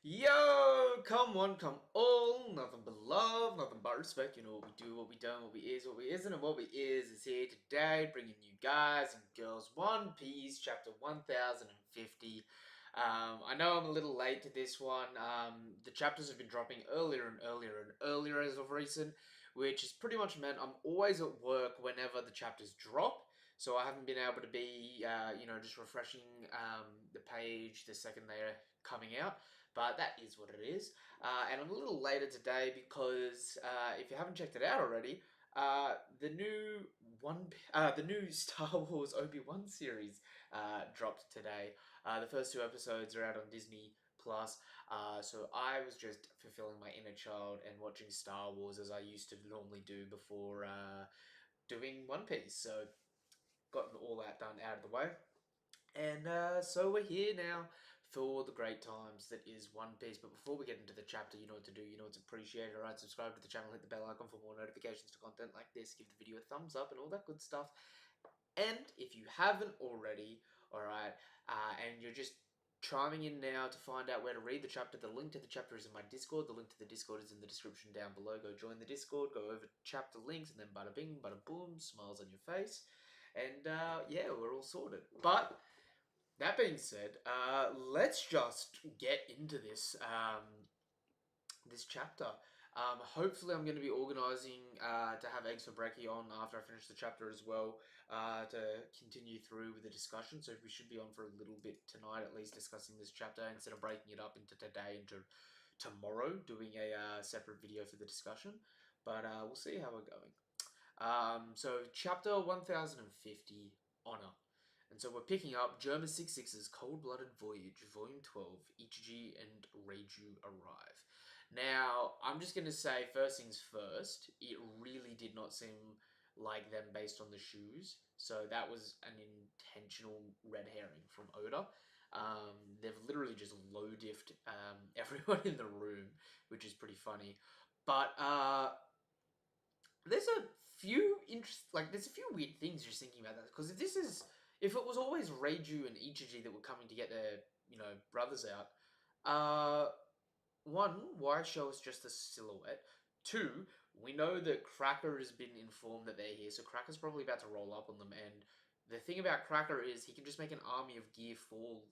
Yo, come one, come all, nothing but love, nothing but respect. You know what we do, what we done, what we is, what we isn't, and what we is here today, bringing you guys and girls One Piece, chapter 1050. I know I'm a little late to this one. The chapters have been dropping earlier and earlier and earlier as of recent, which has pretty much meant I'm always at work whenever the chapters drop. So I haven't been able to be, just refreshing the page the second they're coming out. But that is what it is. And I'm a little later today because if you haven't checked it out already, the new Star Wars Obi-Wan series dropped today. The first two episodes are out on Disney Plus. So I was just fulfilling my inner child and watching Star Wars as I used to normally do before doing One Piece. So gotten all that done out of the way. And so we're here now for the great times that is One Piece. But before we get into the chapter, you know what to do. You know it's appreciated. Alright, subscribe to the channel, hit the bell icon for more notifications to content like this. Give the video a thumbs up and all that good stuff. And if you haven't already, alright, and you're just chiming in now to find out where to read the chapter, the link to the chapter is in my Discord. The link to the Discord is in the description down below. Go join the Discord, go over chapter links, and then bada bing, bada boom, smiles on your face. And yeah, we're all sorted. But that being said, let's just get into this chapter. Hopefully, I'm going to be organising to have Eggs for Brekkie on after I finish the chapter as well to continue through with the discussion. So we should be on for a little bit tonight, at least discussing this chapter instead of breaking it up into today into tomorrow, doing a separate video for the discussion. But we'll see how we're going. So chapter 1050, Honor. And so we're picking up Germa 66's Cold-Blooded Voyage, Volume 12, Ichiji and Reiju arrive. Now, I'm just going to say, first things first, it really did not seem like them based on the shoes. So that was an intentional red herring from Oda. They've literally just low-diffed everyone in the room, which is pretty funny. But there's a few there's a few weird things just thinking about that, because if it was always Reiju and Ichiji that were coming to get their brothers out, one, why show us just the silhouette? Two, we know that Cracker has been informed that they're here, so Cracker's probably about to roll up on them. And the thing about Cracker is he can just make an army of Gear 4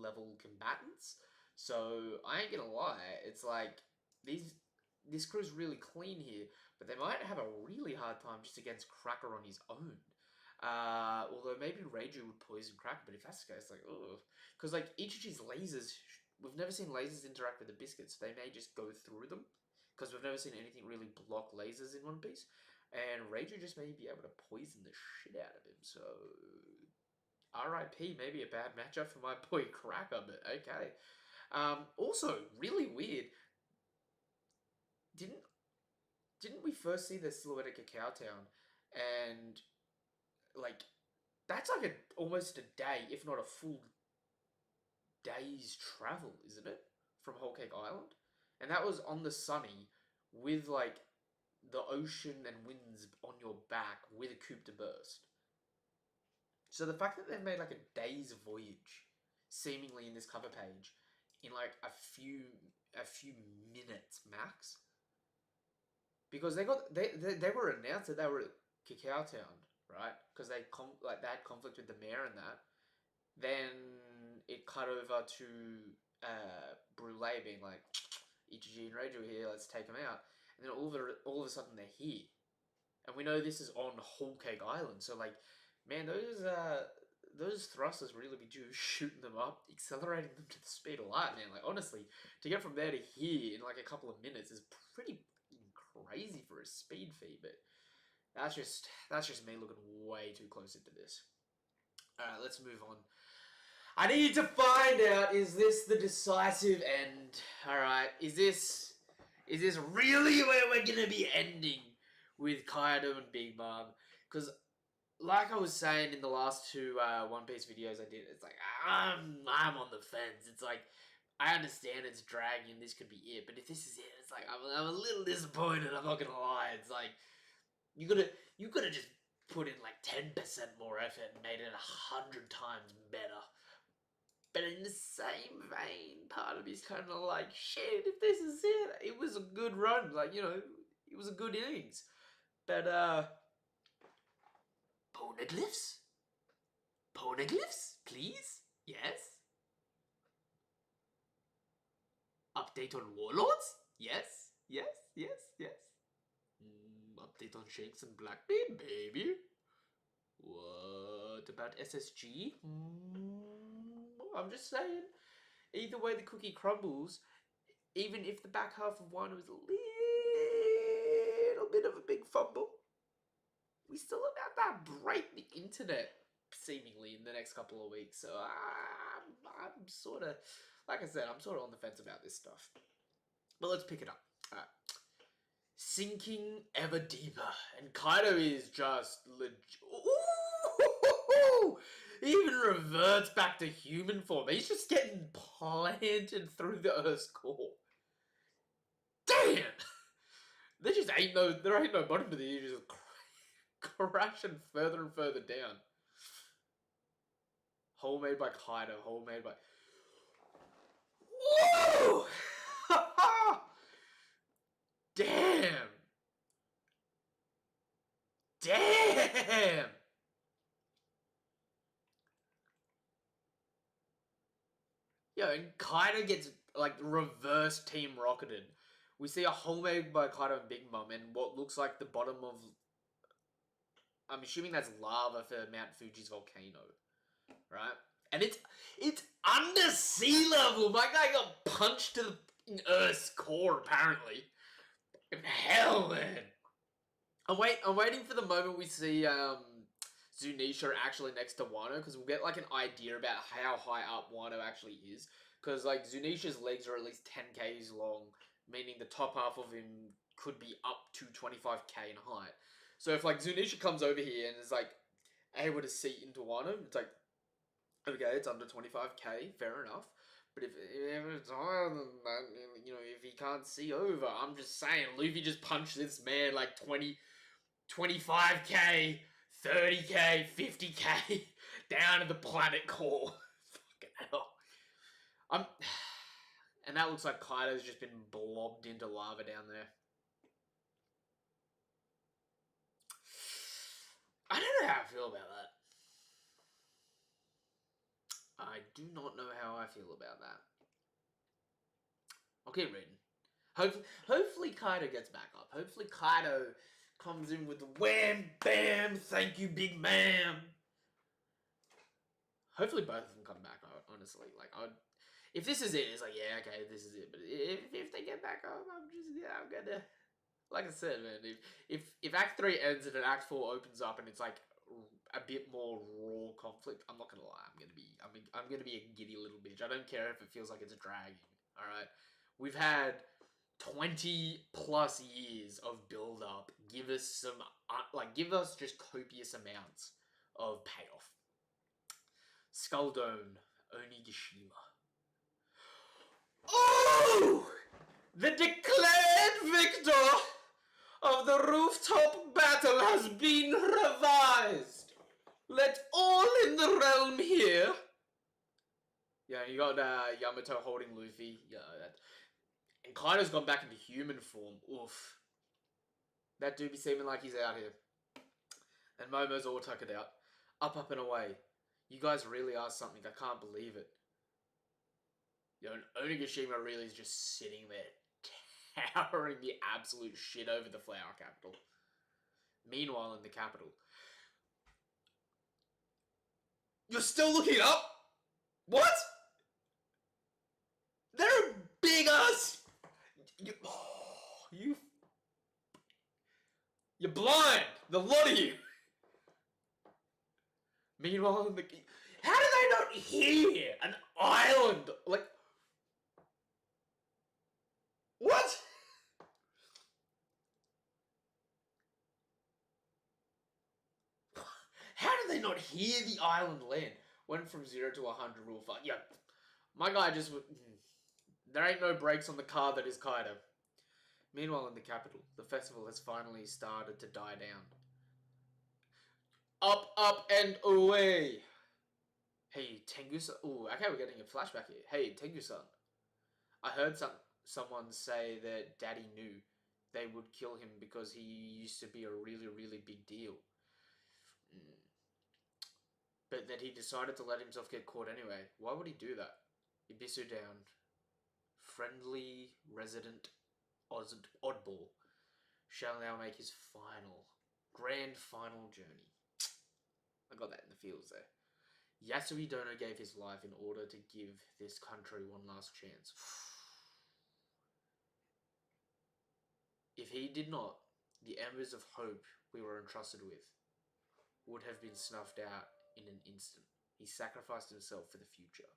level combatants. So I ain't gonna lie, it's like this crew's really clean here, but they might have a really hard time just against Cracker on his own. Although maybe Reiju would poison Cracker, but if that's the case, like, ugh. Because, like, Ichiji's lasers, we've never seen lasers interact with the biscuits. They may just go through them, because we've never seen anything really block lasers in One Piece. And Reiju just may be able to poison the shit out of him, so... R.I.P. maybe a bad matchup for my boy Cracker, but okay. Also, really weird. Didn't we first see the silhouette at Cacao Town, and like that's like almost a day, if not a full day's travel, isn't it, from Whole Cake Island? And that was on the Sunny with like the ocean and winds on your back with a coupe de burst. So the fact that they've made like a day's voyage, seemingly in this cover page, in like a few minutes max. Because they were announced that they were at Cacao Town, right? Because they had conflict with the mayor and that. Then it cut over to Brule being like, Ichiji and Reiju are here, let's take them out. And then all of a sudden they're here. And we know this is on Whole Cake Island, so like, man, those thrusters really be due shooting them up, accelerating them to the speed of light, man. Like, honestly, to get from there to here in like a couple of minutes is pretty crazy for a speed feed, but that's just me looking way too close into this. Alright, let's move on. I need to find out, is this the decisive end? Alright, is this really where we're gonna be ending with Kaido and Big Mom? Because like I was saying in the last two One Piece videos I did, it's like I'm on the fence. It's like I understand it's dragging, this could be it, but if this is it, it's like I'm a little disappointed. I'm not gonna lie. It's like you could have just put in like 10% more effort and made it 100 times better. But in the same vein, part of me's kind of like, shit, if this is it was a good run. Like, it was a good innings. But, Poneglyphs? Poneglyphs, please? Yes? Update on Warlords? Yes? Yes? Yes? Yes? Update on Shanks and Blackbeard? Maybe? What about SSG? I'm just saying. Either way the cookie crumbles, even if the back half of one was a little bit of a big fumble, we still about that break the internet seemingly in the next couple of weeks. So I'm sort of, like I said, I'm sort of on the fence about this stuff. But let's pick it up. Alright. Sinking ever deeper, and Kaido is just Ooh! He even reverts back to human form. He's just getting planted through the Earth's core. Damn! There ain't no bottom to the. You're just crashing further and further down. Hole made by Kaido. Hole made by. Whoa! Damn! Damn! Yo, and Kaido gets, like, reverse team rocketed. We see a hole made by Kaido and Big Mom and what looks like the bottom of... I'm assuming that's lava for Mount Fuji's volcano. Right? And it's under sea level! My guy got punched to the Earth's core, apparently. Hell, man! I'm waiting for the moment we see, Zunisha actually next to Wano, because we'll get, like, an idea about how high up Wano actually is. Because, like, Zunisha's legs are at least 10k's long, meaning the top half of him could be up to 25k in height. So if, like, Zunisha comes over here and is, like, able to see into Wano, it's like, okay, it's under 25k, fair enough. But if it's higher than that, if he can't see over, I'm just saying, Luffy just punched this man, like, 25k, 30k, 50k, down to the planet core. Fucking hell. And that looks like Kaido's just been blobbed into lava down there. I don't know how I feel about that. I do not know how I feel about that. I'll keep reading. Hopefully Kaido gets back up. Hopefully Kaido comes in with the wham, bam, thank you, big man. Hopefully both of them come back, honestly. Like, if this is it, it's like, yeah, okay, this is it. But if they get back up, I'm gonna... Like I said, man, if Act 3 ends and then Act 4 opens up and it's like a bit more raw conflict, I'm not gonna lie, I'm gonna be a giddy little bitch. I don't care if it feels like it's dragging. All right, we've had 20 plus years of build up. Give us some, give us just copious amounts of payoff. Skull Dome, Onigashima. Oh! The declared victor of the rooftop battle has been revised. Let all in the realm hear. Yeah, you got Yamato holding Luffy. Yeah, and Kaido's gone back into human form. Oof. That do be seeming like he's out here. And Momo's all tuckered out. Up, up, and away. You guys really are something. I can't believe it. And Onigashima really is just sitting there, towering the absolute shit over the flower capital. Meanwhile, in the capital. You're still looking up? What? They're a big ass... You're blind! The lot of you! Meanwhile, in the... How do they not hear an island? Like... What? How do they not hear the island land? Went from 0 to 100 real fast. Yeah, my guy just... There ain't no brakes on the car that is Kaido. Meanwhile, in the capital, the festival has finally started to die down. Up, up, and away! Hey, Tengu-san. Ooh, okay, we're getting a flashback here. Hey, Tengu-san. I heard someone say that Daddy knew they would kill him because he used to be a really, really big deal. Mm. But that he decided to let himself get caught anyway. Why would he do that? Ibisu down. Friendly resident oddball shall now make his grand final journey. I got that in the feels there. Yasui Dono gave his life in order to give this country one last chance. If he did not, the embers of hope we were entrusted with would have been snuffed out in an instant. He sacrificed himself for the future.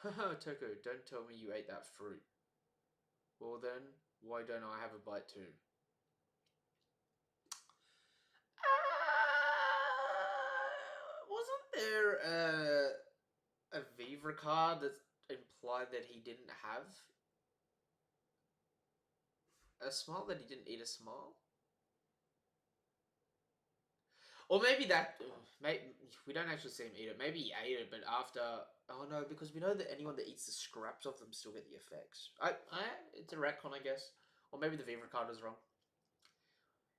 Haha, Toko, don't tell me you ate that fruit. Well then, why don't I have a bite too? Wasn't there a Vivre card that implied that he didn't have a smile, that he didn't eat a smile? Or maybe that, maybe we don't actually see him eat it. Maybe he ate it, but after, oh no, because we know that anyone that eats the scraps of them still get the effects. It's a retcon, I guess. Or maybe the Vivre card was wrong.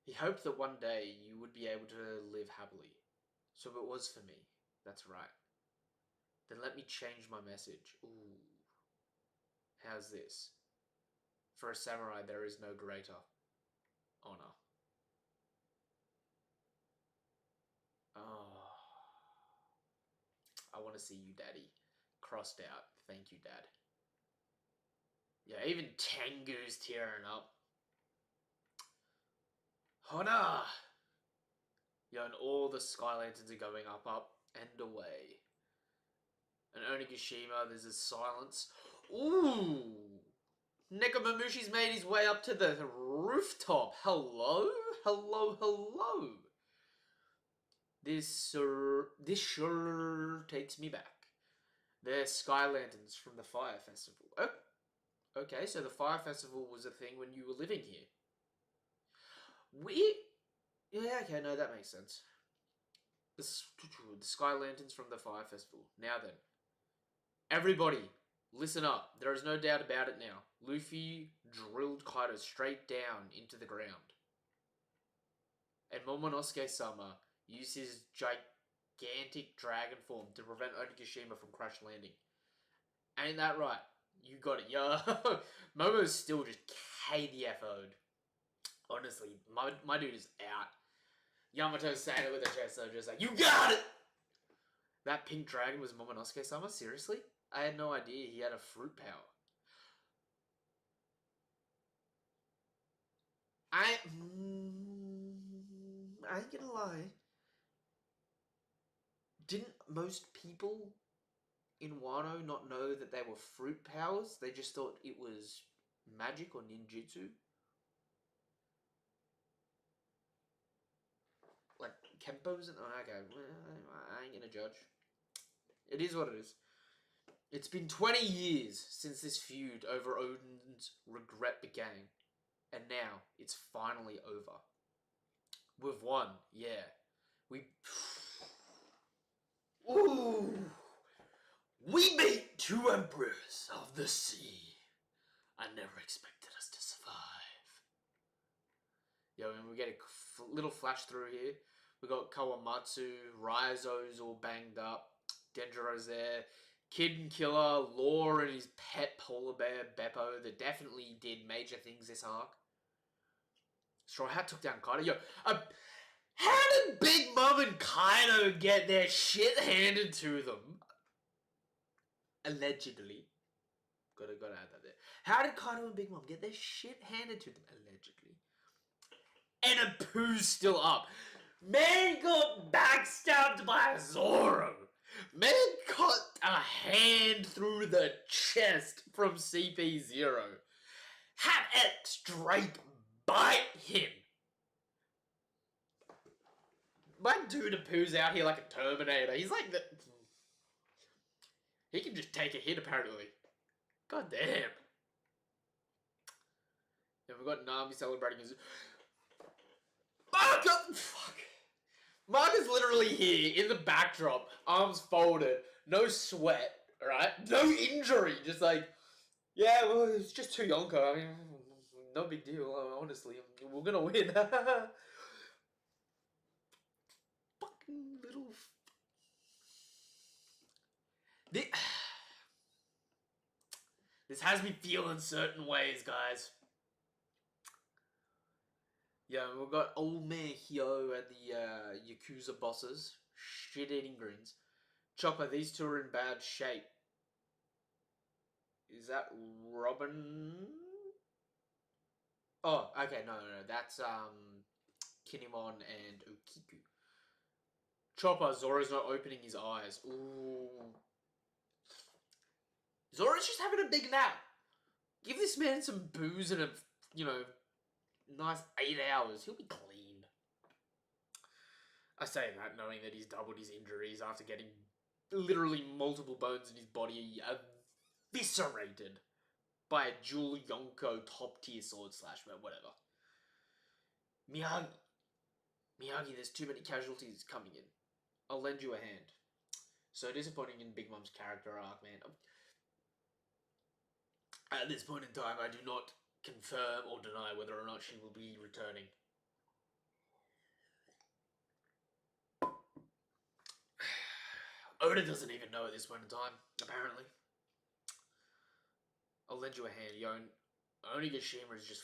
He hoped that one day you would be able to live happily. So it was for me. That's right. Then let me change my message. Ooh. How's this? For a samurai, there is no greater honor. Oh. I want to see you, Daddy. Crossed out. Thank you, Dad. Yeah, even Tengu's tearing up. Honor! Yeah, and all the sky lanterns are going up, and away. And Onigashima, there's a silence. Ooh! Nekomamushi's made his way up to the rooftop. Hello? Hello, hello. This sure takes me back. They're sky lanterns from the Fire Festival. Oh, okay, so the Fire Festival was a thing when you were living here. Yeah, okay, no, that makes sense. The sky lanterns from the Fire Festival. Now then, everybody, listen up. There is no doubt about it now. Luffy drilled Kaido straight down into the ground. And Momonosuke-sama used his gigantic dragon form to prevent Onigashima from crash landing. Ain't that right? You got it, yo. Momo's still just KDFO'd. Honestly, my dude is out. Yamato saying it with a chest, so just like, you got it! That pink dragon was Momonosuke-sama? Seriously? I had no idea he had a fruit power. I ain't gonna lie. Didn't most people in Wano not know that they were fruit powers? They just thought it was magic or ninjutsu? Like, Kempo's and... Oh, okay, I ain't gonna judge. It is what it is. It's been 20 years since this feud over Odin's regret began. And now, it's finally over. We've won, yeah. Ooh! We beat 2 emperors of the sea. I never expected us to survive. Yo, and we get a little flash through here. We got Kawamatsu, Raizo's all banged up, Denjiro's there, Kid and Killer, Law and his pet polar bear, Beppo, that definitely did major things this arc. Straw Hat took down Kaido. Yo, how did Big Mom and Kaido get their shit handed to them? Allegedly. Gotta add that there. How did Kaido and Big Mom get their shit handed to them? Allegedly. And Apu's still up. Man got backstabbed by Zoro. Man got a hand through the chest from CP0. Have X Drake bite him. My dude Apu's out here like a Terminator. He's like the... He can just take a hit, apparently. God damn. And we've got Nami celebrating his... Fuck! Mark is literally here in the backdrop, arms folded, no sweat, right? No injury, just like, yeah, well, it's just too Yonko. I mean, no big deal, honestly. We're gonna win. Fucking little. This, this has me feeling certain ways, guys. Yeah, we've got old man Hyo and the Yakuza bosses. Shit-eating grins. Chopper, these two are in bad shape. Is that Robin? Oh, okay, no. That's Kinemon and Okiku. Chopper, Zoro's not opening his eyes. Ooh. Zoro's just having a big nap. Give this man some booze and a, nice 8 hours. He'll be clean. I say that knowing that he's doubled his injuries after getting literally multiple bones in his body eviscerated by a dual Yonko top tier sword slash, whatever. Miyagi, there's too many casualties coming in. I'll lend you a hand. So disappointing in Big Mom's character arc, man. At this point in time, I do not confirm or deny whether or not she will be returning. Oda doesn't even know at this point in time, apparently. I'll lend you a hand. Onigashima is just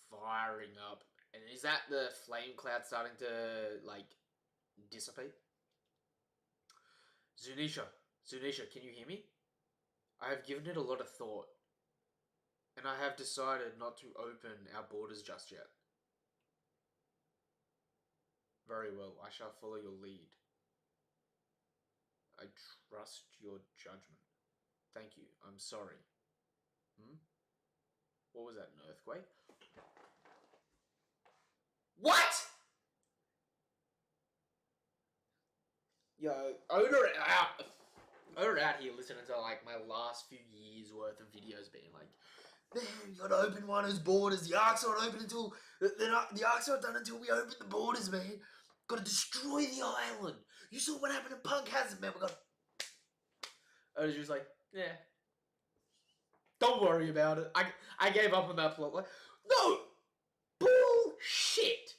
firing up. And is that the flame cloud starting to, dissipate? Zunisha, can you hear me? I have given it a lot of thought. And I have decided not to open our borders just yet. Very well, I shall follow your lead. I trust your judgment. Thank you, I'm sorry. What was that, an earthquake? What?! Yo, Oda out here listening to my last few years worth of videos being like, man, you gotta open one of those borders. The arcs aren't open until the arcs aren't done until we open the borders, man. Gotta destroy the island. You saw what happened to Punk Hazard, man. We got. Oda's just like, yeah. Don't worry about it. I gave up on that plot. Like, no! Bullshit!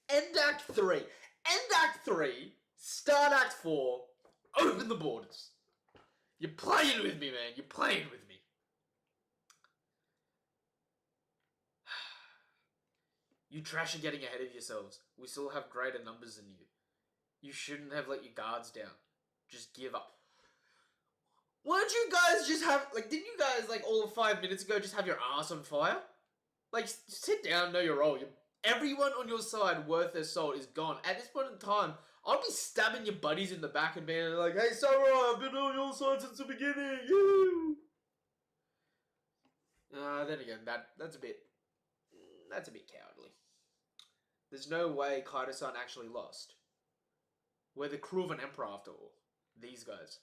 End Act 3. End Act 3. Start Act 4. Open the borders. You're playing with me, man. You're playing with me. You trash are getting ahead of yourselves. We still have greater numbers than you. You shouldn't have let your guards down. Just give up. Why don't you guys just have, didn't you guys, all of 5 minutes ago just have your ass on fire? Sit down, know your role. Everyone on your side worth their salt is gone. At this point in time, I'll be stabbing your buddies in the back and being like, hey, Samurai, I've been on your side since the beginning. You. Then again, that's a bit cowardly. There's no way Kaido-san actually lost. We're the crew of an emperor after all. These guys.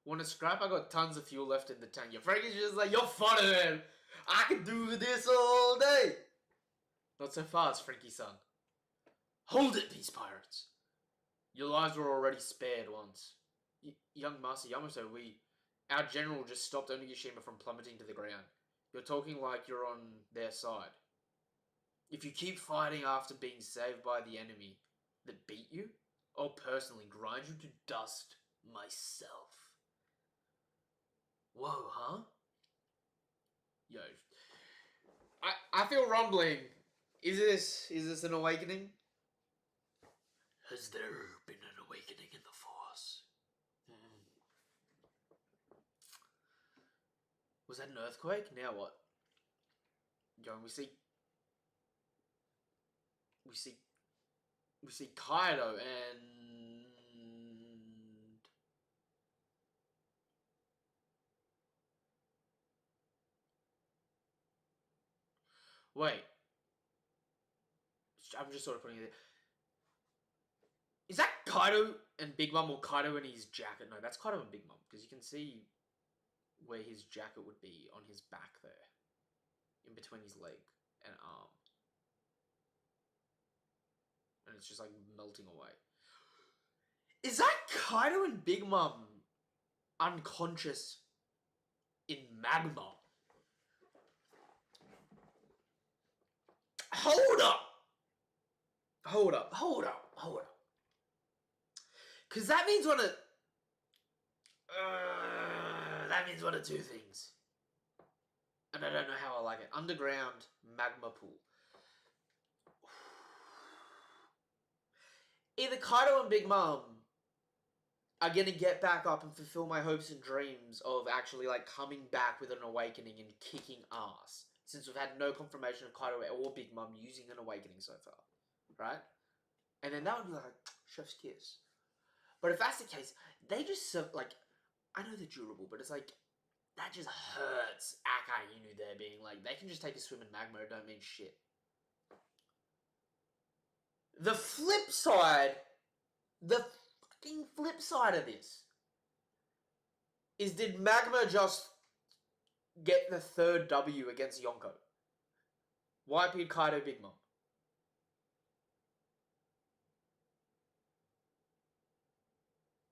Want to scrap? I got tons of fuel left in the tank. Your Frankie's just like, you're funny, man. I can do this all day. Not so fast, Frankie-san. Hold it, these pirates. Your lives were already spared once. Young Master Yamato, our general just stopped Onigashima from plummeting to the ground. You're talking like you're on their side. If you keep fighting after being saved by the enemy that beat you, I'll personally grind you to dust myself. Whoa, huh? Yo. I feel rumbling. Is this an awakening? Has there been an awakening in the Force? Was that an earthquake? Now what? Yo, we see Kaido and wait. I'm just sort of putting it there. Is that Kaido and Big Mom or Kaido and his jacket? No, that's Kaido and Big Mom because you can see where his jacket would be on his back there. In between his leg and arm. And it's just like melting away. Is that Kaido and Big Mom unconscious in magma? Hold up! Because that means one of... that means one of two things. And I don't know how I like it. Underground magma pool. Either Kaido and Big Mom are going to get back up and fulfill my hopes and dreams of actually, like, coming back with an awakening and kicking ass. Since we've had no confirmation of Kaido or Big Mom using an awakening so far. Right? And then that would be like, chef's kiss. But if that's the case, they just, like, I know they're durable, but it's like, that just hurts Akainu there being like, they can just take a swim in magma, it don't mean shit. The flip side of this is, did Magma just get the third W against Yonko? YP Kaido Big Mom.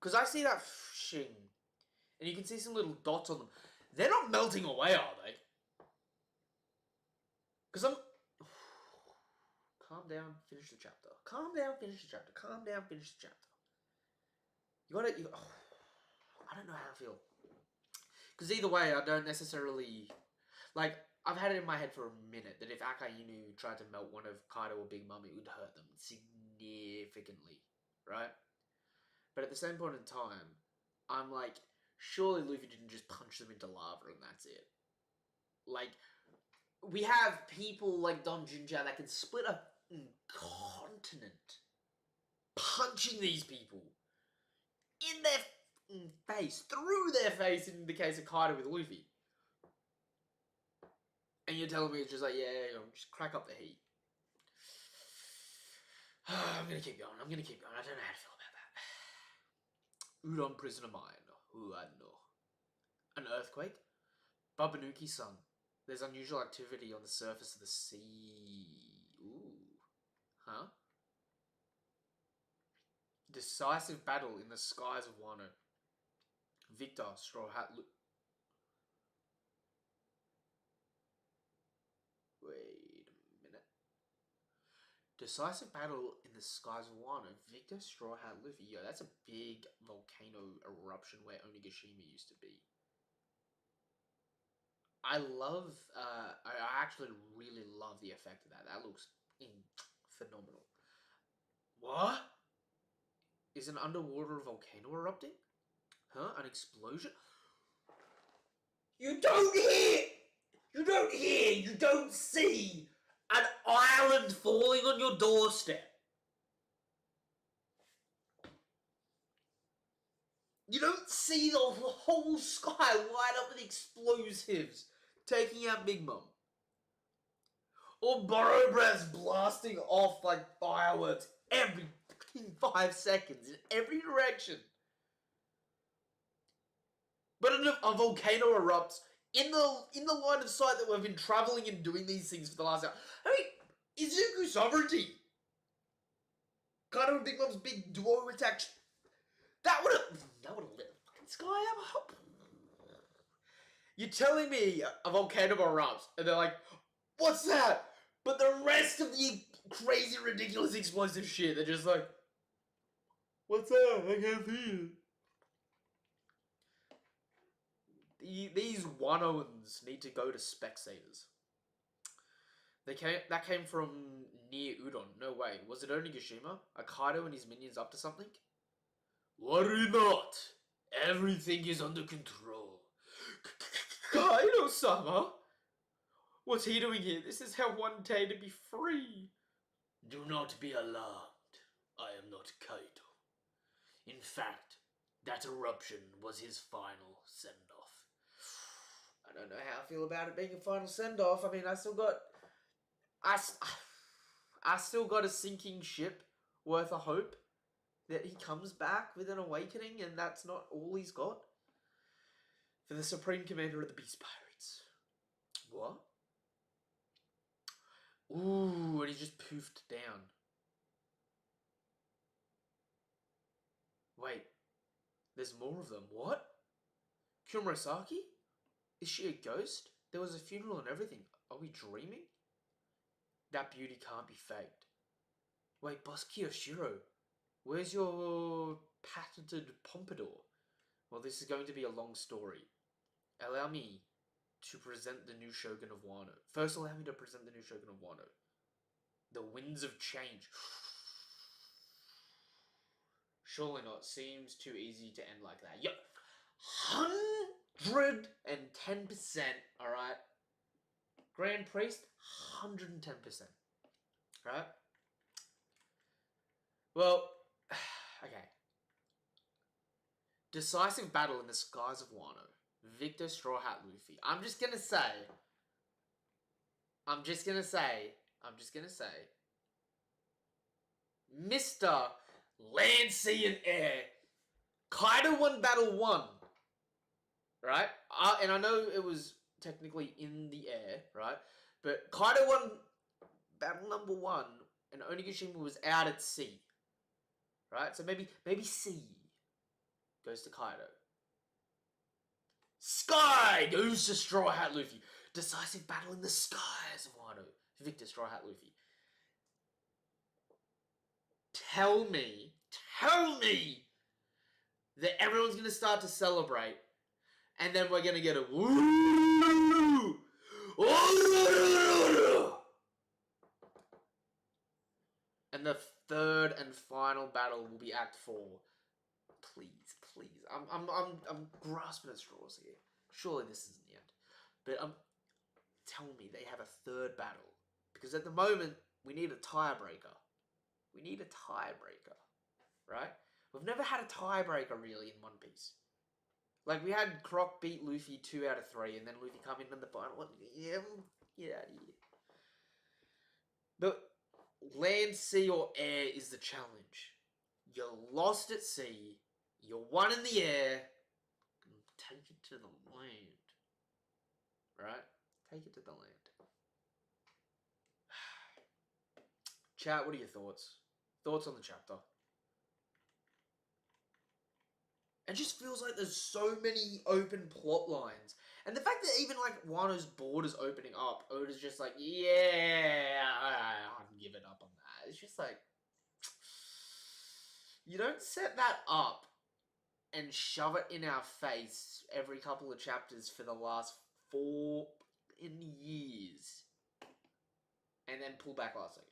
Because I see that shing, and you can see some little dots on them. They're not melting away, are they? Because I'm... Calm down, finish the chapter. Calm down, finish the chapter. Calm down, finish the chapter. You gotta... I don't know how I feel. Because either way, I don't necessarily... Like, I've had it in my head for a minute that if Akainu tried to melt one of Kaido or Big Mom, it would hurt them significantly. Right? But at the same point in time, I'm like, surely Luffy didn't just punch them into lava and that's it. Like, we have people like Don Jinja that can split a continent punching these people in their face, through their face in the case of Kaido with Luffy. And you're telling me it's just like, yeah, just crack up the heat. I'm going to keep going. I don't know how to feel about that. Udon Prisoner Mine. Ooh, I know. An earthquake? Babanuki-san. There's unusual activity on the surface of the sea. Ooh. Huh? Decisive battle in the skies of Wano. Victor, Straw Hat... Wait a minute. Decisive battle in the skies of Wano. Victor, Straw Hat, Luffy. Yo, that's a big volcano eruption where Onigashima used to be. I love... I actually really love the effect of that. That looks phenomenal. What? Is an underwater volcano erupting? Huh? An explosion? You don't hear! You don't see an island falling on your doorstep. You don't see the whole sky light up with explosives taking out Big Mom. Or Burrow Breaths blasting off like fireworks every 5 seconds in every direction. But a volcano erupts in the line of sight that we've been traveling and doing these things for the last hour. I mean, Izuku sovereignty. Kaido and Big Mom's big duo attack. That would have lit the fucking sky up. You're telling me a volcano erupts and they're like, what's that? But the rest of the crazy, ridiculous, explosive shit, they're just like, what's that? I can't see it. These Wanoans need to go to Specsavers. That came from near Udon. No way. Was it Onigashima? Are Kaido and his minions up to something? Worry not. Everything is under control. Kaido-sama? What's he doing here? This is how one day to be free. Do not be alarmed. I am not Kaido. In fact, that eruption was his final send-off. I don't know how I feel about it being a final send-off. I mean, I still got a sinking ship worth of hope that he comes back with an awakening and that's not all he's got. For the Supreme Commander of the Beast Pirates. What? Ooh, and he just poofed down. Wait, there's more of them. What? Kurosaki? Is she a ghost? There was a funeral and everything. Are we dreaming? That beauty can't be faked. Wait, Boss Kiyoshiro, where's your patented pompadour? Well, this is going to be a long story. Allow me to present the new Shogun of Wano. First, allow me to present the new Shogun of Wano. The winds of change. Surely not. Seems too easy to end like that. Yup. 110%, alright? Grand Priest, 110%. Right? Well, okay. Decisive battle in the skies of Wano. Victor Straw Hat Luffy. I'm just gonna say. Mr. Land, Sea, and Air. Kaido won battle 1. Right? And I know it was technically in the air, right? But Kaido won battle number 1, and Onigashima was out at sea. Right? So maybe sea goes to Kaido. Sky goes to Straw Hat Luffy. Decisive battle in the skies of Wano. Victor Straw Hat Luffy. Tell me that everyone's going to start to celebrate, and then we're going to get a woo! And the third and final battle will be Act 4. Please. I'm grasping at straws here. Surely this isn't the end. But tell me they have a third battle. Because at the moment, we need a tiebreaker. Right? We've never had a tiebreaker really in One Piece. Like, we had Croc beat Luffy 2 out of 3, and then Luffy come in the final one. Yeah, get out of here. But land, sea, or air is the challenge. You're lost at sea. You're won in the air. Take it to the land. Right? Take it to the land. Chat, what are your thoughts? Thoughts on the chapter? It just feels like there's so many open plot lines. And the fact that even, like, Wano's borders opening up, Oda's just like, yeah, I'm giving up on that. It's just like, you don't set that up and shove it in our face every couple of chapters for the last 4 years. And then pull back last second.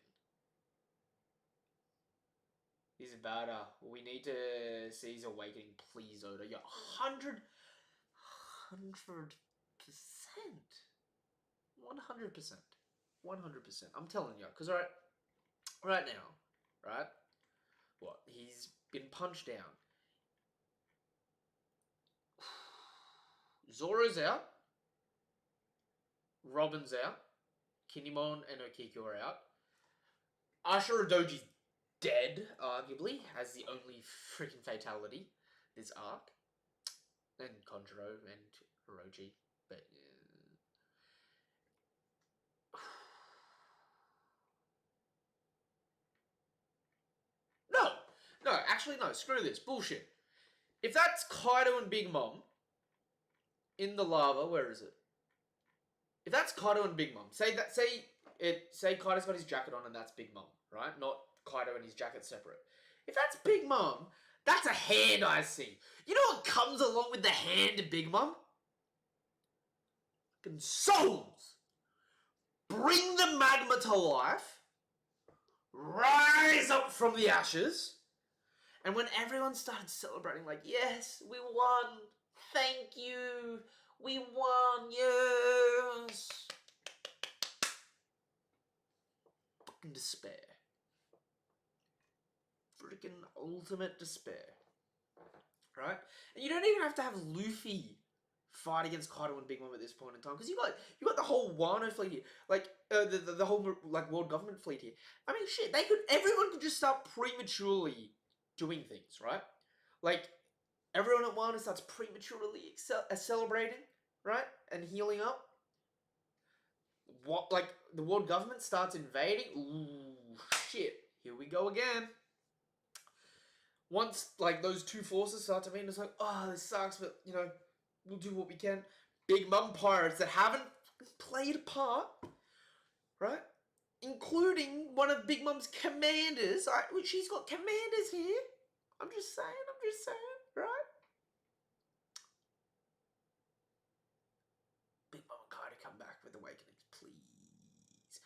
He's better. We need to see his awakening, please, Oda. Yeah, 100%. 100%. 100%. I'm telling you, because right now, right? What? He's been punched down. Zoro's out. Robin's out. Kinemon and Okiko are out. Ashura Doji's dead, arguably, as the only freaking fatality this arc. And Konjuro and Orochi, but No, actually no, screw this, bullshit. If that's Kaido and Big Mom in the lava, where is it? If that's Kaido and Big Mom, say Kaido's got his jacket on and that's Big Mom, right? Not Kaido and his jacket separate. If that's Big Mom, that's a hand I see. You know what comes along with the hand of Big Mom? Fucking souls! Bring the magma to life. Rise up from the ashes. And when everyone started celebrating, like, yes, we won. Thank you. We won. Yes. Fucking despair. Freaking ultimate despair. Right? And you don't even have to have Luffy fight against Kaido and Big Mom at this point in time, because you got the whole Wano fleet here, like the whole like world government fleet here. I mean, shit, everyone could just start prematurely doing things, right? Like everyone at Wano starts prematurely celebrating, right, and healing up. What, like the world government starts invading? Ooh, shit! Here we go again. once like those two forces start to meet, it's like, oh, this sucks, but you know, we'll do what we can. Big Mum pirates that haven't played a part, right? Including one of Big Mum's commanders. She's got commanders here. I'm just saying, right? Big Mum and Kaido come back with Awakenings, please.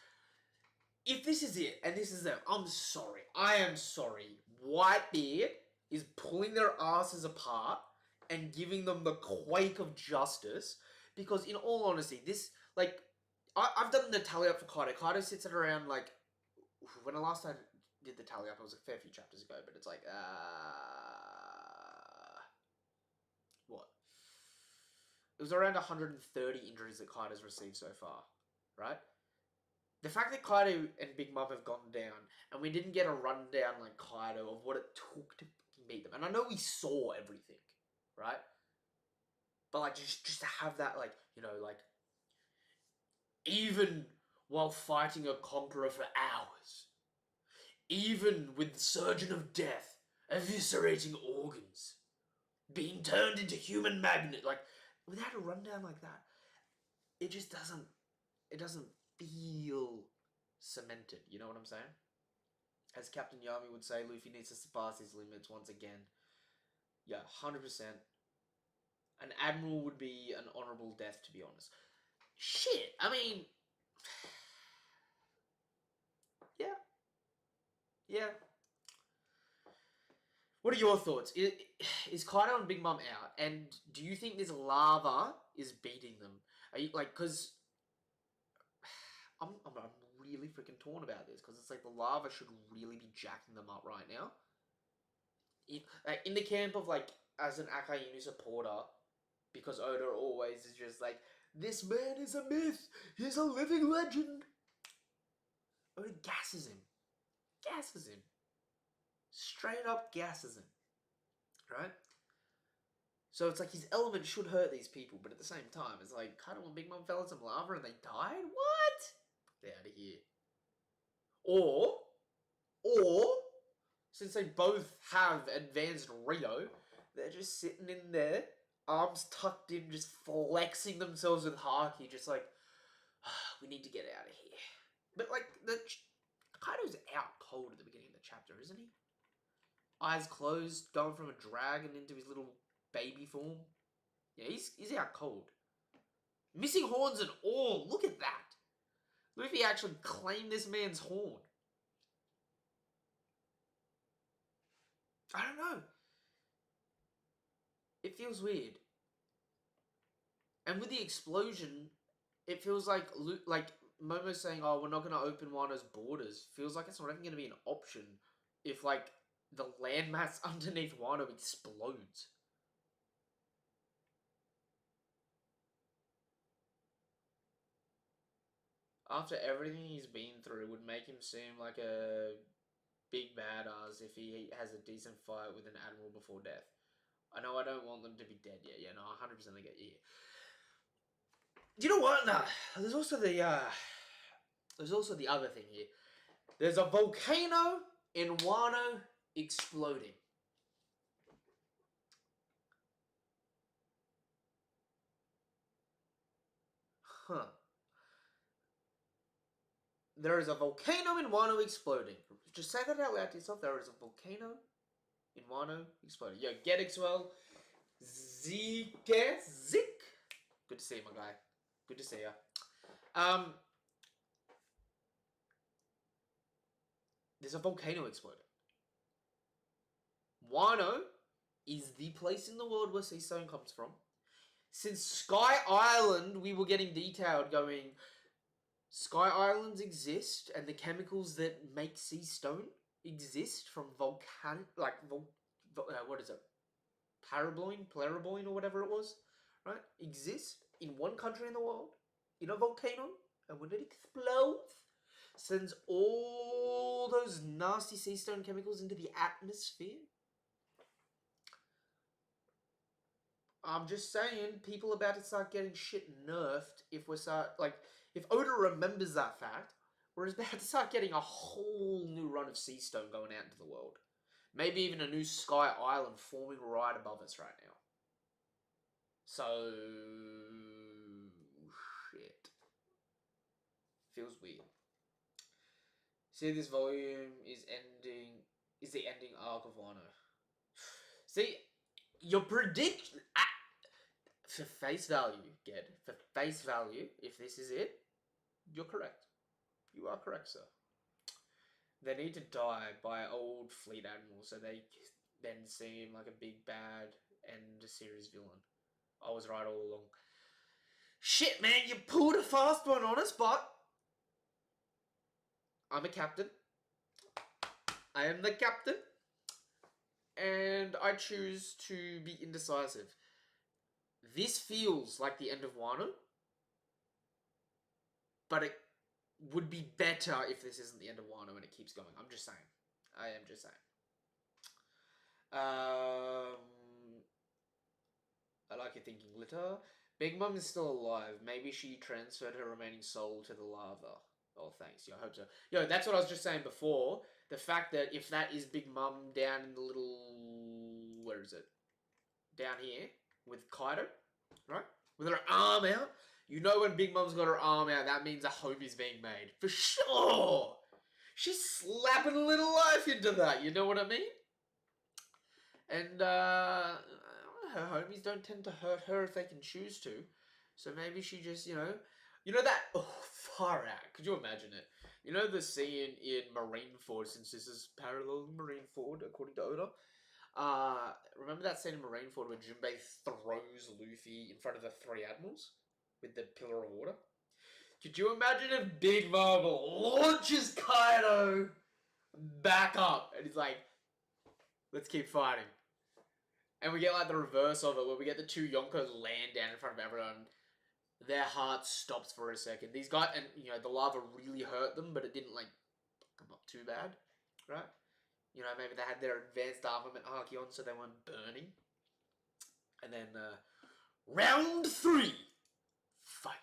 If this is it, and this is them, I'm sorry. I am sorry. Whitebeard is pulling their asses apart and giving them the quake of justice. Because in all honesty, this, like, I've done the tally up for Kaido. Kaido sits at around, like, when I last time did the tally up, it was a fair few chapters ago, but it's like, what? It was around 130 injuries that Kaido's received so far, right? The fact that Kaido and Big Mom have gone down, and we didn't get a rundown like Kaido of what it took to beat them, and I know we saw everything, right? But like just to have that, like, you know, like, even while fighting a conqueror for hours, even with the Surgeon of Death eviscerating organs, being turned into human magnet, like, without a rundown like that, it just doesn't feel cemented, you know what I'm saying? As Captain Yami would say, Luffy needs to surpass his limits once again. Yeah, 100%. An admiral would be an honourable death, to be honest. Shit, I mean... Yeah. Yeah. What are your thoughts? Is Kaido and Big Mom out? And do you think this lava is beating them? Are you, like, because... I'm really freaking torn about this, because it's like the lava should really be jacking them up right now. In the camp of, like, as an Akainu supporter, because Oda always is just like, this man is a myth, he's a living legend. Oda gasses him. Straight up gasses him. Right? So it's like his element should hurt these people, but at the same time, it's like, kind of when Big Mom fell in some lava and they died? What? Get out of here. Or, since they both have advanced Rio, they're just sitting in there, arms tucked in, just flexing themselves with Haki, just like, we need to get out of here. But like, Kaido's out cold at the beginning of the chapter, isn't he? Eyes closed, going from a dragon into his little baby form. Yeah, he's out cold. Missing horns and all, look at that. Luffy actually claimed this man's horn. I don't know. It feels weird. And with the explosion, it feels like Momo's saying, oh, we're not going to open Wano's borders. Feels like it's not even going to be an option if, like, the landmass underneath Wano explodes. After everything he's been through, it would make him seem like a big badass if he has a decent fight with an admiral before death. I know I don't want them to be dead yet. Yeah, no, 100% I get you. You know what? Nah, there's also the other thing here. There's a volcano in Wano exploding. Huh. There is a volcano in Wano exploding. Just say that out loud to yourself. There is a volcano in Wano exploding. Yo, get Xwell. Zik. Good to see you, my guy. Good to see ya. There's a volcano exploding. Wano is the place in the world where sea stone comes from. Since Sky Island, we were getting detailed going, Sky Islands exist, and the chemicals that make sea stone exist from volcanic, like, what is it? Paraboin, or whatever it was, right? Exist in one country in the world, in a volcano, and when it explodes, sends all those nasty sea stone chemicals into the atmosphere. I'm just saying, people are about to start getting shit nerfed if if Oda remembers that fact, we're about to start getting a whole new run of sea stone going out into the world. Maybe even a new sky island forming right above us right now. So shit. Feels weird. See, this volume is the ending arc of Wano. See, your prediction for face value, Ged, for face value, if this is it, you're correct. You are correct, sir. They need to die by old fleet admiral so they then seem like a big bad end series villain. I was right all along. Shit, man, you pulled a fast one on us, but I'm a captain. I am the captain. And I choose to be indecisive. This feels like the end of Wano, but it would be better if this isn't the end of Wano and it keeps going. I'm just saying. I am just saying. I like your thinking, Litter. Big Mom is still alive. Maybe she transferred her remaining soul to the lava. Oh, thanks. Yeah, I hope so. Yo, that's what I was just saying before. The fact that if that is Big Mom down in the little... Where is it? Down here with Kaido, right? With her arm out. You know when Big Mom's got her arm out, that means a home is being made. For sure! She's slapping a little life into that, you know what I mean? And her homies don't tend to hurt her if they can choose to. So maybe she just, you know that, oh, far out. Could you imagine it? You know the scene in Marineford, since this is parallel Marineford, according to Oda? Remember that scene in Marineford where Jinbei throws Luffy in front of the three admirals? With the pillar of water? Could you imagine if Big Mom launches Kaido back up and he's like, let's keep fighting. And we get like the reverse of it where we get the two Yonkos land down in front of everyone. Their heart stops for a second. These guys, and you know, the lava really hurt them, but it didn't like come up too bad, right? You know, maybe they had their advanced armament haki on so they weren't burning. And then round 3, fight.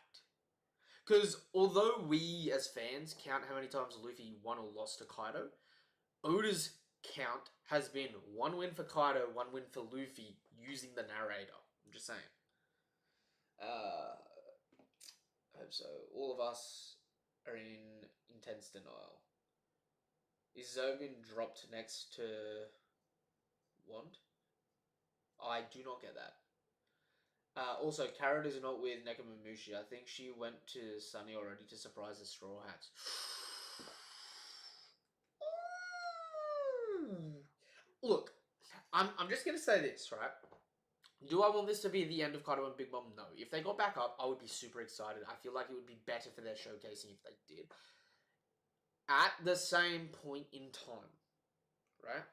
Because although we as fans count how many times Luffy won or lost to Kaido, Oda's count has been 1 win for Kaido, 1 win for Luffy using the narrator. I'm just saying. I hope so. All of us are in intense denial. Is Zobin dropped next to Wand? I do not get that. Also, Carrot is not with Nekomamushi. I think she went to Sunny already to surprise the Straw Hats. Look, I'm just going to say this, right? Do I want this to be the end of Kaido and Big Mom? No. If they got back up, I would be super excited. I feel like it would be better for their showcasing if they did. At the same point in time, right?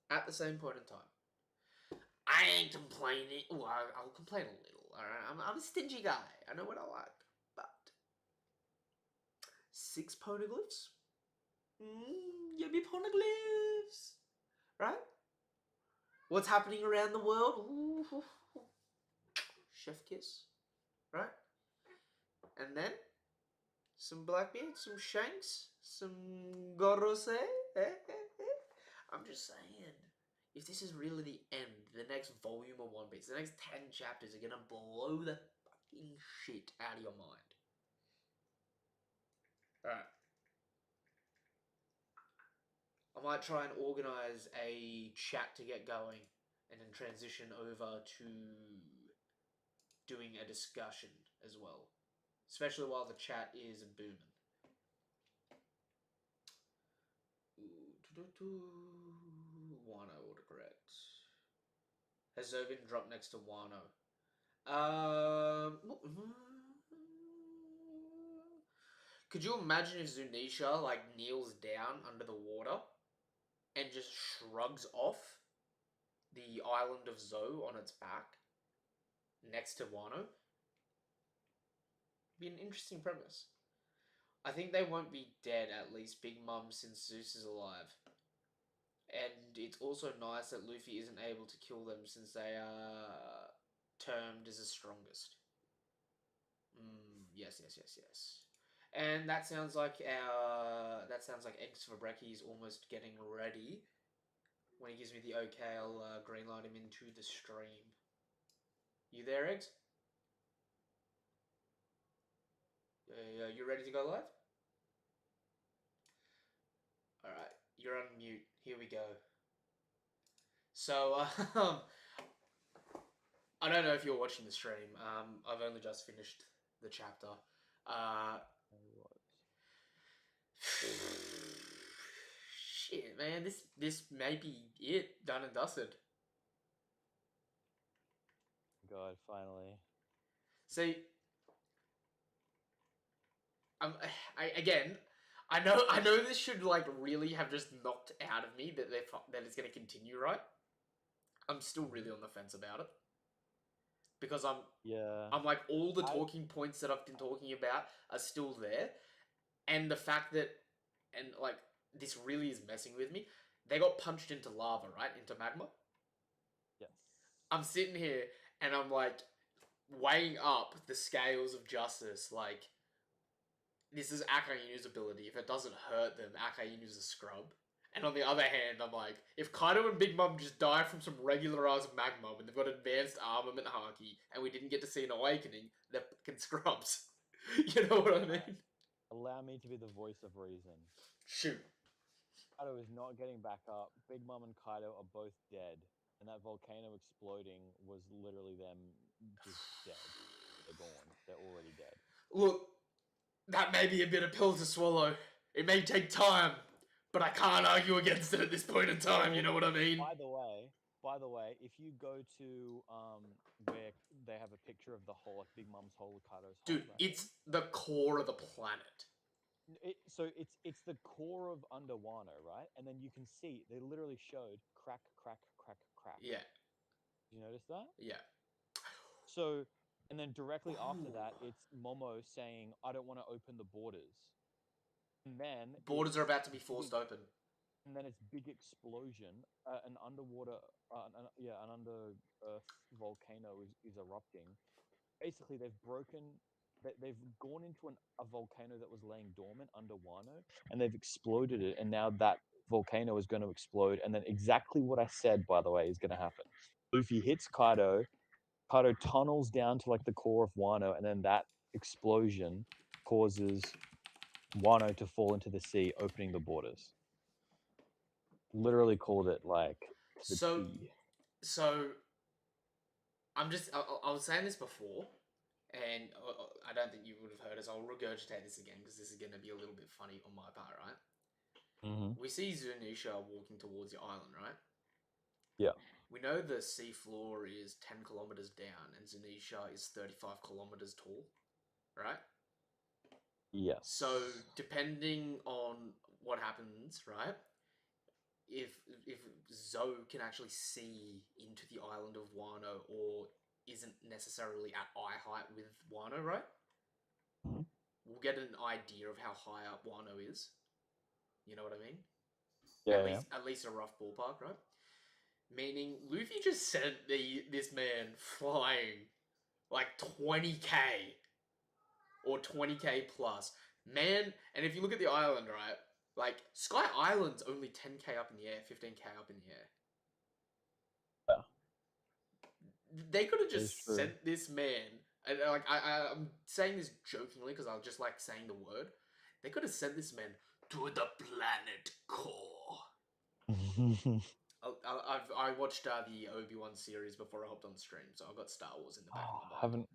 At the same point in time. I ain't complaining. Well, I'll complain a little, alright? I'm a stingy guy. I know what I like. But 6 poneglyphs? Yummy poneglyphs! Right? What's happening around the world? Ooh. Chef kiss. Right? And then some Blackbeard, some Shanks, some Gorose. I'm just saying. If this is really the end, the next volume of One Piece, the next 10 chapters are gonna blow the fucking shit out of your mind. Alright. I might try and organise a chat to get going and then transition over to doing a discussion as well. Especially while the chat is booming. Wano autocorrect. Has Zobin dropped next to Wano? Could you imagine if Zunisha like kneels down under the water and just shrugs off the island of Zou on its back next to Wano? Be an interesting premise. I think they won't be dead, at least Big Mom, since Zeus is alive. And it's also nice that Luffy isn't able to kill them since they are termed as the strongest. Yes. And that sounds like Eggs for Brekkie is almost getting ready When he gives me the okay, I'll greenlight him into the stream. You there, Eggs? You ready to go live? Alright, you're on mute. Here we go. So, I don't know if you're watching the stream. I've only just finished the chapter. Shit, man, this may be it, done and dusted. God, finally. See, again, I know this should like really have just knocked out of me that that it's going to continue, right? I'm still really on the fence about it because I'm like all the talking points that I've been talking about are still there, and the fact that and like this really is messing with me. They got punched into lava, right? Into magma. Yes. I'm sitting here and I'm like weighing up the scales of justice. Like, this is Akainu's ability. If it doesn't hurt them, Akainu's a scrub. And on the other hand, I'm like, if Kaido and Big Mom just die from some regularized magma when they've got advanced armament haki and we didn't get to see an awakening, they're fucking scrubs. You know what I mean? Allow me to be the voice of reason. Shoot. Kaido is not getting back up. Big Mom and Kaido are both dead. And that volcano exploding was literally them just dead. They're gone. They're already dead. Look, that may be a bit of pill to swallow. It may take time, but I can't argue against it at this point in time, you know what I mean? By the way, if you go to where they have a picture of the hole, like Big Mom's hole, Kaido's hole, Dude, it's the core of the planet. So it's the core of Under Wano, right? And then you can see they literally showed crack, crack, crack, crack. Yeah. You notice that? Yeah. So, and then directly after that, it's Momo saying, "I don't want to open the borders." And then Borders are about to be forced open. And then it's big explosion. An underwater, an under earth volcano is erupting. Basically, they've gone into a volcano that was laying dormant under Wano, and they've exploded it, and now that volcano is going to explode, and then exactly what I said, by the way, is going to happen. Luffy hits Kaido, Kaido tunnels down to like the core of Wano, and then that explosion causes Wano to fall into the sea, opening the borders. Literally called it like the T. So I'm just I was saying this before, and I don't think you would have heard us. I'll regurgitate this again because this is going to be a little bit funny on my part, right? Mm-hmm. We see Zunisha walking towards the island, right? Yeah. We know the seafloor is 10 kilometers down, and Zunisha is 35 kilometers tall, right? Yes. So depending on what happens, right? If Zoe can actually see into the island of Wano or isn't necessarily at eye height with Wano, right? Mm-hmm. We'll get an idea of how high up Wano is. You know what I mean? Yeah. At least a rough ballpark, right? Meaning Luffy just sent this man flying like 20k or 20k plus. Man, and if you look at the island, right? Like, Sky Island's only 10k up in the air, 15k up in the air. Yeah. They could have just sent this man, and like I'm saying this jokingly because I just like saying the word. They could have sent this man to the planet core. I watched the Obi-Wan series before I hopped on the stream, so I've got Star Wars in the back of my mind.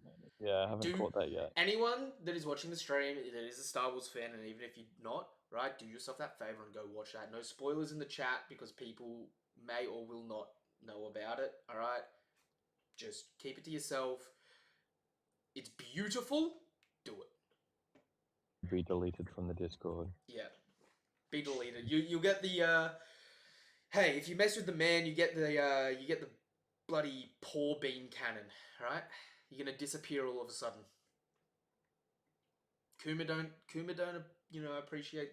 I haven't caught that yet. Anyone that is watching the stream that is a Star Wars fan, and even if you're not, right, do yourself that favor and go watch that. No spoilers in the chat because people may or will not know about it, alright? Just keep it to yourself. It's beautiful. Do it. Be deleted from the Discord. Yeah. Be deleted. You get the hey, if you mess with the man, you get the bloody poor bean cannon, right? You're gonna disappear all of a sudden. Kuma don't appreciate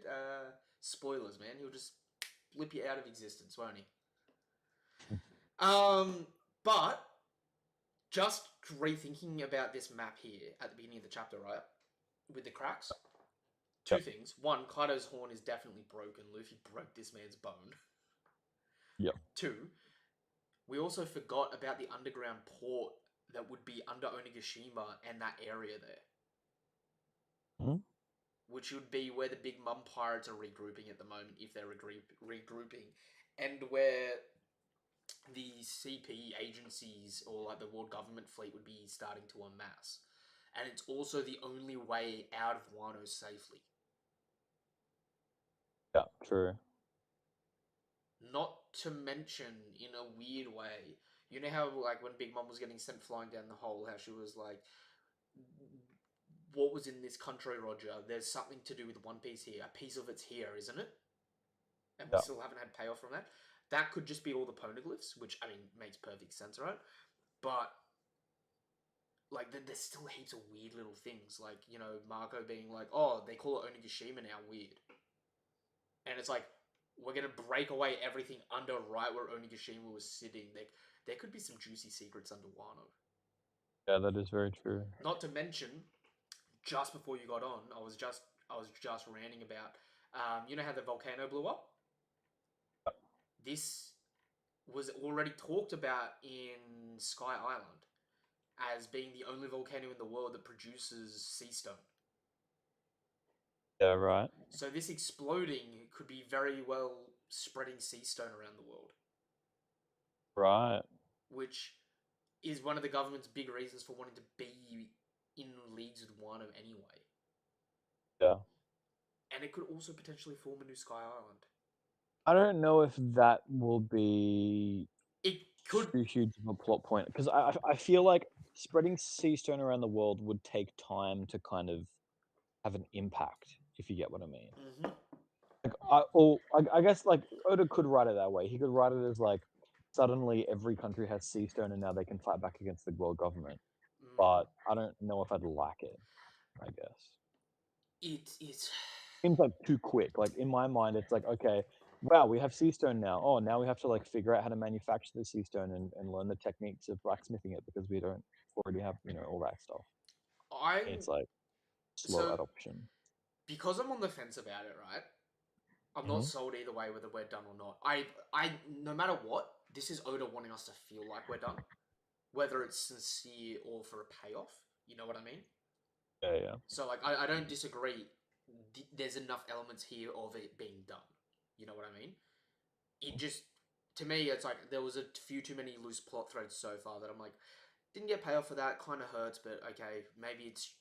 spoilers, man. He'll just flip you out of existence, won't he? But just rethinking about this map here at the beginning of the chapter, right? With the cracks. Two things. One, Kaido's horn is definitely broken. Luffy broke this man's bone. Yep. Two, we also forgot about the underground port that would be under Onigashima and that area there, Mhm. which would be where the Big Mum pirates are regrouping at the moment, if they're regrouping, and where the CP agencies or like the world government fleet would be starting to amass. And it's also the only way out of Wano safely. Yeah, true. Not to mention, in a weird way, you know how like when Big Mom was getting sent flying down the hole, how she was like, "What was in this country, Roger? There's something to do with One Piece here. A piece of it's here, isn't it?" And we Yeah. still haven't had payoff from that. That could just be all the poneglyphs, which I mean makes perfect sense, right? But like, there's still heaps of weird little things, like Marco being like, "Oh, they call it Onigashima now, weird," and it's like, we're gonna break away everything under right where Onigashima was sitting. There could be some juicy secrets under Wano. Yeah, that is very true. Not to mention, just before you got on, I was just ranting about, you know how the volcano blew up. This was already talked about in Sky Island as being the only volcano in the world that produces sea stone. Yeah, right. So this exploding could be very well spreading sea stone around the world, Right. which is one of the government's big reasons for wanting to be in leagues with Wano anyway. Yeah. And it could also potentially form a new Sky Island. I don't know if that will be It could. too huge of a plot point because I feel like spreading sea stone around the world would take time to kind of have an impact, if you get what I mean. Mm-hmm. Like, I guess like Oda could write it that way. He could write it as like suddenly every country has sea stone and now they can fight back against the world government. Mm. But I don't know if I'd like it. I guess It's seems like too quick. Like in my mind, it's like okay, wow, we have sea stone now. Oh, now we have to like figure out how to manufacture the sea stone and learn the techniques of blacksmithing it because we don't already have all that stuff. I'm It's like slow so adoption. because I'm on the fence about it, right? I'm not Hmm. sold either way whether we're done or not. I no matter what, this is Oda wanting us to feel like we're done, whether it's sincere or for a payoff. You know what I mean? Yeah, yeah. So like I don't disagree. There's enough elements here of it being done. You know what I mean? It just to me it's like there was a few too many loose plot threads so far that I'm like didn't get payoff for that. Kind of hurts, but okay, maybe it's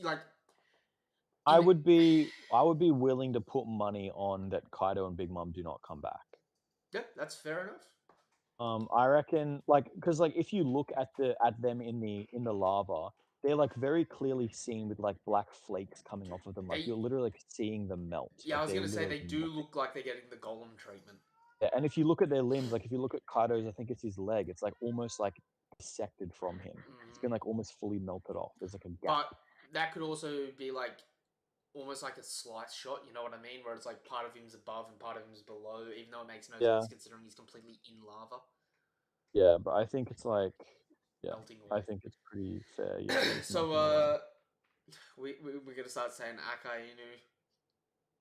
like in I would be willing to put money on that Kaido and Big Mom do not come back. yeah, that's fair enough. I reckon like because like if you look at them in the lava, they're like very clearly seen with like black flakes coming off of them. Like They you're literally like, seeing them melt. Yeah, I Like was they're gonna say literally they do melting. look like they're getting the golem treatment, Yeah, and if you look at their limbs, like if you look at Kaido's, I think it's his leg. It's like almost like dissected from him. It's been like almost fully melted off. There's like a gap. but that could also be like almost like a slice shot. You know what I mean? Where it's like part of him's above and part of him's below, even though it makes no Yeah, sense considering he's completely in lava, yeah, but I think it's like, yeah, melting I away. think it's pretty fair. Yeah, that it's So melting away. we're gonna start saying Akai Inu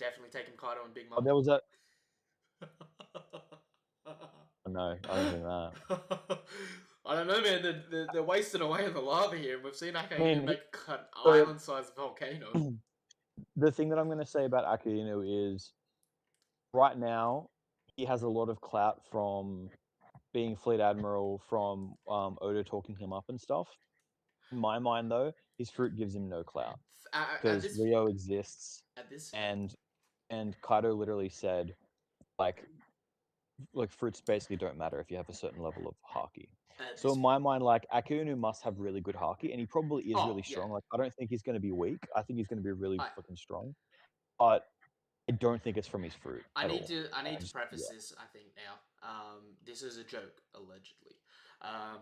definitely taking Kaido and Big Oh, Mom. there was that. Oh, no, I don't think that. I don't know, man. They're wasting away in the lava here. We've seen I mean, Akainu make an so island-sized volcano. the thing that I'm going to say about Akino is right now he has a lot of clout from being fleet admiral, from Oda talking him up and stuff. In my mind, though, his fruit gives him no clout At because this Rio exists, at this and Kaido literally said like fruits basically don't matter if you have a certain level of haki. at So this in my mind, like Akinu must have really good haki, and he probably is oh really yeah. strong. Like I don't think he's going to be weak. I think he's going to be really I fucking strong. But I don't think it's from his fruit I at need all. to I need I to just preface yeah. this. I think now. This is a joke allegedly.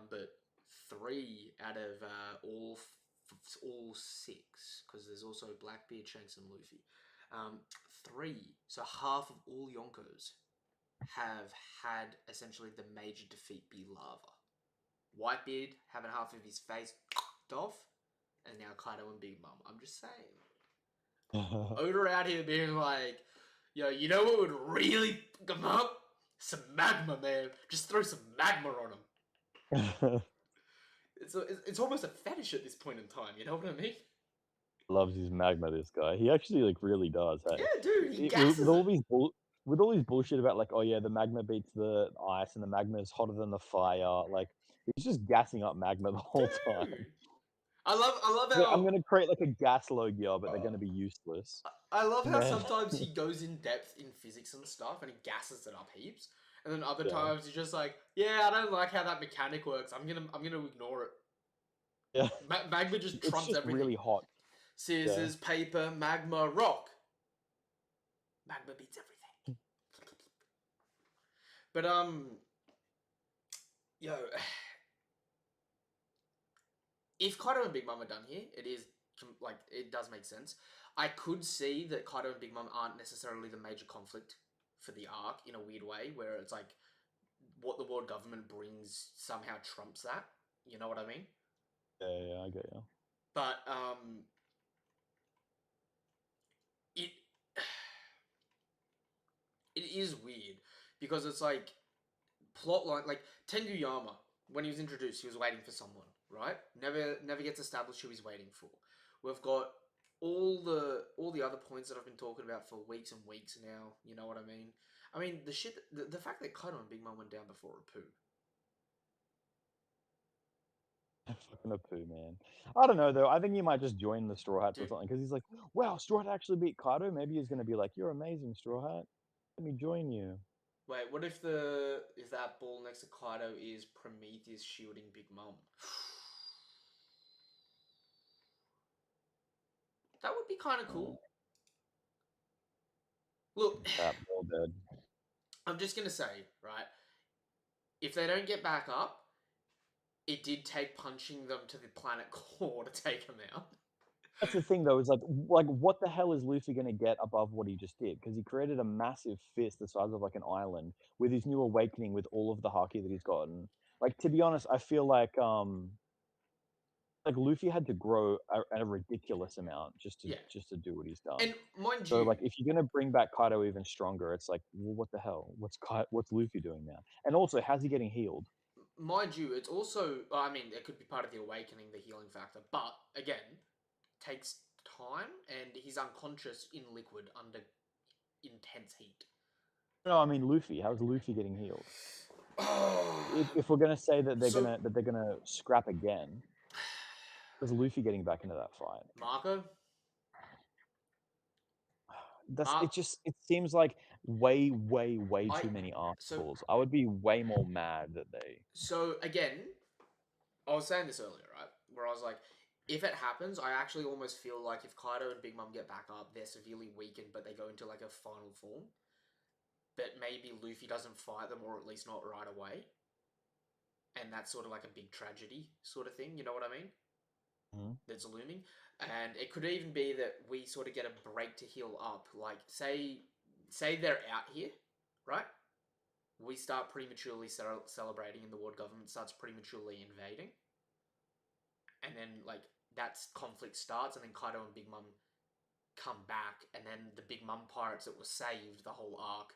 But three out of all six, because there's also Blackbeard, Shanks, and Luffy. Three. So half of all Yonkos have had essentially the major defeat be lava. Whitebeard having half of his face off, and now Kaido and Big Mom. I'm just saying. Oda out here being like, yo, you know what would really fuck them up? Some magma, man. Just throw some magma on him. It's almost a fetish at this point in time. You know what I mean? Loves his magma, this guy. He actually, like, really does, hey? Yeah, dude. He With gasses all it. these with all these bullshit about, like, "Oh, yeah, the magma beats the ice, and the magma is hotter than the fire," like, he's just gassing up magma the whole time. Dude. I love Like, "I'm how gonna create, like, a gas Logia, but they're gonna be useless." I love And how then sometimes he goes in depth in physics and stuff and he gasses it up heaps. And then other yeah, times he's just like, yeah, I don't like how that mechanic works. I'm gonna ignore it. yeah. Magma just It's trumps just everything. really hot. Yeah. Scissors, paper, magma, rock. Magma beats everything. But yo, if Kaido and Big Mom are done here, like it does make sense. I could see that Kaido and Big Mom aren't necessarily the major conflict for the arc in a weird way, where it's like what the world government brings somehow trumps that. You know what I mean? Yeah, I get you. But it it is weird because it's like plotline like Tenguyama when he was introduced, he was waiting for someone, right? Never gets established who he's waiting for. We've got all the other points that I've been talking about for weeks and weeks now. You know what I mean? I mean the fact that Kaido and Big Mom went down before a poo. Fucking a poo, man. I don't know, though. I think he might just join the Straw Hats or Dude, something because he's like, "Wow, Straw Hat actually beat Kaido." Maybe he's gonna be like, "You're amazing, Straw Hat. Let me join you." wait, what if that ball next to Kaido is Prometheus shielding Big Mom? That would be kind of Oh, cool. Look, that ball dead. I'm just gonna say, right? If they don't get back up, it did take punching them to the planet core to take them out. That's the thing, though, is like, what the hell is Luffy gonna get above what he just did? Because he created a massive fist the size of like an island with his new awakening, with all of the haki that he's gotten. Like, to be honest, I feel like Luffy had to grow a ridiculous amount Yeah, just to do what he's done. and mind So, you, like, if you're gonna bring back Kaido even stronger, it's like, well, what the hell? What's Luffy doing now? And also, how's he getting healed? it's also. I mean, it could be part of the awakening, the healing factor, but again, takes time, and he's unconscious in liquid under intense heat. No, I mean Luffy. How's Luffy getting healed? If we're gonna say that So, they're gonna scrap again, is Luffy getting back into that fight? Marco, That's Mark, it seems like way I too many so articles. I would be way more mad that they. so again, I was saying this earlier, right? Where I was like, if it happens, I actually almost feel like if Kaido and Big Mom get back up, they're severely weakened, but they go into like a final form. That maybe Luffy doesn't fight them, or at least not right away, and that's sort of like a big tragedy sort of thing. You know what I mean? Mhm. That's looming, and it could even be that we sort of get a break to heal up. Like say they're out here, right? We start prematurely celebrating, and the world government starts prematurely invading, and then like that's conflict starts, and then Kaido and Big Mom come back, and then the Big Mom pirates that were saved the whole arc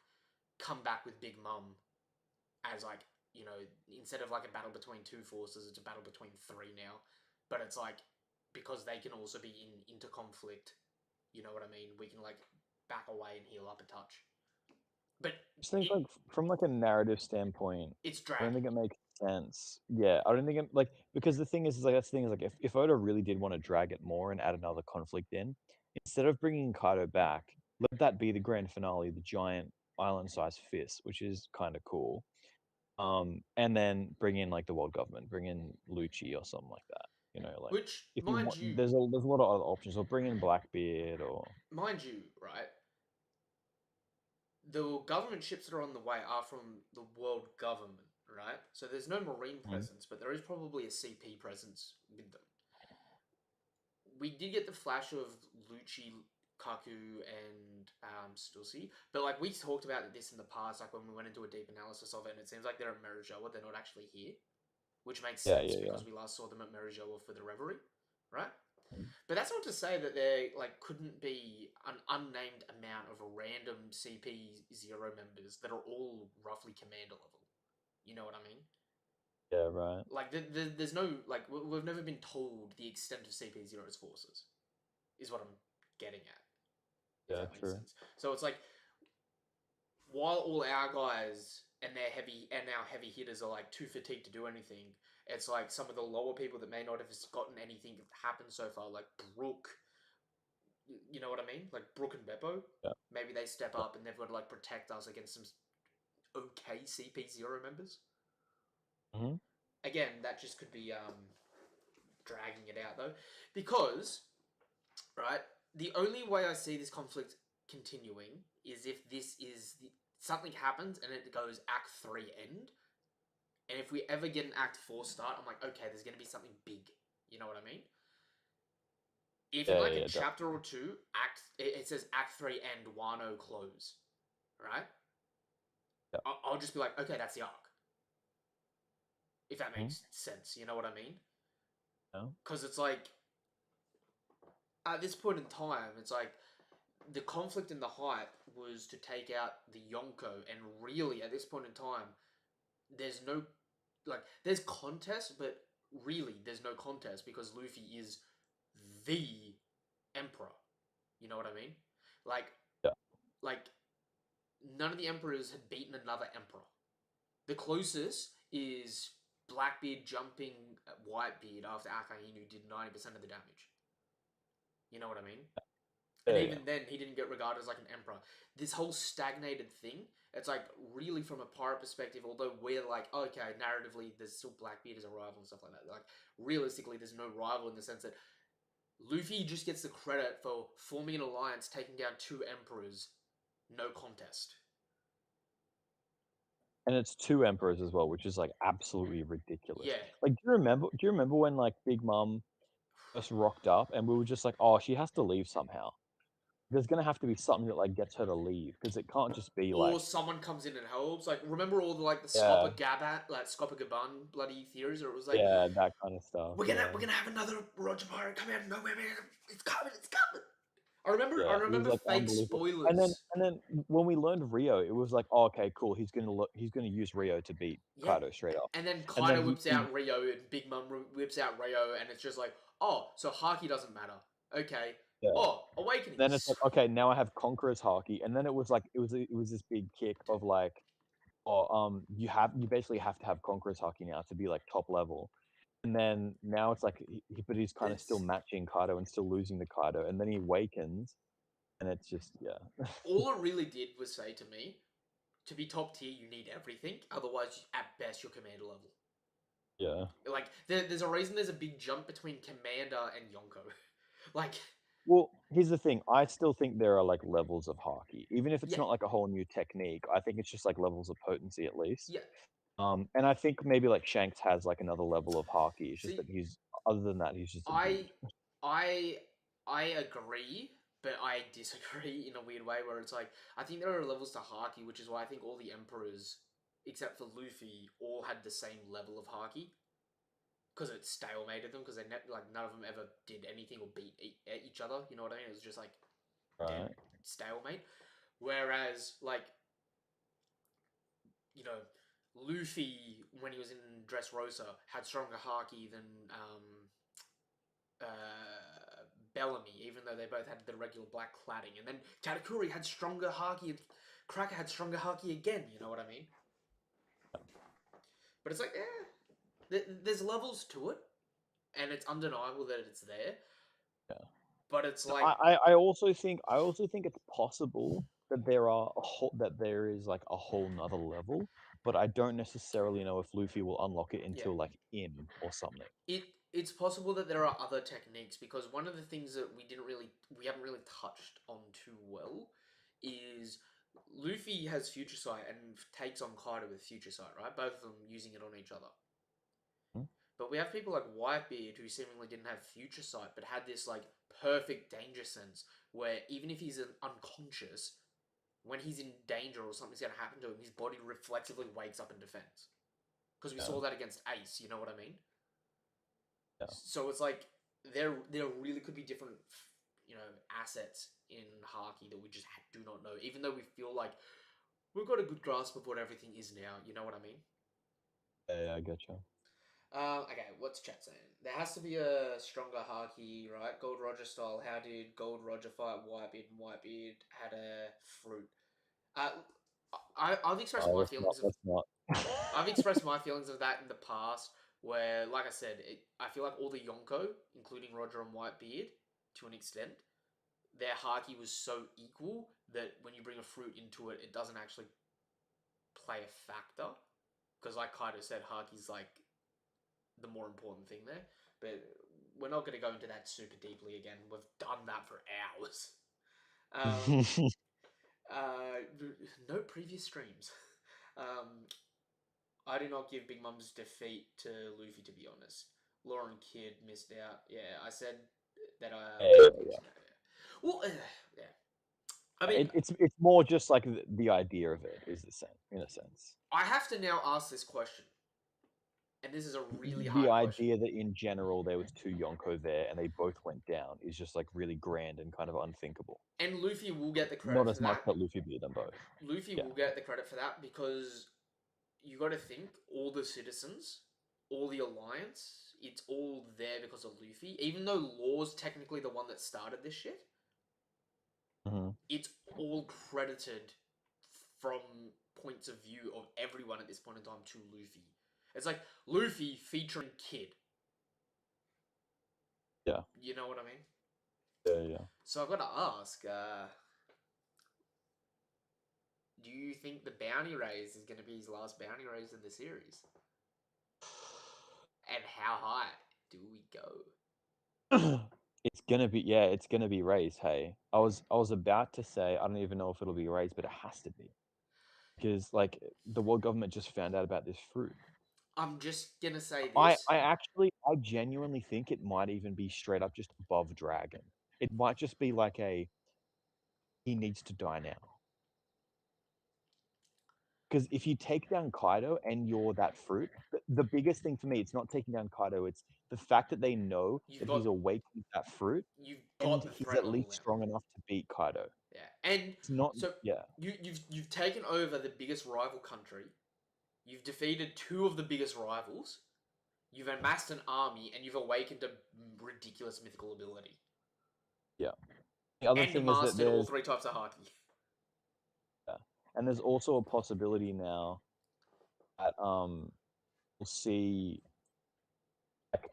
come back with Big Mom as like instead of like a battle between two forces, it's a battle between three now. But it's like because they can also be in interconflict. You know what I mean? We can like back away and heal up a touch. But Just think it like from like a narrative standpoint, it's I don't dragging. think it makes sense. Yeah, I don't think it like because the thing is like that's the thing is like if Oda really did want to drag it more and add another conflict in, instead of bringing Kaido back, let that be the grand finale, the giant island-sized fist, which is kind of cool. And then bring in like the world government, bring in Lucci or something like that. You know, like Which, if you want, there's a lot of other options. Or bring in Blackbeard or mind you, right? The government ships that are on the way are from the world government, right? So there's no marine Mhm. presence, but there is probably a CP presence with them. We did get the flash of Lucci, Kaku, and Stussy, but like we talked about this in the past, like when we went into a deep analysis of it, and it seems like they're at Merijoa, they're not actually here, which makes Yeah, sense yeah, yeah. because we last saw them at Merijoa for the Reverie, right? But that's not to say that there like couldn't be an unnamed amount of random CP0 members that are all roughly commander level. You know what I mean? Yeah, right. Like there's no like we've never been told the extent of CP0's forces. Is what I'm getting at. If Yeah, that makes true. sense. So it's like while all our guys and their heavy and our heavy hitters are like too fatigued to do anything, it's like some of the lower people that may not have gotten anything happen so far, like Brooke. You know what I mean? Like Brooke and Beppo. Yeah. Maybe they step Yeah. up and they've got to like protect us against some okay CP0 members. Hmm. Again, that just could be dragging it out though, because right, the only way I see this conflict continuing is if something happens and it goes Act 3 end. And if we ever get an Act 4 start, I'm like, okay, there's going to be something big. You know what I mean? If in Yeah, like yeah, a yeah, chapter or two, it says Act 3 end, Wano close, right? yeah. I'll just be like, okay, that's the arc. If that Mhm. makes sense. You know what I mean? Yeah. Because it's like, at this point in time, it's like, the conflict and the hype was to take out the Yonko, and really, at this point in time, there's no like there's contest, but really there's no contest because Luffy is the emperor. You know what I mean? Like Yeah. like none of the emperors had beaten another emperor. The closest is Blackbeard jumping at Whitebeard after Akainu did 90% of the damage. You know what I mean? And Yeah, yeah. even then, he didn't get regarded as like an emperor. This whole stagnated thing, it's like really from a pirate perspective, although we're like, okay, narratively, there's still Blackbeard as a rival and stuff like that. Like, realistically, there's no rival in the sense that Luffy just gets the credit for forming an alliance, taking down two emperors, no contest. And it's two emperors as well, which is like absolutely ridiculous. Yeah. Like, do you remember when like Big Mom first rocked up and we were just like, oh, she has to leave somehow. There's gonna have to be something that like gets her to leave because it can't just be Or like, someone comes in and helps. Like, remember all the like the yeah, Scopper Gabat, like Scopper Gaban bloody theories, or it was like, yeah, that kind of stuff. we're Yeah, gonna have another Roger Pirate come out of nowhere, man. It's coming, it's coming. I yeah, it was remember like fake unbelievable. And then spoilers. and then when we learned Rio, it was like, oh, okay, cool. He's gonna use Rio to beat Yeah. Kaido straight up. And then And then Kaido whips he out Rio and Big Mom whips out Rio, and it's just like, oh, so Haki doesn't matter. Okay. yeah. Oh, Then it's Awakenings. like, okay, now I have Conqueror's Haki, and then it was like it was this big kick of like, oh, you basically have to have Conqueror's Haki now to be like top level, and then now it's like, but he's kind of still It's matching Kaido and still losing to Kaido, and then he awakens, and it's just yeah, all it really did was say to me, to be top tier, you need everything. Otherwise, at best, you're commander level. yeah. Like, there's a reason there's a big jump between commander and Yonko. like, Well, here's the thing. I still think there are like levels of Haki, even if it's yeah, not like a whole new technique. I think it's just like levels of potency at least. yeah. And I think maybe like Shanks has like another level of Haki. It's just See, that he's other than that, he's just a dude. I I I agree, but I disagree in a weird way where it's like I think there are levels to Haki, which is why I think all the emperors, except for Luffy, all had the same level of Haki because it stalemated them because like none of them ever did anything or beat each other. You know what I mean? It was just like dead Right. stalemate. Whereas like you know Luffy when he was in Dressrosa had stronger Haki than Bellamy, even though they both had the regular black cladding. And then Katakuri had stronger Haki, and Cracker had stronger Haki again, you know what I mean? But it's like, there's levels to it, and it's undeniable that it's there, Yeah. but it's No, like, I also think it's possible that there is like a whole nother level, but I don't necessarily know if Luffy will unlock it yeah. until like M or something. It's possible that there are other techniques because one of the things that we haven't really touched on too well is Luffy has Future Sight and takes on Kaido with Future Sight, right? Both of them using it on each other. Hmm? But we have people like Whitebeard who seemingly didn't have Future Sight, but had this like perfect danger sense where even if he's unconscious, when he's in danger or something's going to happen to him, his body reflexively wakes up and defends. Because we Yeah. saw that against Ace, you know what I mean? Yeah. So it's like there really could be different, assets in Haki that we just do not know, even though we feel like we've got a good grasp of what everything is now. You know what I mean? Yeah, I get you. Okay, what's chat saying? There has to be a stronger Haki, right? Gold Roger style. How did Gold Roger fight Whitebeard? And Whitebeard had a fruit. Uh, I've expressed my feelings of Let's not. I've expressed my feelings of that in the past, where, like I said, I feel like all the Yonko, including Roger and Whitebeard, to an extent, their haki was so equal that when you bring a fruit into it, it doesn't actually play a factor. Because, like Kaido said, haki's like the more important thing there. But we're not going to go into that super deeply again. We've done that for hours. Um, no previous streams. Um, I did not give Big Mum's defeat to Luffy, to be honest. Lauren Kidd missed out. Yeah, I said that I Yeah, wouldn't yeah. mention that. Yeah. Well, yeah. I mean, It's more just like the idea of it is the same in a sense. I have to now ask this question, and this is a really The hard question. idea that in general there was two Yonko there and they both went down is just like really grand and kind of unthinkable. And Luffy will get the Not credit for as much that. that Luffy beat them both. Luffy Yeah. will get the credit for that because you got to think all the citizens, all the alliance, it's all there because of Luffy. Even though Law's technically the one that started this shit, Mm-hmm. it's all credited from points of view of everyone at this point in time to Luffy. It's like Luffy featuring Kid. Yeah. You know what I mean? Yeah. So I've got to ask, do you think the bounty raise is going to be his last bounty raise in the series? And how high do we go? It's gonna be raised. Hey, I was about to say I don't even know if it'll be raised, but it has to be because like the world government just found out about this fruit. I'm just going to say I this. I genuinely think it might even be straight up just above dragon. It might just be like he needs to die now. Because if you take down Kaido and you're that fruit, the biggest thing for me, it's not taking down Kaido, it's the fact that they know You've that got he's awake with that fruit you've and got the he's threat at level least now. strong enough to beat Kaido. Yeah, and It's not, so yeah. you've taken over the biggest rival country. You've defeated two of the biggest rivals. You've amassed an army, and you've awakened a ridiculous mythical ability, Yeah. The other and thing is that mastered all three types of haki. and there's also a possibility now that we'll see like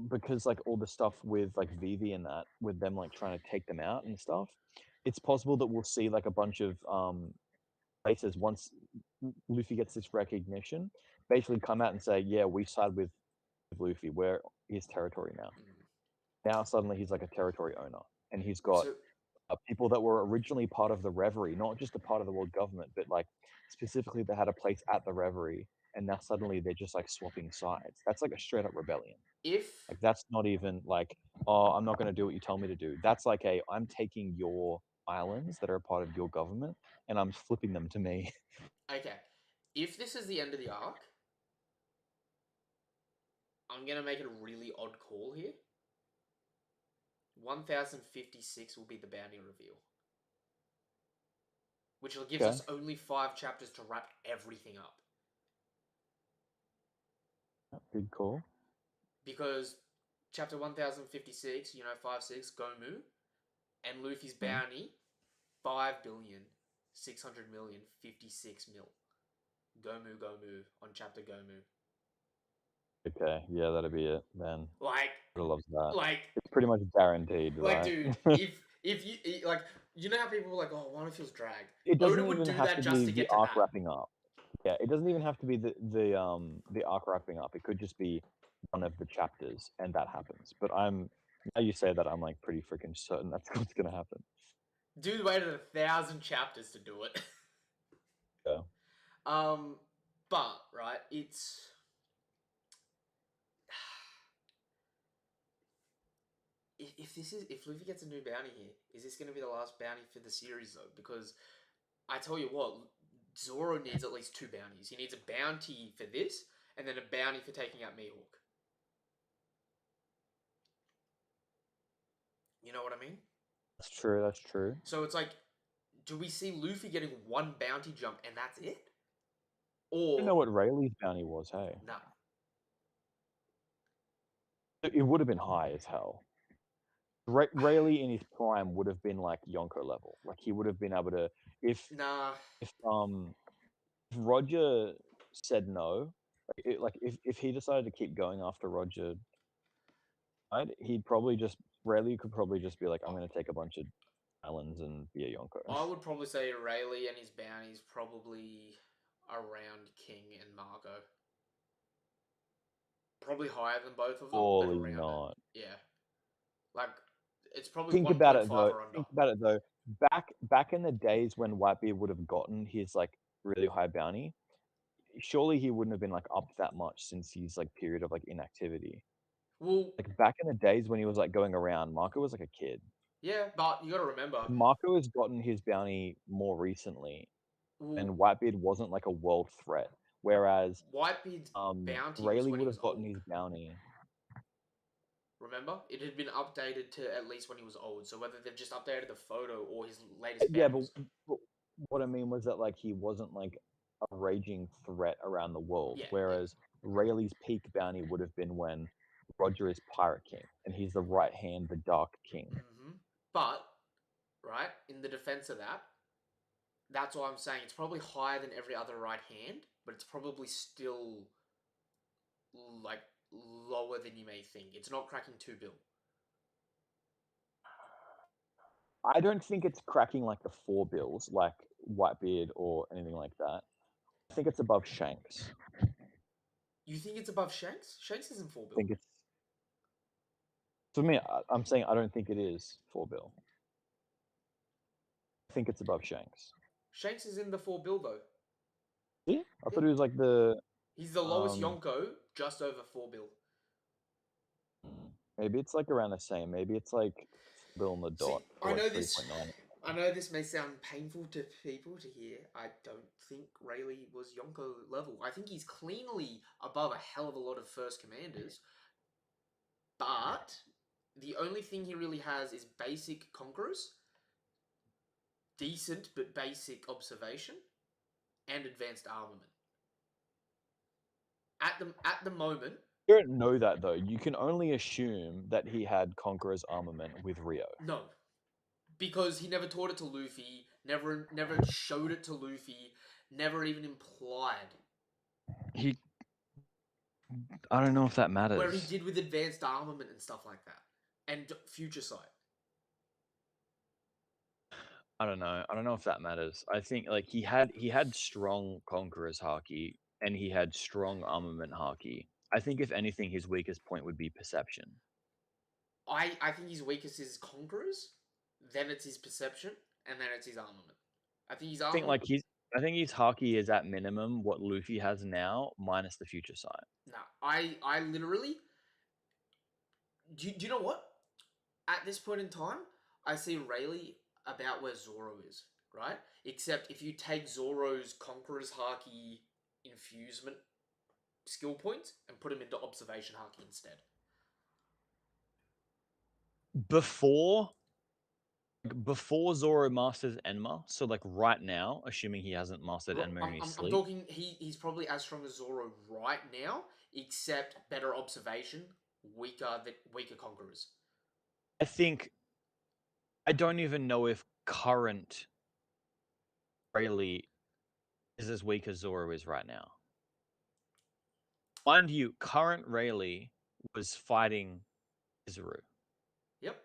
because like all the stuff with like Vivi and that with them like trying to take them out and stuff. It's possible that we'll see like a bunch of places once Luffy gets this recognition, basically come out and say, "Yeah, we side with Luffy. We're his territory now." Mm. Now suddenly he's like a territory owner, and he's got So people that were originally part of the Reverie, not just a part of the world government, but like specifically they had a place at the Reverie, and now suddenly they're just like swapping sides. That's like a straight up rebellion. if Like that's not even like, oh, I'm not going to do what you tell me to do. That's like I'm taking your islands that are a part of your government and I'm flipping them to me. okay, if this is the end of the arc, I'm gonna make it a really odd call here. 1056 will be the bounty reveal, which gives Okay. us only 5 chapters to wrap everything up. Good call. Because chapter 1056, 5-6, Gomu, and Luffy's Hmm. bounty, 5,600,000,000, 56 mil. Gomu on chapter Gomu. Okay. Yeah, that'll be it then. Like, I loves that. like, It's pretty much guaranteed, like, right? dude, if you like, you know how people were like, oh, Wano feels dragged. It Oda doesn't would even do have that to just be to the get to arc that. wrapping up. Yeah, it doesn't even have to be the arc wrapping up. It could just be one of the chapters, and that happens. But now you say that I'm like pretty freaking certain that's what's gonna happen. Dude waited 1,000 chapters to do it. Yeah. But right, it's if Luffy gets a new bounty here, is this going to be the last bounty for the series though? Because I tell you what, Zoro needs at least 2 bounties. He needs a bounty for this, and then a bounty for taking out Mihawk. You know what I mean? That's true. That's true. So it's like, do we see Luffy getting one bounty jump and that's it? I don't Or know what Rayleigh's bounty was. Hey, nah? it would have been high as hell. Rayleigh in his prime would have been like Yonko level. Like he would have been able to if Nah. if um if Roger said no, if he decided to keep going after Roger, he'd probably just Rayleigh could probably just be like, I'm gonna take a bunch of islands and be a Yonko. I would probably say Rayleigh and his bounties probably around King and Marco. Probably higher than both of them, but Surely around it. not. Yeah. Like, it's probably Think about it 1.5 though. or under. Think about it though. Back in the days when Whitebeard would have gotten his like really high bounty, surely he wouldn't have been like up that much since his like period of like inactivity. Well, Like back in the days when he was like going around, Marco was like a kid. yeah, but you got to remember, Marco has gotten his bounty more recently, well, and Whitebeard wasn't like a world threat. Whereas Whitebeard's bounty was Rayleigh when he would was have gotten old. his bounty. Remember? It had been updated to at least when he was old. So whether they've just updated the photo or his latest Yeah, bounties. but what I mean was that like he wasn't like a raging threat around the world. Yeah, yeah. Whereas Rayleigh's peak bounty would have been when Roger is Pirate King and he's the right hand, the Dark King. But, right, in the defense of that, that's why I'm saying it's probably higher than every other right hand, but it's probably still like lower than you may think. It's not cracking 2 bill. I don't think it's cracking like the 4 bills, like Whitebeard or anything like that. I think it's above Shanks. You think it's above Shanks? Shanks isn't 4 I bill. think it's for me. I'm saying I don't think it is 4 bill. I think it's above Shanks. Shanks is in the 4 bill though. Yeah, I Yeah. thought it was like the He's the lowest um. Yonko, just over 4 bill. Maybe it's like around the same. Maybe it's like 4 bill on the See, dot or I like know this. 3.9. I know this may sound painful to people to hear. I don't think Rayleigh was Yonko level. I think he's cleanly above a hell of a lot of first commanders, but the only thing he really has is basic conquerors, decent but basic observation, and advanced armament. At the moment, You don't know that though. You can only assume that he had Conqueror's armament with Rio. no, because he never taught it to Luffy, never showed it to Luffy, never even implied. He, I don't know if that Where he matters. did with advanced armament and stuff like that, and future sight. I don't know. I don't know if that matters. I think like he had strong Conqueror's haki and he had strong armament haki. I think if anything, his weakest point would be perception. I think his weakest is conquerors, then it's his perception, and then it's his armament. I think his I think armament. like I think his haki is at minimum what Luffy has now minus the future sight. No, I literally. Do you know what? At this point in time, I see Rayleigh about where Zoro is, right? Except if you take Zoro's Conqueror's Haki infusement skill points and put him into Observation Haki instead. Before Zoro masters Enma, so like right now, assuming he hasn't mastered Enma in his I'm sleep, talking, he's probably as strong as Zoro right now, except better observation, weaker Conquerors. I don't even know if current Rayleigh is as weak as Zoro is right now. Mind you, current Rayleigh was fighting Kizaru. Yep.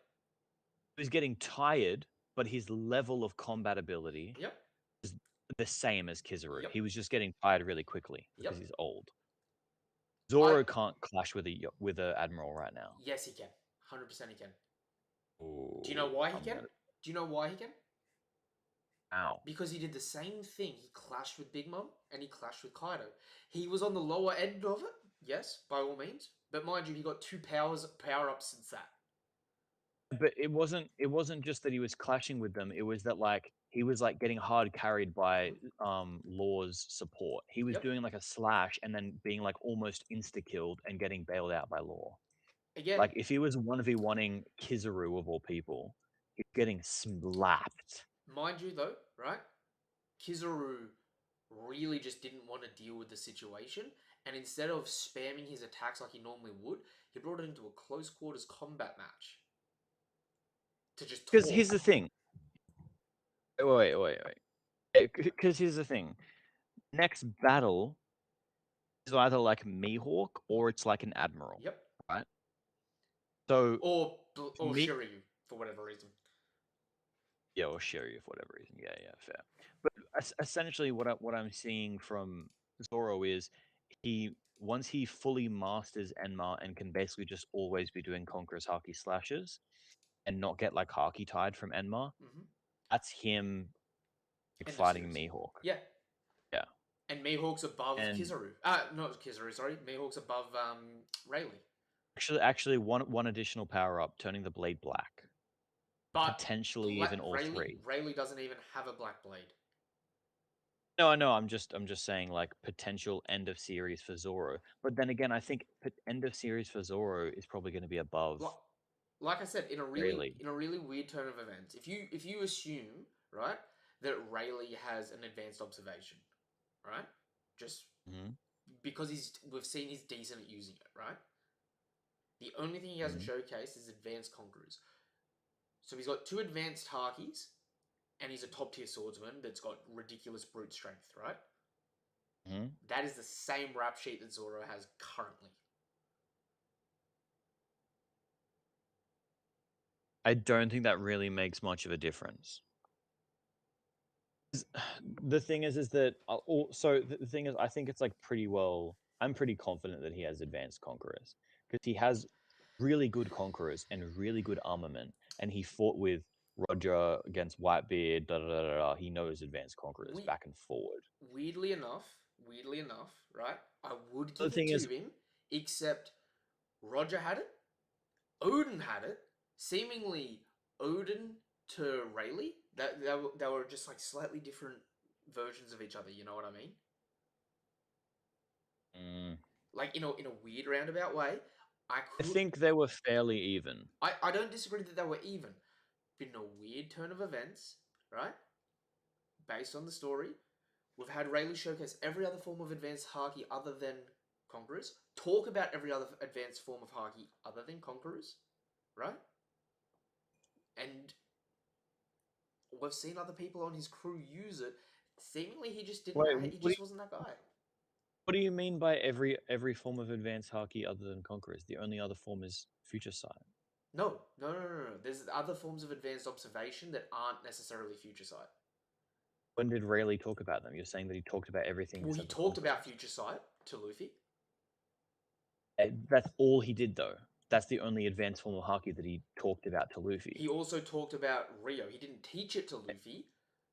He was getting tired, but his level of combat ability Yep. is the same as Kizaru. Yep. He was just getting tired really quickly because Yep. he's old. I Zoro can't clash with a admiral right now. Yes, he can. 100% he can. Do you know Ooh, why he I'm can? gonna. Do you know why he can? Ow. Because he did the same thing. He clashed with Big Mom and he clashed with Kaido. He was on the lower end of it, yes, by all means. But mind you, he got 2 power ups since that. But it wasn't just that he was clashing with them. It was that like he was like getting hard carried by Law's support. He was Yep. doing like a slash and then being like almost insta killed and getting bailed out by Law. Again, Like, if he was 1v1ing Kizaru of all people, he's getting slapped. mind you though, right? Kizaru really just didn't want to deal with the situation, and instead of spamming his attacks like he normally would, he brought it into a close quarters combat match to just Because here's talk. the thing. Wait. Because here's the thing. Next battle is either like Mihawk or it's like an admiral, Yep. right? So Or me, Shiryu for whatever reason. yeah, or Sherry for whatever reason. Yeah, fair. But essentially, what I'm seeing from Zoro is he once he fully masters Enma and can basically just always be doing Conqueror's Haki slashes and not get like Haki tied from Enma. Mm-hmm. That's him like End of fighting series. Mihawk. Yeah. Yeah, And Mihawk's above and Kizaru. Not Kizaru, sorry. Mihawk's above Rayleigh. actually, one additional power up, turning the blade black, But potentially even all three. Rayleigh doesn't even have a black blade. No, I know. I'm just saying like potential end of series for Zoro. But then again, I think end of series for Zoro is probably going to be above Like, like I said, Rayleigh. in a really weird turn of events, if you assume right that Rayleigh has an advanced observation, right, just Hmm. because we've seen he's decent at using it, right. The only thing he hasn't Hmm. showcased is advanced conquerors. So he's got two advanced Hakis, and he's a top tier swordsman that's got ridiculous brute strength, right? Hmm. That is the same rap sheet that Zoro has currently. I don't think that really makes much of a difference. The thing is that also the thing is, I think it's like pretty well. I'm pretty confident that he has advanced conquerors because he has really good conquerors and really good armament, and he fought with Roger against Whitebeard. Da da da da. Da. He knows advanced conquerors We back and forward. weirdly enough, right? I would The give it thing to is, him, except Roger had it, Odin had it. Seemingly, Odin to Rayleigh, they were just like slightly different versions of each other. You know what I mean? mm, Like in a weird roundabout way. I I could think they were fairly even. I don't disagree that they were even. But in a weird turn of events, right? Based on the story, we've had Rayleigh showcase every other form of advanced Haki other than Conquerors. Talk about every other advanced form of Haki other than Conquerors, right? And we've seen other people on his crew use it. Seemingly, he just didn't. Wait, He just wasn't that guy. what do you mean by every form of advanced haki other than conquerors? The only other form is future sight. No. There's other forms of advanced observation that aren't necessarily future sight. When did Rayleigh talk about them? You're saying that he talked about everything Well, he except for talked about conquerors. future sight to Luffy. That's all he did, though. That's the only advanced form of haki that he talked about to Luffy. He also talked about Rio. He didn't teach it to Luffy,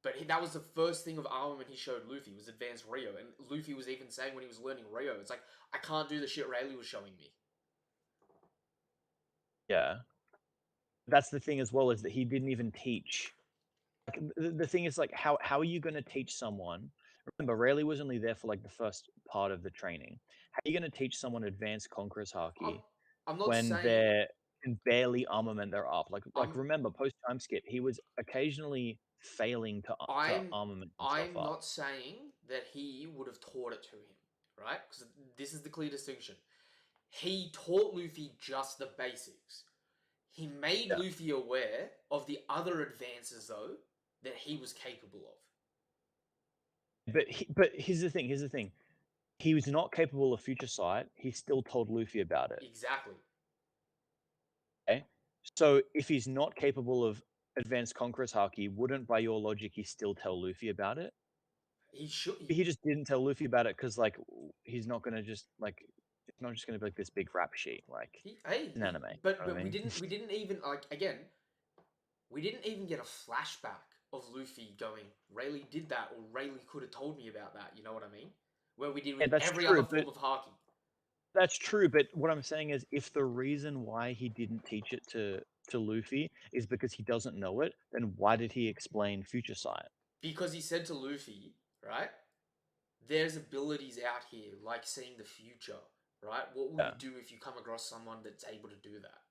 but that was the first thing of armament he showed Luffy was advanced Rio. And Luffy was even saying when he was learning Rio, it's like, I can't do the shit Rayleigh was showing me. Yeah, that's the thing as well, is that he didn't even teach. Like, the thing is, like, how are you going to teach someone? Remember, Rayleigh was only there for like the first part of the training. How are you going to teach someone advanced conquerors I'm, haki I'm not when saying they can barely armament their up? Like I'm remember, post time skip, he was occasionally failing to I'm armament himself I'm up. not saying that he would have taught it to him, right? Because this is the clear distinction. He taught Luffy just the basics. He made Yeah, Luffy aware of the other advances, though, that he was capable of. but here's the thing. Here's the thing. He was not capable of future sight. He still told Luffy about it. Exactly. Okay, so if he's not capable of advanced conquerors haki, wouldn't by your logic he still tell Luffy about it? He should. He just didn't tell Luffy about it because like he's not gonna just like it's not just gonna be like this big rap sheet like Hey, it's an anime. You know what I but mean? we didn't even like again. We didn't even get a flashback of Luffy going, Rayleigh did that, or Rayleigh could have told me about that. You know what I mean? Where we did Yeah, with that's every other true, but form of Haki. that's true. But what I'm saying is, if the reason why he didn't teach it to Luffy is because he doesn't know it, then why did he explain future sight? Because he said to Luffy, right? There's abilities out here like seeing the future right? What will you Yeah. do if you come across someone that's able to do that?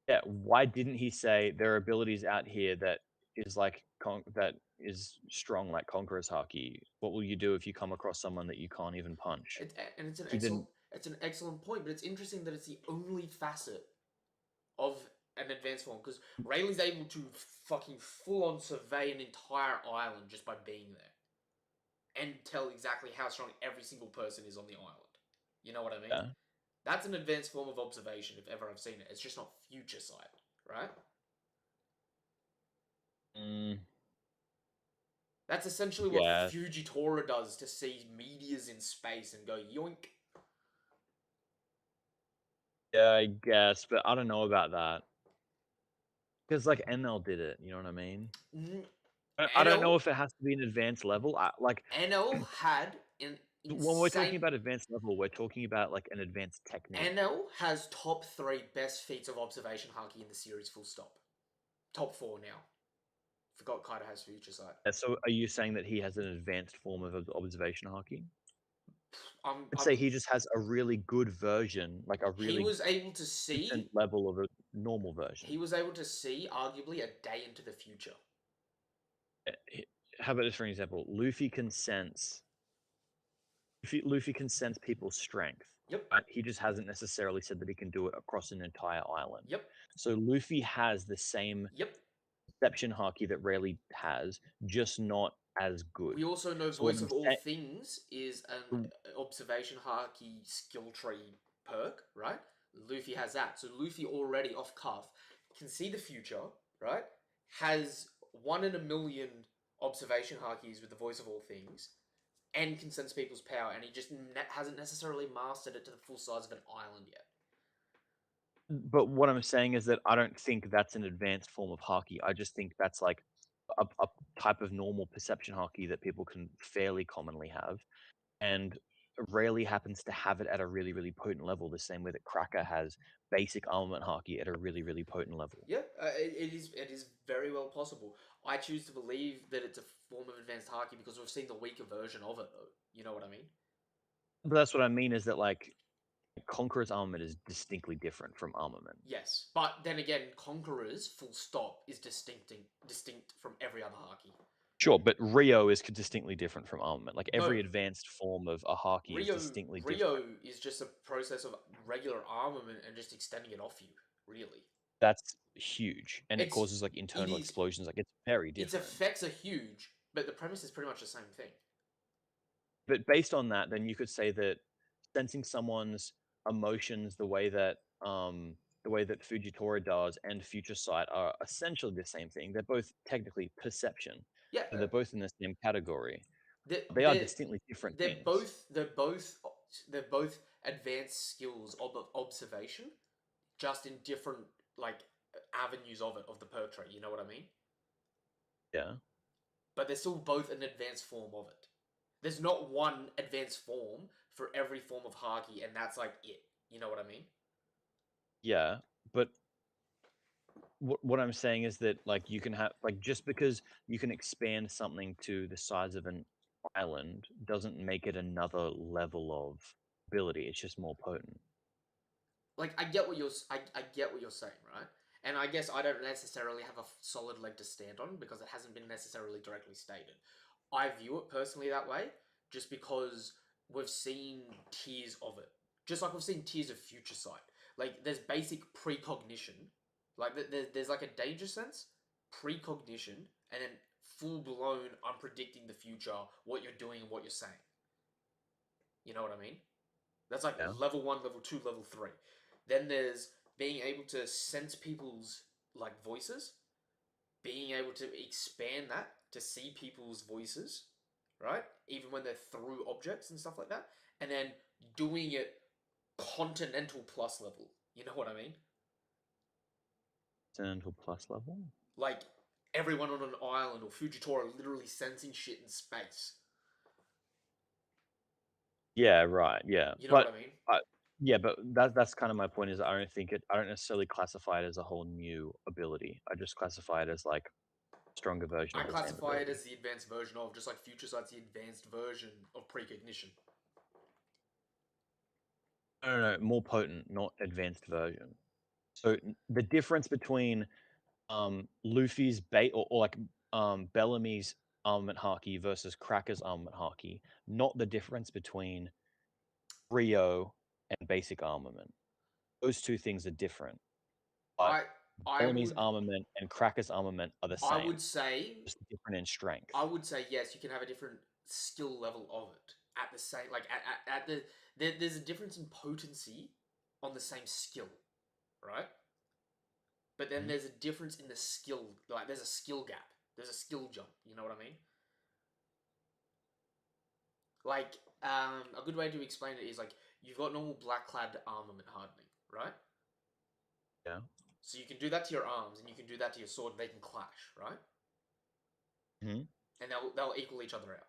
Yeah, why didn't he say there are abilities out here that is like that is strong like Conqueror's Haki? What will you do if you come across someone that you can't even punch? And it's an He didn't. excellent point, but it's interesting that it's the only facet of an advanced form because Rayleigh's able to fucking full on survey an entire island just by being there and tell exactly how strong every single person is on the island. You know what I mean? Yeah. That's an advanced form of observation if ever I've seen it. It's just not future sight, right? Mm, That's essentially what yeah. Fujitora does to see meteors in space and go yoink. Yeah, I guess, but I don't know about that because like NL did it. You know what I mean? I don't know NL if it has to be an advanced level. Like NL had an when we're talking insane. about advanced level, we're talking about like an advanced technique. NL has top three best feats of observation haki in the series. Full stop. Top four now. Forgot Kaido has future sight. So, are you saying that he has an advanced form of observation haki? I'm. I'd say I'm. he just has a really good version, like a He really was able to decent see. level of a normal version. He was able to see arguably a day into the future. How about this for an example? Luffy can sense people's strength, Yep. but he just hasn't necessarily said that he can do it across an entire island. Yep. So Luffy has the same Yep. perception haki that Rayleigh has, just not as good. We also know So what Voice I'm of All saying, Things is an observation haki skill tree perk, right? Luffy has that. So Luffy already off cuff can see the future, right? Has 1 in a million observation hakis with the Voice of All Things and can sense people's power, and he just hasn't necessarily mastered it to the full size of an island yet. but what I'm saying is that I don't think that's an advanced form of haki. I just think that's like a type of normal perception haki that people can fairly commonly have, and rarely happens to have it at a really, really potent level, the same way that Cracker has basic armament haki at a really, really potent level. Yeah, it is very well possible. I choose to believe that it's a form of advanced haki because we've seen the weaker version of it, though. You know what I mean? But that's what I mean is that like Conqueror's armament is distinctly different from armament. Yes, but then again, Conquerors, full stop, is distinct from every other haki. Sure, but Rio is distinctly different from armament. Like No, every advanced form of a haki is distinctly different. Rio is just a process of regular armament and just extending it off you. Really, That's huge, and it it's causes like it internal is explosions. Like it's very its different. effects are huge, but the premise is pretty much the same thing. But based on that, then you could say that sensing someone's emotions the way that Fujitora does and Future Sight are essentially the same thing. They're both technically perception. Yeah, So they're both in the same category. they're, They are they're distinctly different they're things. both they're both advanced skills of observation, just in different like avenues of it of the perk tree. You know what I mean? Yeah. But they're still both an advanced form of it. There's not one advanced form for every form of haki, and that's like it. You know what I mean? Yeah. But what I'm saying is that like you can have like just because you can expand something to the size of an island doesn't make it another level of ability. It's just more potent. Like I get what you're saying, right? And I guess I don't necessarily have a solid leg to stand on because it hasn't been necessarily directly stated. I view it personally that way, just because we've seen tiers of it, just like we've seen tiers of future sight. Like there's basic precognition, like there's like a danger sense, precognition, and then full blown I'm predicting the future, what you're doing and what you're saying. You know what I mean? That's like Yeah. level one, level two, level three. Then there's being able to sense people's like voices, being able to expand that to see people's voices, right? Even when they're through objects and stuff like that. And then doing it continental plus level. You know what I mean? Continental plus level. Like everyone on an island or Fujitora literally sensing shit in space. Yeah, right. Yeah, You know what but I mean? I, yeah, but that's kind of my point. Is I don't think it. I don't necessarily classify it as a whole new ability. I just classify it as like a stronger version I of the same classify it ability. as the advanced version of, just like Future Sight's the advanced version of precognition. No, no, no, more potent, not advanced version. So the difference between Luffy's bait or like Bellamy's armament haki versus Cracker's armament haki, not the difference between Rio and basic armament. Those two things are different, but I I Bellamy's would armament and Cracker's armament are the I same, would say just different in strength. I would say yes, you can have a different skill level of it at the same like at the there's a difference in potency on the same skill, right? But then Mhm. there's a difference in the skill, like there's a skill gap. There's a skill jump, you know what I mean? Like a good way to explain it is like you've got normal black clad armament hardening, right? Yeah. So you can do that to your arms and you can do that to your sword and they can clash, right? Mhm. And they'll equal each other out.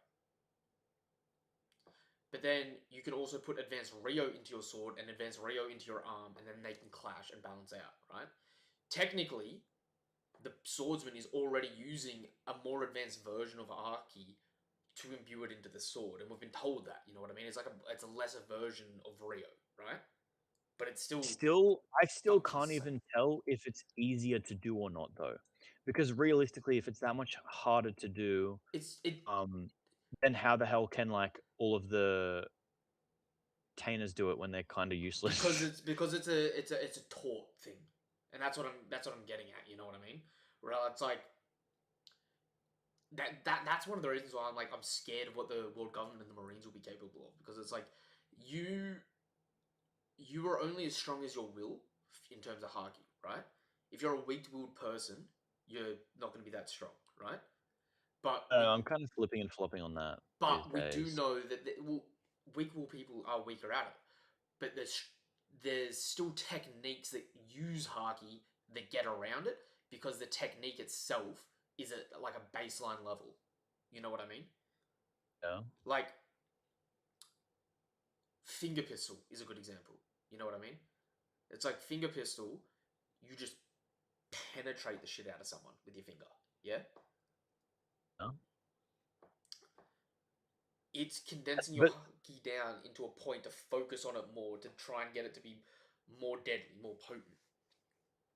But then you can also put advanced Rio into your sword and advanced Rio into your arm, and then they can clash and balance out, right? Technically, the swordsman is already using a more advanced version of Arki to imbue it into the sword, and we've been told that. You know what I mean? It's a lesser version of Rio, right? But it still I still functions can't the same. even tell if it's easier to do or not though. Because realistically, if it's that much harder to do, It's it um, then how the hell can like all of the Tainers do it when they're kind of useless? because it's a taught thing, and that's what I'm getting at. You know what I mean? Where it's like that's one of the reasons why I'm scared of what the world government and the Marines will be capable of, because it's like you you are only as strong as your will in terms of haki, right? If you're a weak-willed person, you're not going to be that strong, right? But I'm kind of flipping and flopping on that these we do days. know that weak-willed people are weaker at it, but there's still techniques that use haki that get around it because the technique itself is at like a baseline level. You know what I mean? Yeah, Like finger pistol is a good example. You know what I mean? It's like finger pistol, you just penetrate the shit out of someone with your finger. Yeah? yeah. It's condensing your But hockey down into a point to focus on it more to try and get it to be more deadly, more potent.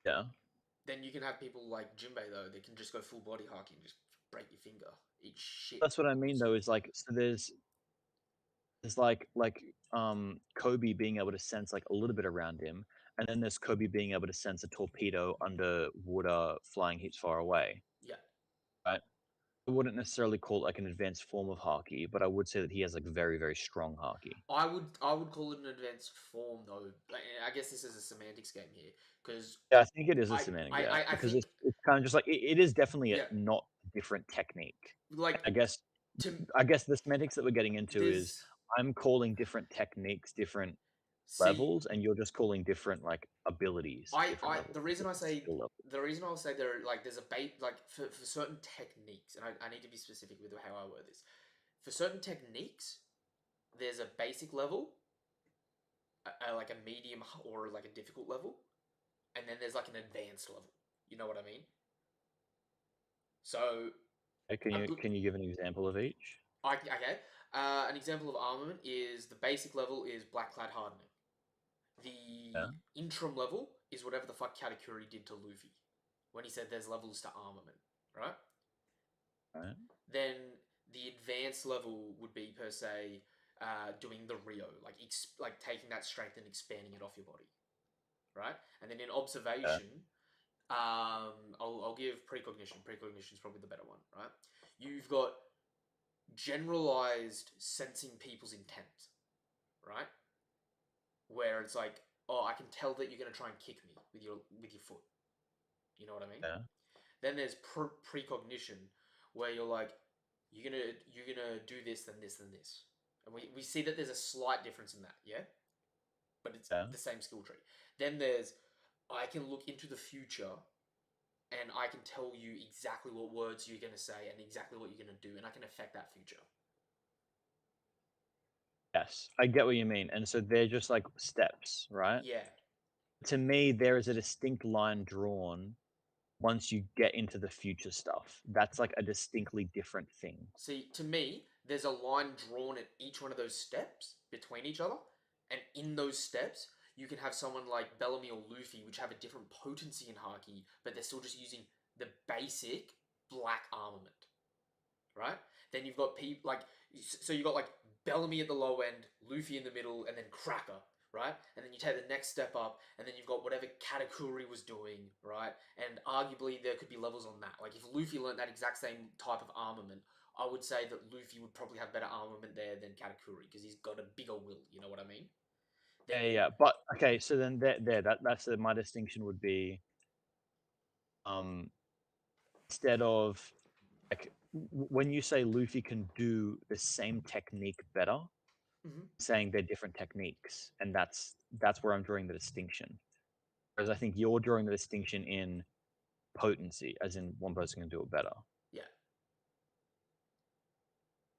yeah, Then you can have people like Jinbei though, they can just go full body hockey and just break your finger. Eat shit. that's what I mean though. Is like so there's Kobe being able to sense like a little bit around him, and then there's Kobe being able to sense a torpedo underwater flying heaps far away. Yeah. Right? I wouldn't necessarily call it like an advanced form of hockey, but I would say that he has like very, very strong hockey. I would call it an advanced form though. Like, I guess this is a semantics game here because Yeah, I think it is a I, semantic I yeah, I I because think it's kind of just like it is definitely a yeah, not different technique. like I guess to I guess the semantics that we're getting into is there's I'm calling different techniques different see levels, and you're just calling different like abilities different I levels, the reason I different say skill levels. there's a bait like for certain techniques, and I need to be specific with how I word this. For certain techniques, there's a basic level, like a medium or like a difficult level, and then there's like an advanced level. You know what I mean? So Can a you good can you give an example of each? okay. An example of armament is the basic level is black clad hardening. Yeah, The interim level is whatever the fuck Katakuri did to Luffy when he said there's levels to armament, right? right, Then the advanced level would be per se doing the Rio, like taking that strength and expanding it off your body, right? And then in yeah, observation, I'll give precognition. Precognition is probably the better one, right? You've got generalized sensing people's intent, right? Where it's like, oh, I can tell that you're gonna try and kick me with your foot. You know what I mean? yeah, Then there's precognition, where you're like, you're gonna do this, then this, then this, and we see that there's a slight difference in that, yeah, but it's yeah. the same skill tree. Then there's I can look into the future and I can tell you exactly what words you're gonna say and exactly what you're gonna do, and I can affect that future. Yes, I get what you mean, and so they're just like steps, right? Yeah. To me, there is a distinct line drawn once you get into the future stuff. That's like a distinctly different thing. See, to me, there's a line drawn at each one of those steps between each other, And in those steps, you can have someone like Bellamy or Luffy, which have a different potency in Haki, but they're still just using the basic black armament, right? Then you've got people like, so you got like Bellamy at the low end, Luffy in the middle, and then Cracker, right? And then you take the next step up, and then you've got whatever Katakuri was doing, right? And arguably there could be levels on that. Like if Luffy learned that exact same type of armament, I would say that Luffy would probably have better armament there than Katakuri because he's got a bigger will. You know what I mean? Then Yeah, yeah. But okay, so then that's my distinction would be um instead of like when you say Luffy can do the same technique better, Mhm. saying they're different techniques, and that's where I'm drawing the distinction. Whereas I think you're drawing the distinction in potency, as in one person can do it better. Yeah,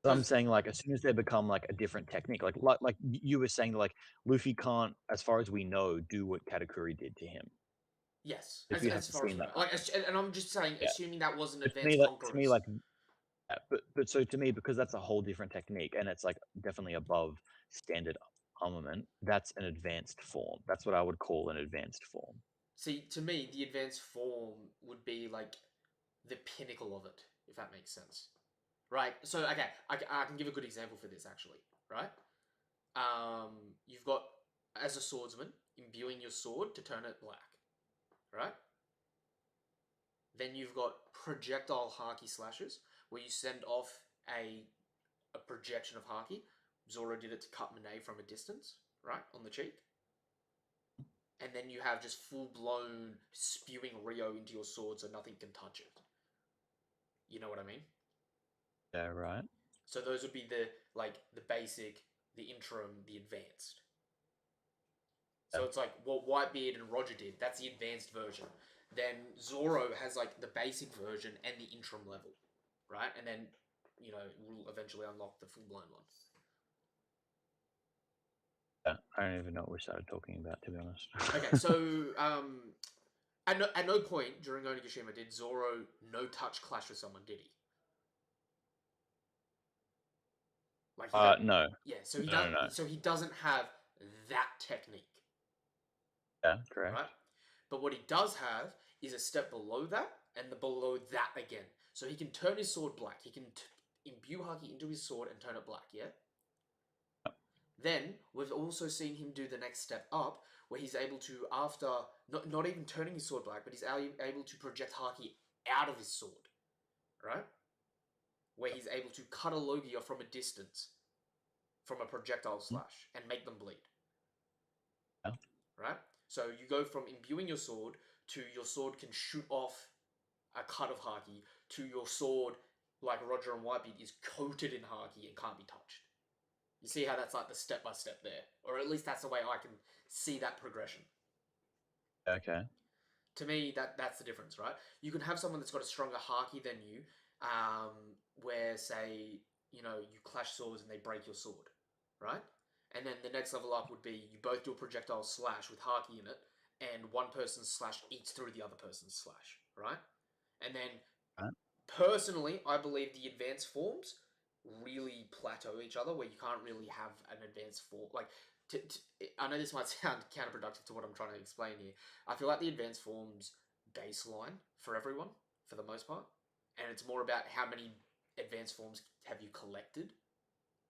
So I'm because saying like as soon as they become like a different technique, like you were saying like Luffy can't, as far as we know, do what Katakuri did to him. yes, If you as haven't far as seen we know, that, like, and I'm just saying, yeah. assuming that wasn't But advanced to me, conquerors. like, yeah, but so to me, because that's a whole different technique, and it's like definitely above standard armament. That's an advanced form. That's what I would call an advanced form. See, to me, the advanced form would be like the pinnacle of it, if that makes sense. Right? So, okay, I can give a good example for this, actually. Right? You've got, as a swordsman, imbuing your sword to turn it black. Right? Then you've got projectile haki slashes, where you send off a projection of haki. Zoro did it to cut Monet from a distance, right? On the cheek. And then you have just full blown spewing Rio into your sword so nothing can touch it. You know what I mean? Yeah, right. So those would be the basic, the interim, the advanced. Yeah. So it's like what Whitebeard and Roger did. That's the advanced version. Then Zoro has like the basic version and the interim level, right? And then we'll eventually unlock the full blown one. Yeah, I don't even know what we started talking about, to be honest. Okay, so at no point during Onigashima did Zoro no touch clash with someone, did he? Like he does, No, yeah. So he no, does. no, no. So he doesn't have that technique, Yeah, correct. right? But what he does have is a step below that and the below that again. So he can turn his sword black. He can imbue Haki into his sword and turn it black. Yeah. Then we've also seen him do the next step up, where he's able to, after not even turning his sword black, but he's able to project Haki out of his sword, right? Where he's able to cut a Logia from a distance, from a projectile slash, and make them bleed, Yeah. right? So you go from imbuing your sword to your sword can shoot off a cut of Haki to your sword, like Roger and Whitebeard, is coated in Haki and can't be touched. You see how that's like the step by step there, or at least that's the way I can see that progression. Okay. To me, that's the difference, right? You can have someone that's got a stronger Haki than you, where say you clash swords and they break your sword, right? And then the next level up would be you both do a projectile slash with Haki in it, and one person's slash eats through the other person's slash, right? And then Right. personally, I believe the advanced forms really plateau each other, where you can't really have an advanced form. Like, I know this might sound counterproductive to what I'm trying to explain here. I feel like the advanced forms baseline for everyone, for the most part, and it's more about how many advanced forms have you collected,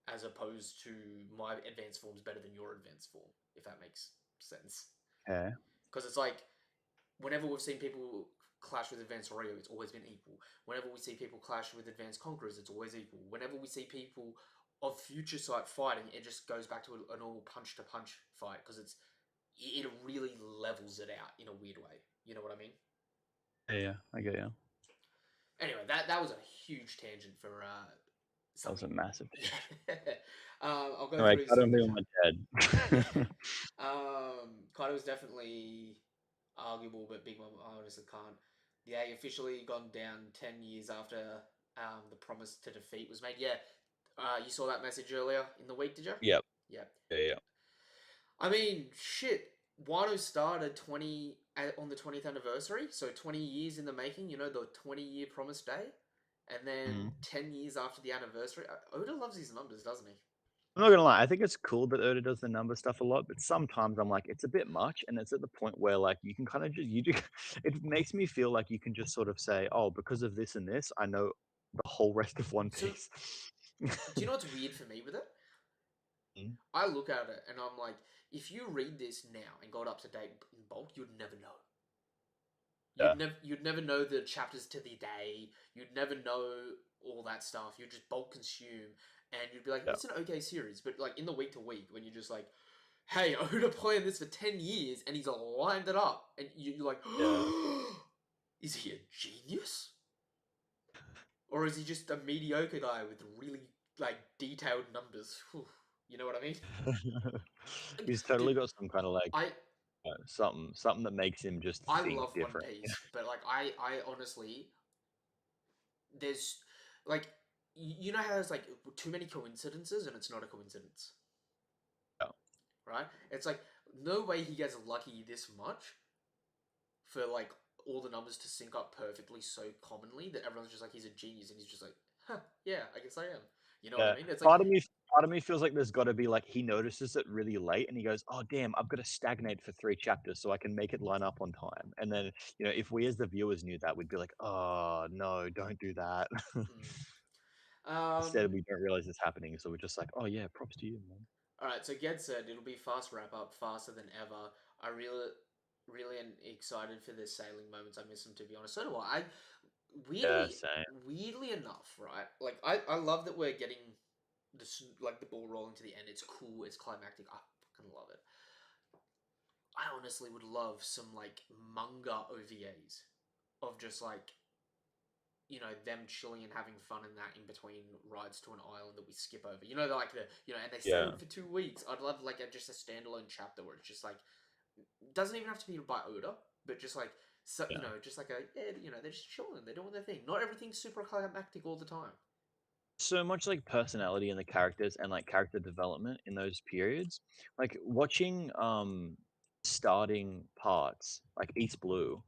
as opposed to my advanced form's better than your advanced form, if that makes sense. Okay. Because it's like whenever we've seen people clash with Advanced Warrior, it's always been equal. Whenever we see people clash with Advanced Conquerors, it's always equal. Whenever we see people of Future Sight fighting, it just goes back to a normal punch to punch fight because it really levels it out in a weird way. You know what I mean? Yeah, yeah, I get you. Anyway, that was a huge tangent for That was a something. massive Yeah. change. I'll go Anyway, through I some don't of the. be on my Yeah. head. Kaido was definitely arguable, but Big Mom honestly can't. The A officially gone down 10 years after the promise to defeat was made. Yeah, you saw that message earlier in the week, did you? Yep. Yeah. Yeah, yeah. I mean, shit. Wano started 20 on the 20th anniversary, so 20 years in the making. You know, the 20-year promise day, and then Mhm. 10 years after the anniversary. Oda loves his numbers, doesn't he? I'm not gonna lie, I think it's cool that Oda does the number stuff a lot, but sometimes I'm like, it's a bit much, and it's at the point where like you can kind of just you do. It makes me feel like you can just sort of say, oh, because of this and this, I know the whole rest of One So, Piece. do you know what's weird for me with it? Mm, I look at it and I'm like, if you read this now and got up to date in bulk, you'd never know. yeah, You'd never know the chapters to the day. You'd never know all that stuff. You'd just bulk consume, and you'd be like, yeah, it's an okay series. But like in the week to week, when you're just like, hey, Oda planned this for 10 years and he's lined it up, and you're like, yeah. is he a genius, or is he just a mediocre guy with really like detailed numbers? Whew. You know what I mean? He's Dude, totally got some kind of like I something that makes him just I think love One different. Piece, but like I honestly there's like you know how there's like too many coincidences and it's not a coincidence, Yeah. right? It's like no way he gets lucky this much for like all the numbers to sync up perfectly so commonly that everyone's just like he's a genius and he's just like, huh, yeah, I guess I am. You know what I Yeah, mean? It's like part of me part of me feels like there's gotta be, like, he notices it really late and he goes, "Oh, damn, I've gotta stagnate for 3 chapters so I can make it line up on time." And then, if we as the viewers knew that, we'd be like, "Oh, no, don't do that." Instead, um we don't realize it's happening, so we're just like, "Oh, yeah, props to you, man." all right, so Ged said it'll be fast wrap up, faster than ever. I really am excited for the sailing moments. I miss them, to be honest. So do I. Yeah, Weirdly, same. weirdly enough, right? Like I love that we're getting this like the ball rolling to the end. It's cool. It's climactic. I fucking love it. I honestly would love some like manga OVAs of just like them chilling and having fun in that in between rides to an island that we skip over. Like and they Yeah, sailed for 2 weeks. I'd love like just a standalone chapter where it's just like doesn't even have to be by Oda, but just like so yeah. just like a yeah, they're just chilling. They're doing their thing. Not everything's super climactic all the time. So much, like, personality in the characters and, like, character development in those periods. Like, watching, starting parts, like East Blue.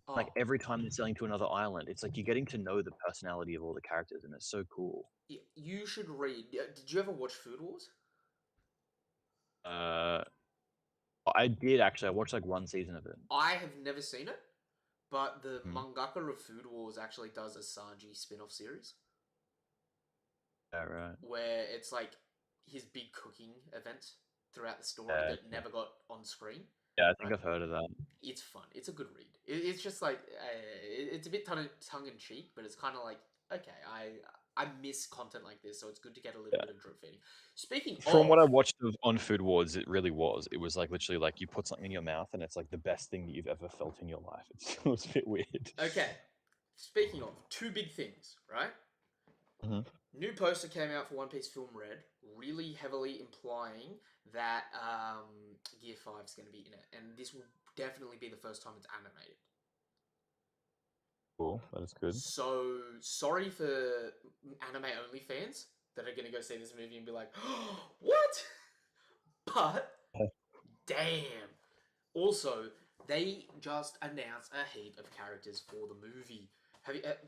Like, Oh, every time they're sailing to another island, it's like you're getting to know the personality of all the characters, and it's so cool. you should read. Did you ever watch Food Wars? Uh, I did actually. I watched like one season of it. I have never seen it, but the Mhm. mangaka of Food Wars actually does a Sanji spin-off series Yeah, right. where it's like his big cooking events throughout the story Yeah, that never got on screen. yeah. I think Right? I've heard of that. It's fun. It's a good read. It's just like it's a bit tongue in cheek, but it's kind of like okay, I miss content like this, so it's good to get a little Yeah. bit of drip feeding. Speaking From what I of, watched on Food Wars, it really was. It was like literally like you put something in your mouth, and it's like the best thing that you've ever felt in your life. It was a bit weird. okay, speaking of two big things, right? Mhm. New poster came out for One Piece Film Red, really heavily implying that Gear 5 is going to be in it, and this will definitely be the first time it's animated. Cool. That is good. So sorry for anime only fans that are going to go see this movie and be like, what? But damn. Also, they just announced a heap of characters for the movie.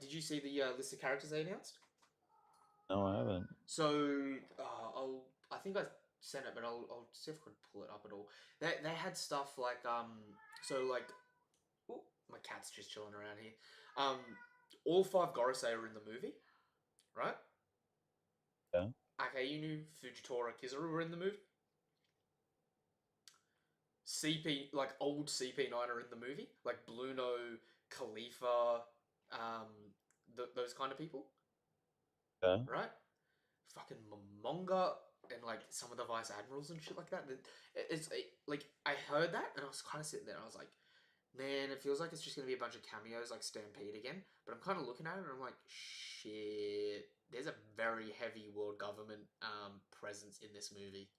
Did you see the list of characters they announced? No, I haven't. So I think I sent it, but I'll see if I could pull it up at all. They had stuff like so like ooh, my cat's just chilling around here. Um, all five Gorosei are in the movie, right? Yeah. Akainu, Fujitora, Kizaru were in the movie. CP like old CP9 are in the movie, like Bluno, Khalifa, um, those kind of people, Yeah. right? Fucking Momonga and like some of the vice admirals and shit like that. Like I heard that and I was kind of sitting there. And I was like, man, it feels like it's just gonna be a bunch of cameos like Stampede again. But I'm kind of looking at it and I'm like, shit. There's a very heavy world government presence in this movie,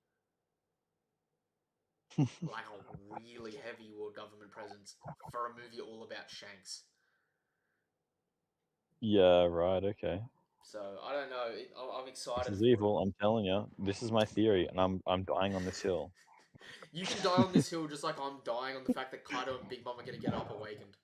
like a really heavy world government presence for a movie all about Shanks. Yeah. Right. Okay. So I don't know. I'm This excited is for it. evil. I'm telling you. This is my theory, and I'm dying on this hill. You can die on this hill just like I'm dying on the fact that Kaido and Big Mom are gonna get up awakened.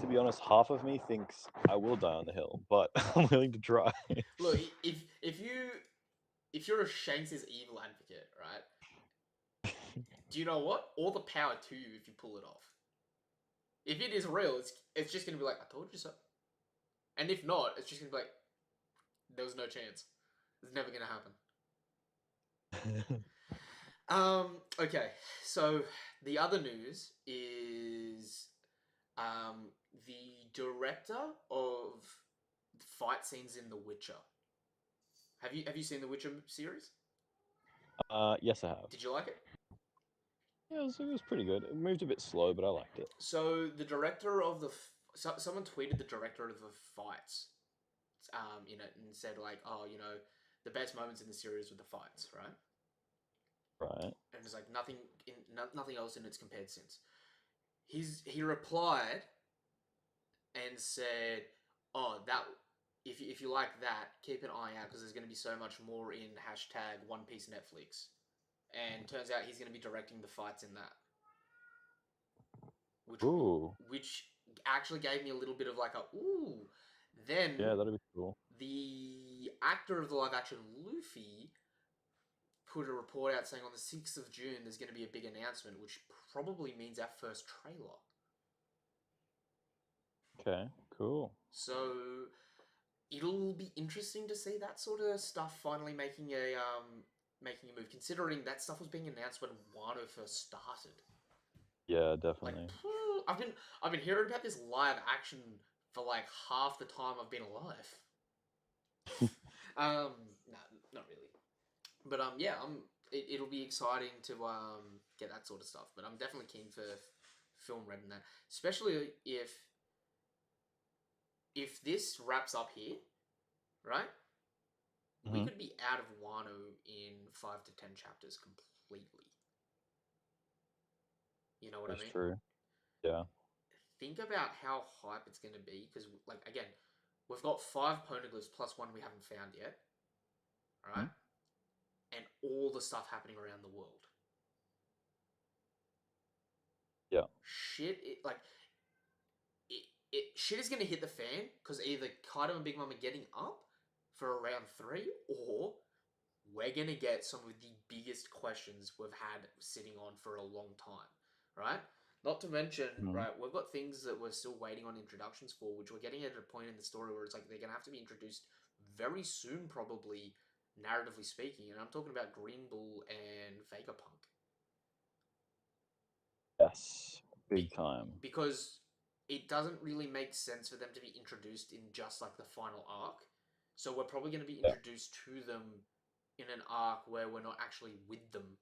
To be honest, half of me thinks I will die on the hill, but I'm willing to try. Look, if if you're a Shanks is evil advocate, right? Do you know what? All the power to you if you pull it off. If it is real, it's just gonna be like, I told you so. And if not, it's just gonna be like, there was no chance. It's never gonna happen. Okay, so the other news is the director of fight scenes in The Witcher. Have you seen the Witcher series? Yes, I have. Did you like it? Yeah, it was pretty good. It moved a bit slow, but I liked it. So the director of someone tweeted the director of the fights, in it and said like, oh, the best moments in the series were the fights, right? Right. And it's like nothing else in it's compared since. He replied and said, "Oh, that if you like that, keep an eye out because there's going to be so much more in hashtag One Piece Netflix." And turns out he's going to be directing the fights in that, Ooh. which actually gave me a little bit of like a ooh. Then Yeah, that'd be cool. the actor of the live action Luffy put a report out saying on the 6th of June there's going to be a big announcement, which probably means our first trailer. Okay, cool. So it'll be interesting to see that sort of stuff finally making a move, considering that stuff was being announced when Wano first started. Yeah, Like, definitely. I've been hearing about this live action for like half the time I've been alive. No, not really. But yeah, it'll be exciting to get that sort of stuff. But I'm definitely keen for film red in that, especially if this wraps up here, right? We Mhm. could be out of Wano in 5 to 10 chapters completely. You know what I That's mean? true. Yeah. Think about how hype it's going to be because, like, again, we've got 5 poneglyphs plus one we haven't found yet, Mhm. right? And all the stuff happening around the world. Yeah. Shit, shit is going to hit the fan because either Kaido and Big Mom are getting up for round 3, or we're going to get some of the biggest questions we've had sitting on for a long time, right? Not to mention, Mhm. right, we've got things that we're still waiting on introductions for, which we're getting at a point in the story where it's like they're going to have to be introduced very soon, probably, narratively speaking. And I'm talking about Green Bull and Vegapunk. Yes. Be- Big time. because it doesn't really make sense for them to be introduced in just like the final arc. So we're probably going to be Yeah. introduced to them in an arc where we're not actually with them,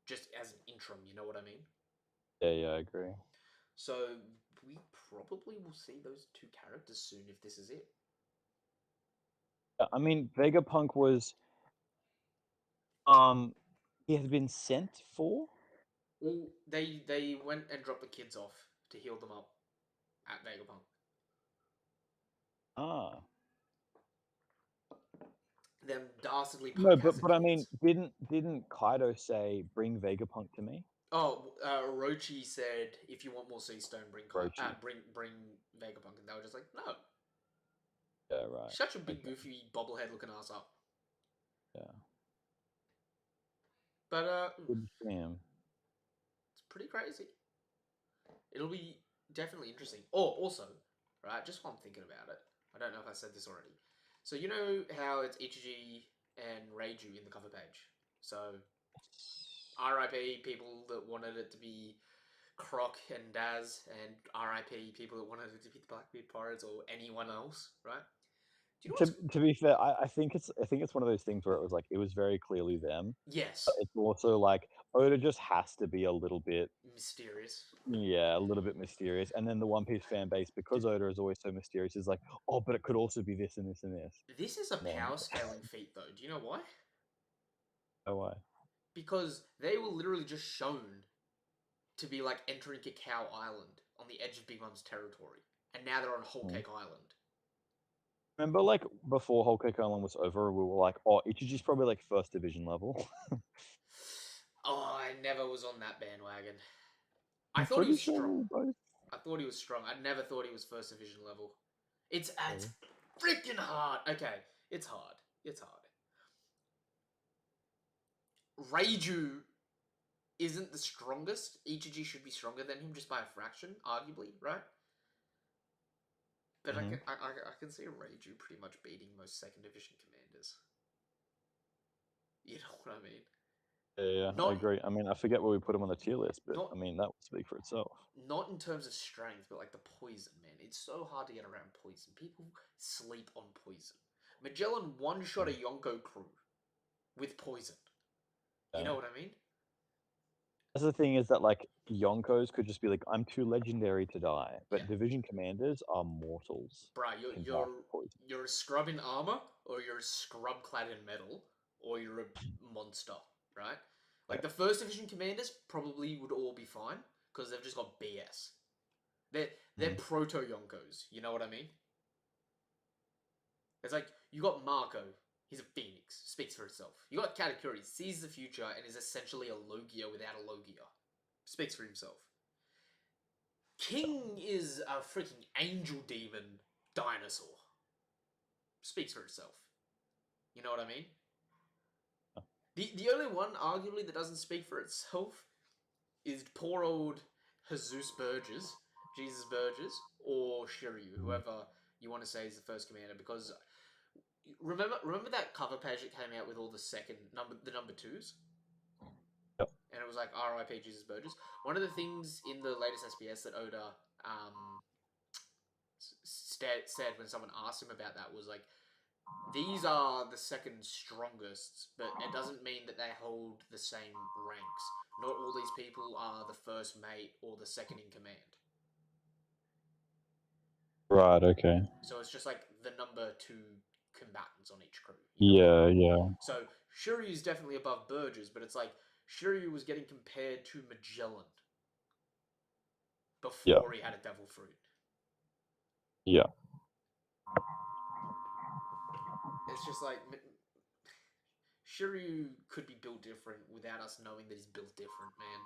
just as an interim. You know what I mean? Yeah, I agree. So we probably will see those two characters soon if this is it. I mean, Vegapunk was he had been sent for. Well, they went and dropped the kids off to heal them up at Vegapunk. Ah. Them dastardly No, punk acid but I mean, kids. didn't Kaido say bring Vegapunk to me? Oh, Orochi said, "If you want more sea stone, Rochi. bring Vegapunk," and they were just like, "No, Yeah, right. shut your big Okay. goofy bobblehead looking ass up." Yeah. But Good to see him. it's pretty crazy. It'll be definitely interesting. Oh, also, right, just while I'm thinking about it, I don't know if I said this already. So you know how it's Ichiji and Reiju in the cover page. So R.I.P. people that wanted it to be Croc and Daz, and R.I.P. people that wanted it to be the Blackbeard Pirates or anyone else, right? Do you know what's To be fair, I think it's one of those things where it was like it was very clearly them. But yes, it's also like Oda just has to be a little bit, mysterious? yeah, a little bit mysterious. And then the One Piece fan base, because Oda is always so mysterious, is like, oh, but it could also be this and this and this. This is a And then power scaling feat, though. Do you know why? oh, why? Because they were literally just shown to be like entering Cacao Island on the edge of Big Mom's territory, and now they're on Whole Hmm. Cake Island. Remember, like before Whole Cake Island was over, we were like, oh, Ichiji's probably like first division level. Oh, I never was on that bandwagon. I I'm thought he pretty was sure strong. we were both. I thought he was strong. I never thought he was first division level. It's Really. freaking hard. Okay, it's hard. It's hard. Reiju isn't the strongest. Ichiji should be stronger than him just by a fraction, arguably, right? But Hmm. I can see Reiju pretty much beating most second division commanders. You know what I mean? Yeah, I Not agree. I mean, I forget where we put him on the tier list, but not I mean that would speak for itself. not in terms of strength, but like the poison, man. It's so hard to get around poison. People sleep on poison. Magellan one shot a Yonko crew with poison. You Yeah. know what I mean? That's the thing is that like Yonkos could just be like, I'm too legendary to die, Yeah. but division commanders are mortals. Bruh, Can die from poison. you're a scrub in armor, or you're a scrub clad in metal, or you're a monster, right? Yeah. Like the first division commanders probably would all be fine because they've just got BS. They're Mhm. proto Yonkos. You know what I mean? It's like you got Marco. He's a phoenix. Speaks for itself. You got Katakuri. Sees the future and is essentially a Logia without a Logia. Speaks for himself. King is a freaking angel demon dinosaur. Speaks for itself. You know what I mean? The only one, arguably, that doesn't speak for itself is poor old Jesus Burgess, Jesus Burgess, or Shiryu, Mhm. whoever you want to say is the first commander. Because remember that cover page that came out with all the number twos, Yep. and it was like R.I.P. Jesus Burgess. One of the things in the latest SPS that Oda said when someone asked him about that was like, these are the second strongest, but it doesn't mean that they hold the same ranks. Not all these people are the first mate or the second in command. Right. Okay. So it's just like the number two combatants on each crew. You know what I Yeah. mean? Yeah. So Shiryu is definitely above Burgess, but it's like Shiryu was getting compared to Magellan Yeah. before he had a devil fruit. Yeah. It's just like Shiryu could be built different without us knowing that he's built different, man.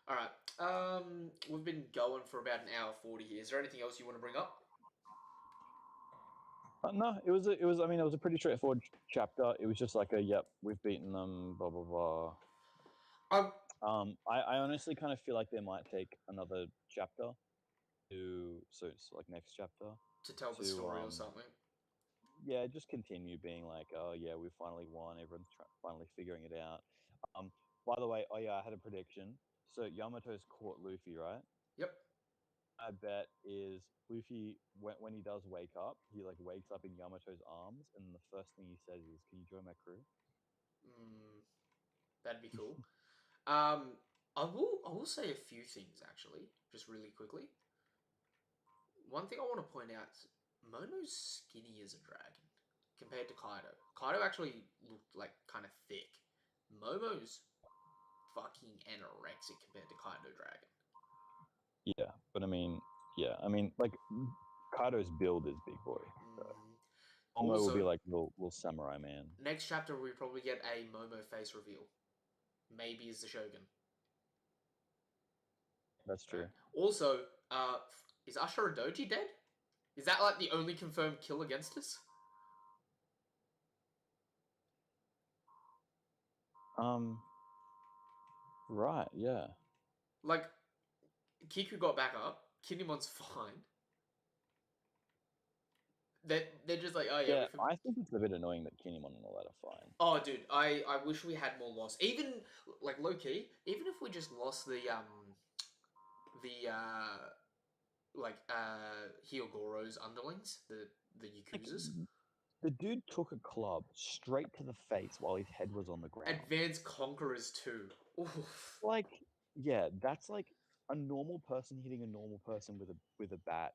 All right. We've been going for about an hour 40 here. Is there anything else you want to bring up? No, it was. It was. I mean, it was a pretty straightforward chapter. It was just like a, yep, we've beaten them. Blah blah blah. Um, I honestly kind of feel like they might take another chapter so it's like next chapter to tell the to story or something. yeah, just continue being like, oh yeah, we finally won. Everyone's finally figuring it out. Um, by the way, oh yeah, I had a prediction. So Yamato's caught Luffy, right? Yep. I bet is Luffy when he does wake up, he like wakes up in Yamato's arms, and the first thing he says is, "Can you join my crew?" Mm, that'd be cool. Um, I will say a few things actually, just really quickly. One thing I want to point out is Momo's skinny as a dragon compared to Kaido. Kaido actually looked like kind of thick. Momo's fucking anorexic compared to Kaido Dragon. Yeah, but I mean, yeah, I mean, like Kaido's build is big boy. So Mm. Momo will be Also, like little samurai man. next chapter we probably get a Momo face reveal. Maybe as the Shogun. That's Right. true. Also, is Ashura Doji dead? Is that like the only confirmed kill against us? Um, right, yeah. Like, Kiku got back up. Kinnamon's fine. They're just like, oh yeah, Yeah, we. I think it's a bit annoying that Kinemon and all that are fine. Oh, dude, I wish we had more loss. Even like low key, even if we just lost the like Hyogoro's underlings, the Like Yakuzas. the dude took a club straight to the face while his head was on the ground. Advanced Conquerors too. Oof. Like, yeah, that's like a normal person hitting a normal person with a bat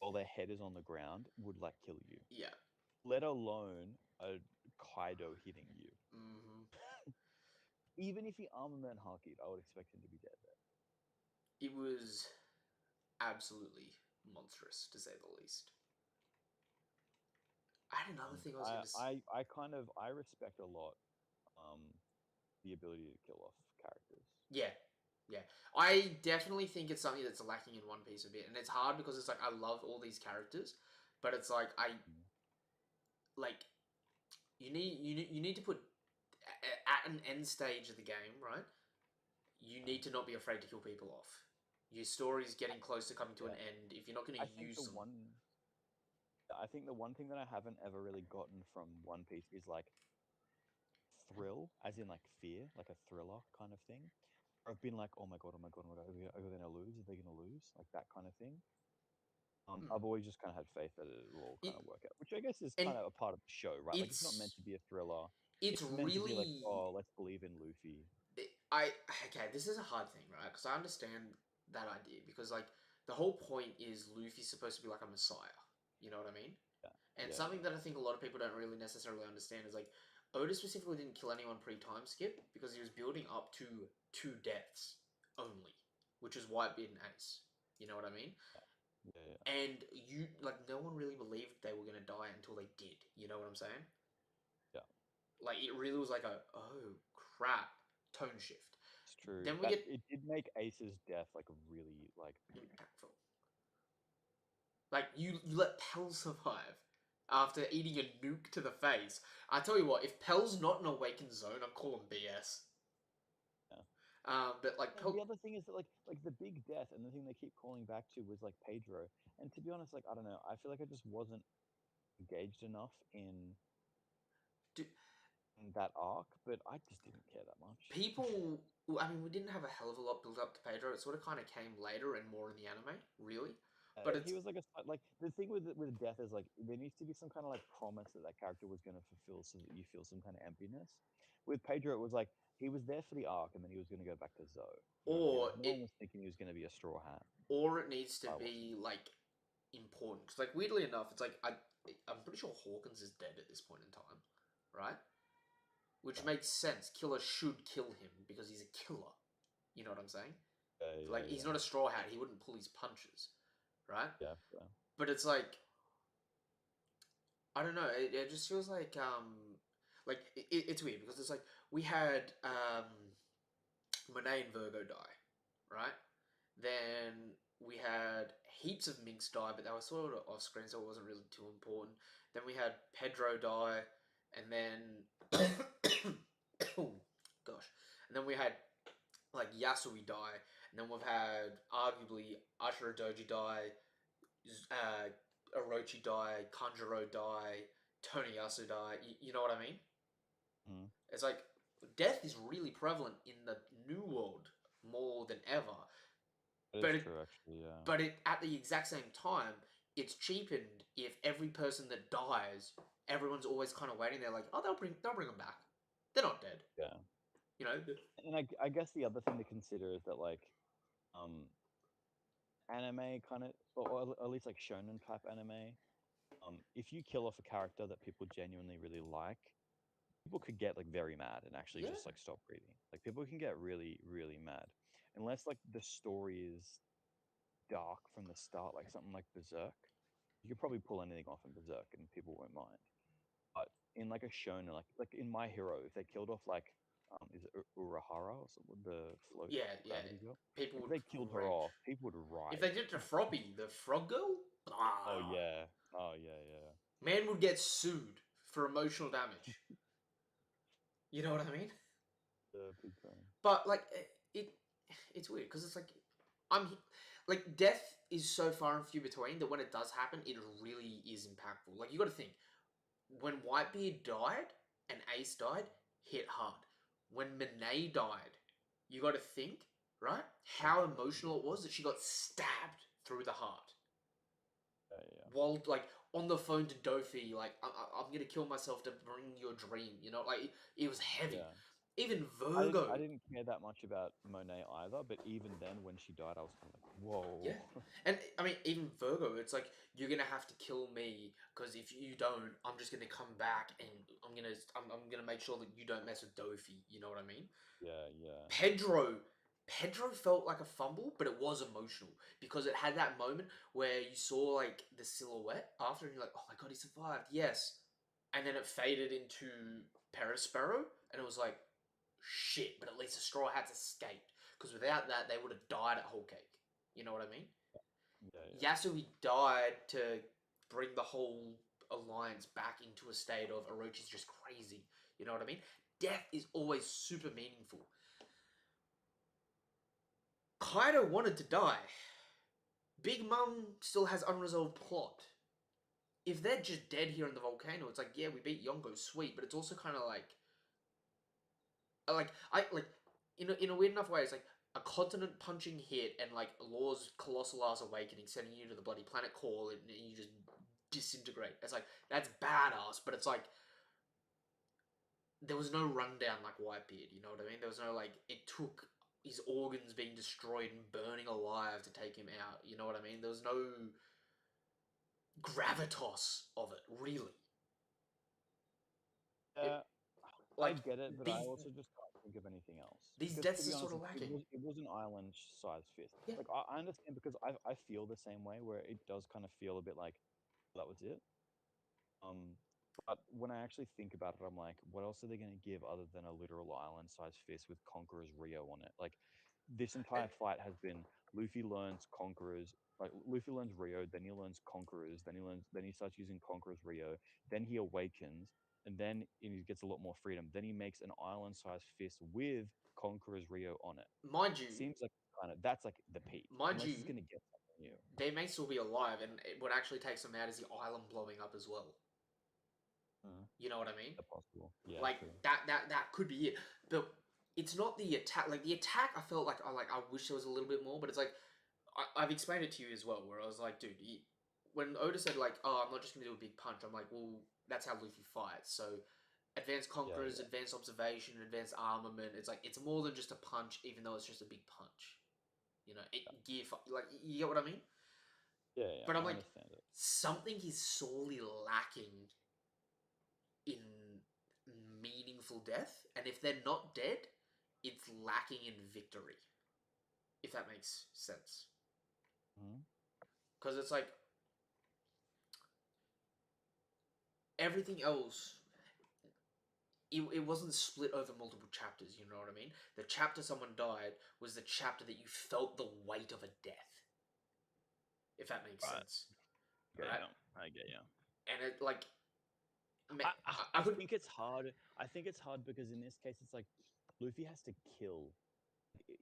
while their head is on the ground would like kill you. Yeah. Let alone a Kaido hitting you. Hmm. Even if he armor man hakied, I would expect him to be dead there. It was absolutely monstrous to say the least. I had another thing I was I, going to. I I kind of I respect a lot um the ability to kill off characters. Yeah, yeah. I definitely think it's something that's lacking in One Piece a bit, and it's hard because it's like I love all these characters, but it's like I Mm. like you need to put at an end stage of the game, right? You need to not be afraid to kill people off. Your story's getting close to coming to an Yeah. end. If you're not going I to think use them, I think the one thing that I haven't ever really gotten from One Piece is like thrill, as in like fear, like a thriller kind of thing. I've been like, oh my god, oh my god, oh my god, are they gonna lose? Are they gonna lose? Like that kind of thing. hmm. I've always just kind of had faith that it will all kind it of work out, which I guess is and kind of a part of the show, right? Like it's not meant it's to be a thriller. it's It's meant to be like, really oh, let's believe in Luffy. I okay. This is a hard thing, right? Because I understand that idea because like the whole point is Luffy's supposed to be like a messiah. You know what I mean? Yeah, And yeah, something yeah. that I think a lot of people don't really necessarily understand is like Oda specifically didn't kill anyone pre-time skip because he was building up to two deaths only, which is Whitebeard and Ace. You know what I mean? Yeah, yeah, And you like no one really believed they were gonna die until they did. You know what I'm saying? yeah. Like it really was like a oh crap tone shift. It's true. Then we That get it did make Ace's death like really like big. impactful. Like you let Pell survive after eating a nuke to the face. I tell you what, if Pell's not in awakened zone, I'm calling BS. Yeah. But like And the Pell, other thing is that like the big death and the thing they keep calling back to was like Pedro. And to be honest, like I don't know, I feel like I just wasn't engaged enough do, in that arc, but I just didn't care that much. people. I mean, we didn't have a hell of a lot built up to Pedro. It sort of kind of came later and more in the anime, really. But He it's was like like the thing with death is like there needs to be some kind of like promise that that character was going to fulfill so that you feel some kind of emptiness. With Pedro, it was like he was there for the arc and then he was going to go back to Zoe. You know what I mean? or Like no one it was thinking he was going to be a straw hat. or it needs to I wasn't. be like important because like weirdly enough, it's like I'm pretty sure Hawkins is dead at this point in time, right? Which Yeah, makes sense. Killer should kill him because he's a killer. You know what I'm saying? yeah, Like he's yeah, not a straw hat. He wouldn't pull his punches, right? yeah, yeah. But it's like I don't know. It just feels like it's weird because it's like we had Monet and Virgo die, right? Then we had heaps of Minks die, but they were sort of off screen, so it wasn't really too important. Then we had Pedro die, and then oh gosh, and then we had like Yasui die, and then we've had arguably Ashura Doji die, uh, Orochi die, Kanjuro die, Toniyasu die. You know what I mean? Mm. It's like death is really prevalent in the new world more than ever, It is but true, actually. Yeah, at the exact same time, it's cheapened if every person that dies, everyone's always kind of waiting there, like, oh, they'll bring them back. They're not dead, yeah. you know. And I guess the other thing to consider is that like um anime kind of or at least like shonen type anime. If you kill off a character that people genuinely really like, people could get like very mad and actually Yeah, just like stop reading. Like people can get really, really mad. Unless like the story is dark from the start, like something like Berserk. You could probably pull anything off in Berserk and people won't mind. But in like a shonen, like in My Hero, if they killed off like is it Urahara or something, the float yeah, yeah. gravity girl? People If would they killed her rage off, people would if riot. they did it to Froppy, the frog girl. Oh Ah, yeah. Oh yeah, yeah. man would get sued for emotional damage. You know what I mean? The big time. But like it's weird because it's like I'm like death is so far and few between that when it does happen, it really is impactful. Like you got to think when Whitebeard died and Ace died, hit hard. When Monet died, you got to think right how emotional it was that she got stabbed through the heart Yeah, yeah. while like on the phone to Dofi, like I'm gonna kill myself to bring your dream. You know, like it was heavy. Yeah. Even I Virgo. didn't care that much about Monet either, but even then when she died I was kind of like, whoa. Yeah. And I mean, even Virgo, it's like you're gonna have to kill me because if you don't, I'm just gonna come back and I'm gonna make sure that you don't mess with Dofi. You know what I mean? Yeah, yeah. Pedro, Pedro felt like a fumble, but it was emotional because it had that moment where you saw like the silhouette after, and you're like, oh my god, he survived, yes, and then it faded into Perospero, and it was like, shit, but at least the Straw Hats escaped because without that, they would have died at Whole Cake. You know what I mean? Yeah, yeah. Yasui died to bring the whole alliance back into a state of Orochi's just crazy. You know what I mean? Death is always super meaningful. Kaido wanted to die. Big Mom still has unresolved plot. If they're just dead here in the volcano, it's like, yeah, we beat Yonko, sweet, but it's also kind of like I like in a weird enough way, it's like a continent punching hit and like Law's colossal ass awakening, sending you to the bloody planet core, and you just disintegrate. It's like that's badass, but it's like there was no rundown like Whitebeard. You know what I mean? There was no like it took his organs being destroyed and burning alive to take him out. You know what I mean? There was no gravitas of it, really. It Yeah, I like get it, but I these also just can't think of anything else. these Because to deaths are be sort honest, of lacking. it was an island-sized fist. Yeah. Like I understand because I feel the same way where it does kind of feel a bit like that was it. Um, but when I actually think about it, I'm like, what else are they going to give other than a literal island-sized fist with Conqueror's Rio on it? Like, this entire fight has been Luffy learns Conqueror's, like Luffy learns Rio, then he learns Conqueror's, then he starts using Conqueror's Rio, then he awakens, and then he gets a lot more freedom. Then he makes an island-sized fist with Conqueror's Rio on it. Mind you, Seems like kind of that's like the peak, mind unless he's you, going to get something new. they may still be alive, and what actually takes them out is the island blowing up as well. Mm, You know what I mean? that's possible. Yeah, Like true. that could be it. But it's not the attack. Like the attack, I felt like I wish there was a little bit more. But it's like I've explained it to you as well, where I was like, dude, when Oda said like, oh, I'm not just gonna do a big punch. I'm like, well, that's how Luffy fights. So advanced Yeah, conquerors, yeah, advanced observation, advanced armament. It's like it's more than just a punch, even though it's just a big punch. You know, like you get what I mean. yeah, yeah. But I'm I like, understand it. something is sorely lacking in meaningful death, and if they're not dead, it's lacking in victory. If that makes sense, Mhm. because it's like everything else. It wasn't split over multiple chapters. You know what I mean? The chapter someone died was the chapter that you felt the weight of a death. If that makes Right. sense, Get right? you. I get you. And it like I, I I I could, think it's hard. I think it's hard because in this case, it's like Luffy has to kill.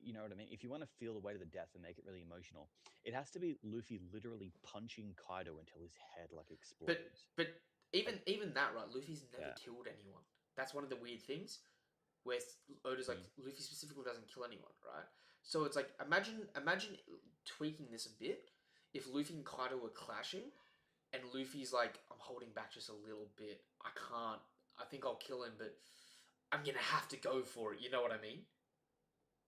You know what I mean? If you want to feel the weight of the death and make it really emotional, it has to be Luffy literally punching Kaido until his head like but explodes. but Like, even that, right? Luffy's never yeah. killed anyone. That's one of the weird things where Oda's like Mm. Luffy specifically doesn't kill anyone, right? So it's like imagine tweaking this a bit. If Luffy and Kaido were clashing, and Luffy's like, I'm holding back just a little bit. I can't. I think I'll kill him, but I'm gonna have to go for it. You know what I mean?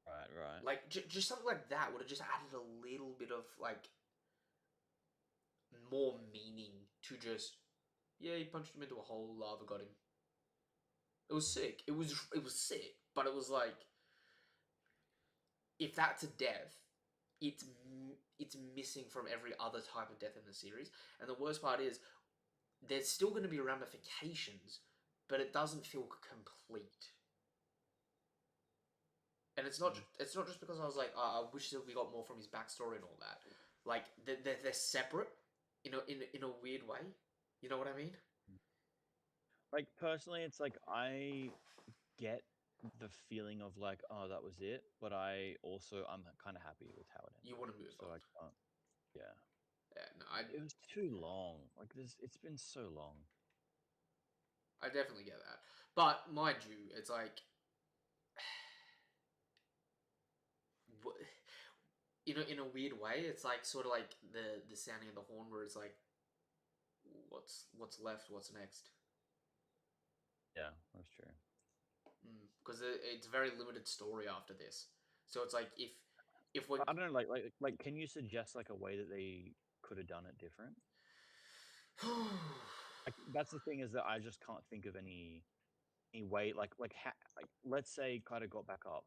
Right. Right. Like just something like that would have just added a little bit of like more meaning to just yeah, he punched him into a hole, lava got him. It was sick. It was sick, but it was like if that's a death, it's missing from every other type of death in the series. And the worst part is there's still going to be ramifications, but it doesn't feel complete. And Mm. it's not just because I was like, oh, I wish that we got more from his backstory and all that. Like they're separate, in a weird way. You know what I mean? Like personally, it's like I get the feeling of like, oh, that was it, but I'm kind of happy with how it You ended. want to move So on. I can't. Yeah. Yeah, no, It was too long. Like this, it's been so long. I definitely get that. But mind you, it's like in a weird way, it's like sort of like the sounding of the horn, where it's like, what's left, what's next? Yeah, that's true. Because it's a very limited story after this. So it's like if we're I don't know, like, can you suggest like a way that they could have done it different? Like, that's the thing is that I just can't think of any way. Like, let's say Kaido got back up.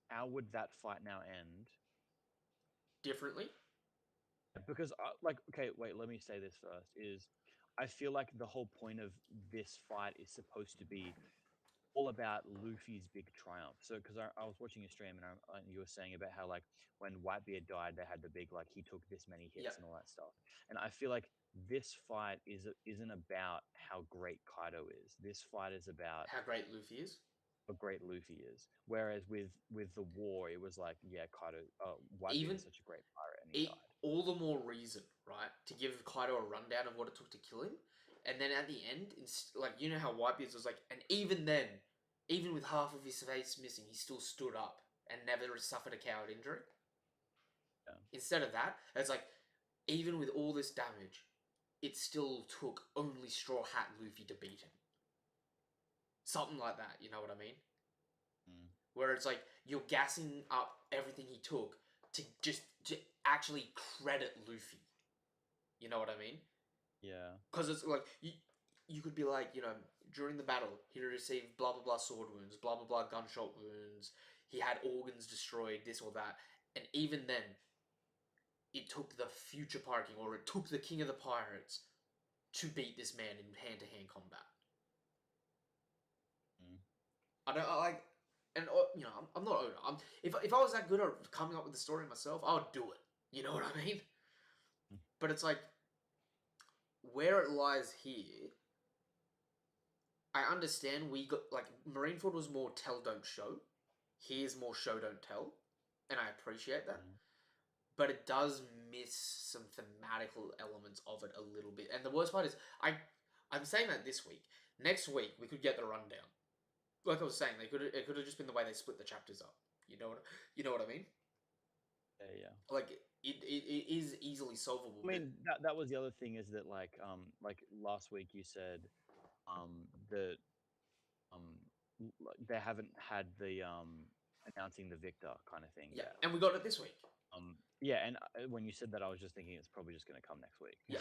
How would that fight now end? differently. Because, like, okay, wait, let me say this first. Is I feel like the whole point of this fight is supposed to be all about Luffy's big triumph. So, because I was watching your stream and you were saying about how like when Whitebeard died, they had the big like he took this many hits Yep. and all that stuff. And I feel like this fight isn't about how great Kaido is. This fight is about How great Luffy is. how great Luffy is. Whereas with the war, it was like, yeah, Kaido, Whitebeard Even is such a great pirate, and he died. all the more reason, right, to give Kaido a rundown of what it took to kill him, and then at the end, like you know how Whitebeard was like, and even then, even with half of his face missing, he still stood up and never suffered a coward injury. Yeah. Instead of that, it's like, even with all this damage, it still took only Straw Hat Luffy to beat him. Something like that, you know what I mean? Mm. Where it's like you're gassing up everything he took to actually credit Luffy. You know what I mean? Yeah. Because it's like you could be like, you know, during the battle he received blah blah blah sword wounds, blah blah blah gunshot wounds. He had organs destroyed, this or that, and even then, it took the future pirate king, or it took the king of the pirates, to beat this man in hand to hand combat. Mm. I don't like, and you know, I'm not Oda. If I was that good at coming up with the story myself, I would do it. You know what I mean? Mm. But it's like where it lies here. I understand we got like Marineford was more tell don't show. Here's more show don't tell, and I appreciate that. Mm. But it does miss some thematical elements of it a little bit. And the worst part is I'm saying that this week. Next week we could get the rundown. Like I was saying, it could have just been the way they split the chapters up. You know what I mean? Yeah. Like it is easily solvable. I mean, that was the other thing, is that like last week you said that they haven't had the announcing the victor kind of thing Yeah, yet. and we got it this week. Yeah, and when you said that, I was just thinking it's probably just going to come next week. Yeah,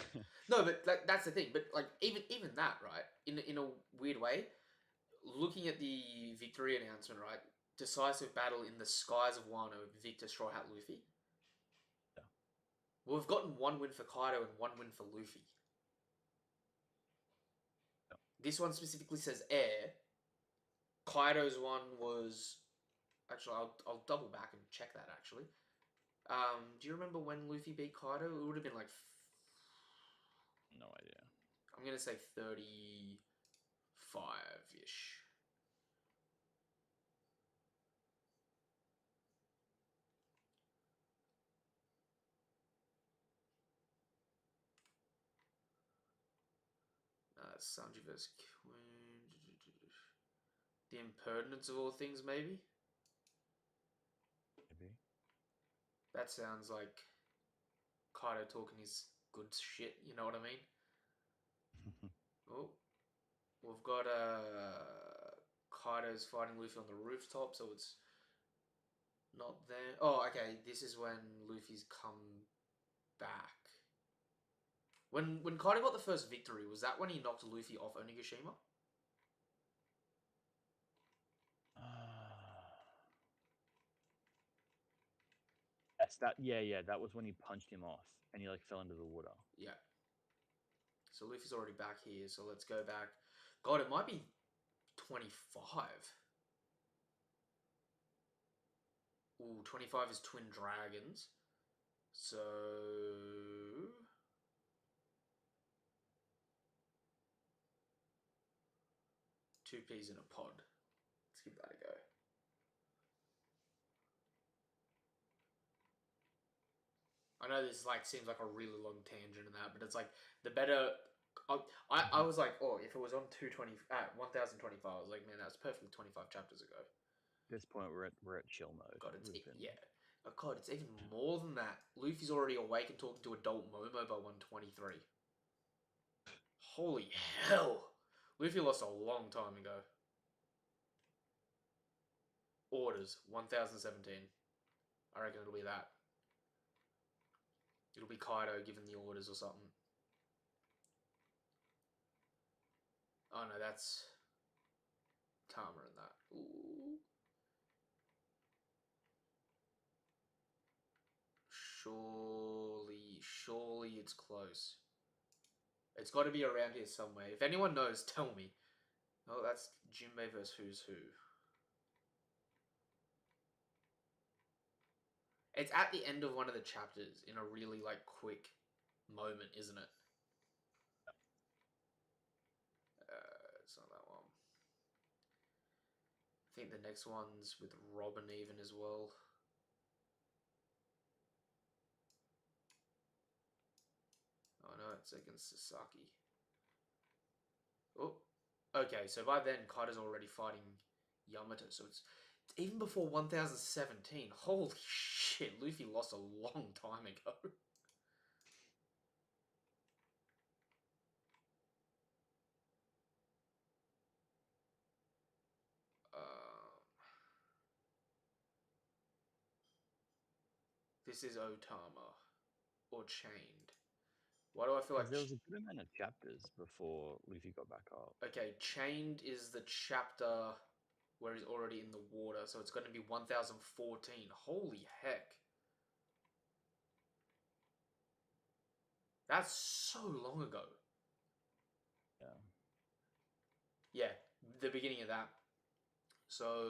no, but like that's the thing. But like even that, right? In a weird way, looking at the victory announcement, right? Decisive battle in the skies of Wano, Victor Straw Hat Luffy. Yeah. Well, we've gotten one win for Kaido and one win for Luffy. Yeah. This one specifically says air. Kaido's one was actually I'll double back and check that actually. Do you remember when Luffy beat Kaido? It would have been like No idea. I'm gonna say 35-ish. Sanji vs. Queen. The impertinence of all things, maybe? Maybe. That sounds like Kaido talking his good shit, you know what I mean? Oh, we've got Kaido's fighting Luffy on the rooftop, so it's not there. Oh, okay, this is when Luffy's come back. When Kaido got the first victory, was that when he knocked Luffy off Onigashima? Yes, that yeah, that was when he punched him off and he like fell into the water. Yeah. So Luffy's already back here, so let's go back. God, it might be 25. Ooh, 25 is Twin Dragons. So... Two peas in a pod. Let's give that a go. I know this like seems like a really long tangent in that, but it's like the better. I was like, oh, if it was on 1025, I was like, man, that's perfectly 25 chapters ago. At this point, we're at chill mode. God, yeah. Oh, God, it's even more than that. Luffy's already awake and talking to adult Momo by 123. Holy hell! Luffy lost a long time ago. Orders 1017. I reckon it'll be that. It'll be Kaido giving the orders or something. Oh no, that's Tama in that. Ooh. Surely it's close. It's got to be around here somewhere. If anyone knows, tell me. Oh, that's Jinbei versus Who's Who. It's at the end of one of the chapters in a really like quick moment, isn't it? think the next one's with Robin even as well. Oh no, it's against Sasaki. Oh, okay. So by then, Kaido's already fighting Yamato. So it's even before 1017. Holy shit! Luffy lost a long time ago. This is Otama or Chained. Why do I feel Because like? there was a good amount of chapters before Luffy got back up. Okay, Chained is the chapter where he's already in the water, so it's going to be 1014. Holy heck. That's so long ago. Yeah. Yeah, the beginning of that. So.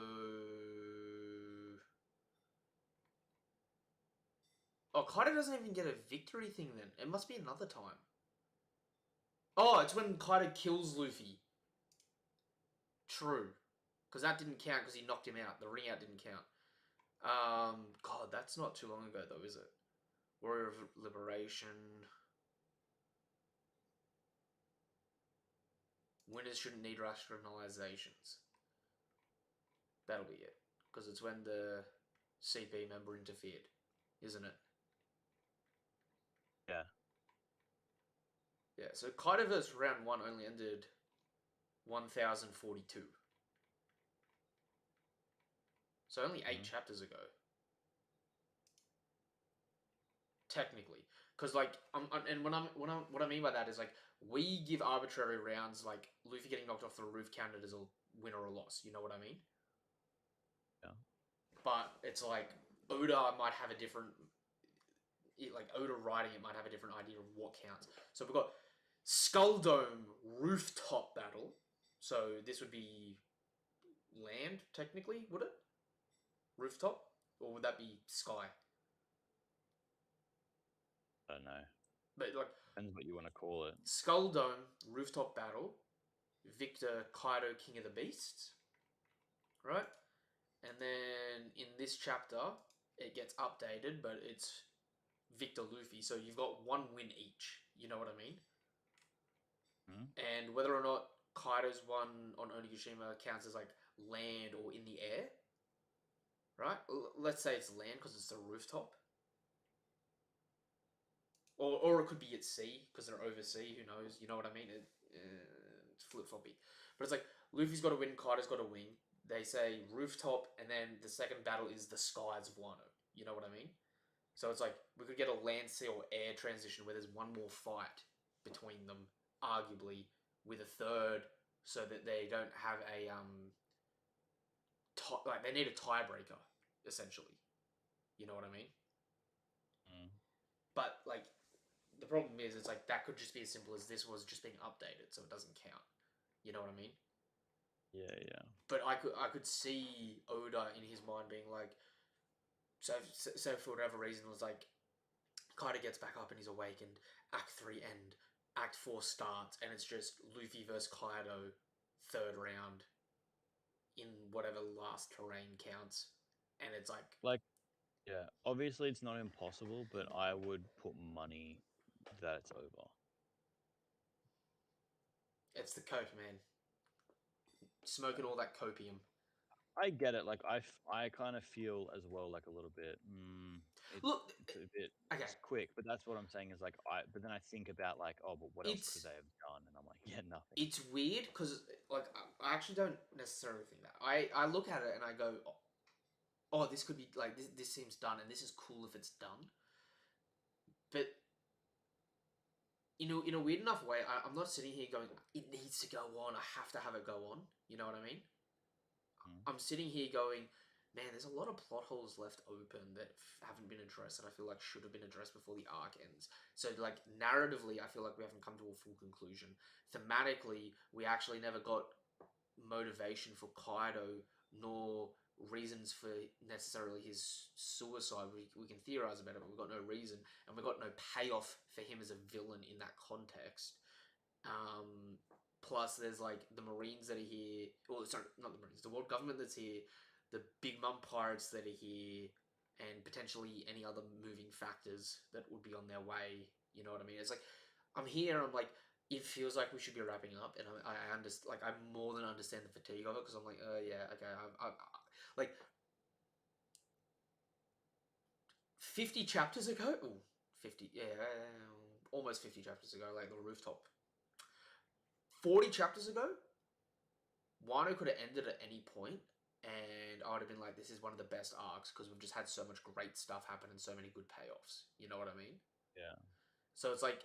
Oh, Kaido doesn't even get a victory thing then. It must be another time. Oh, it's when Kaido kills Luffy. True. Because that didn't count because he knocked him out. The ring out didn't count. God, that's not too long ago though, is it? Warrior of Liberation. Winners shouldn't need rationalizations. That'll be it. Because it's when the CP member interfered, isn't it? Yeah. Yeah, so Kaido vs. round 1 only ended 1042. So only 8 chapters ago. Technically. Because, like, and what I mean by that is, like, we give arbitrary rounds, like, Luffy getting knocked off the roof counted as a win or a loss. You know what I mean? Yeah. But it's like, Oda might have a different, like, Oda writing it might have a different idea of what counts. So we've got Skull Dome rooftop battle. So this would be land, technically, would it? Rooftop? Or would that be sky? I don't know. But, like, Depends what you want to call it. Skull Dome rooftop battle. Victor Kaido King of the Beasts. Right? And then in this chapter, it gets updated, but it's Victor Luffy. So you've got one win each. You know what I mean? And whether or not Kaido's one on Onigashima counts as like land or in the air, right? Let's say it's land because it's the rooftop. Or it could be at sea because they're oversea. Who knows? You know what I mean? It's flip floppy. But it's like Luffy's got to win, Kaido's got to win. They say rooftop, and then the second battle is the skies of Wano. You know what I mean? So it's like we could get a land, sea, or air transition where there's one more fight between them, arguably with a third, so that they don't have a like they need a tiebreaker essentially. You know what I mean? But like the problem is, it's like that could just be as simple as this was just being updated, so it doesn't count. You know what I mean? Yeah, yeah. But I could see Oda in his mind being like, so for whatever reason was like, Kaido gets back up and he's awakened. Act 3 end. Act 4 starts, and it's just Luffy versus Kaido, third round, in whatever last terrain counts, and it's like Yeah, obviously it's not impossible, but I would put money that it's over. it's the coke, man. Smoking all that copium. I get it. Like I kind of feel as well, like a little bit. Look, It's a bit okay, quick, but that's what I'm saying is like But then I think about like, oh, but what else could it's they have done? And I'm like, yeah, nothing. it's weird because like I actually don't necessarily think that. I look at it and I go, oh, this could be like this seems done, and this is cool if it's done, but in a weird enough way, I'm not sitting here going, it needs to go on. I have to have it go on. You know what I mean? I'm sitting here going, man, there's a lot of plot holes left open that haven't been addressed that I feel like should have been addressed before the arc ends. So, like, narratively, I feel like we haven't come to a full conclusion. Thematically, we actually never got motivation for Kaido, nor reasons for necessarily his suicide. We can theorize about it, but we've got no reason, and we've got no payoff for him as a villain in that context. Plus, there's like the Marines that are here. Well, sorry, not the Marines. The world government that's here, the Big Mum pirates that are here, and potentially any other moving factors that would be on their way. You know what I mean? It's like I'm here. I'm like, it feels like we should be wrapping up, and I understand. Like, I more than understand the fatigue of it because I'm like, oh yeah, okay. Like 50 chapters ago. Ooh, 50, yeah, almost 50 chapters ago. Like the rooftop. 40 chapters ago, Wano could have ended at any point, and I would have been like, this is one of the best arcs because we've just had so much great stuff happen and so many good payoffs. You know what I mean? Yeah. So it's like,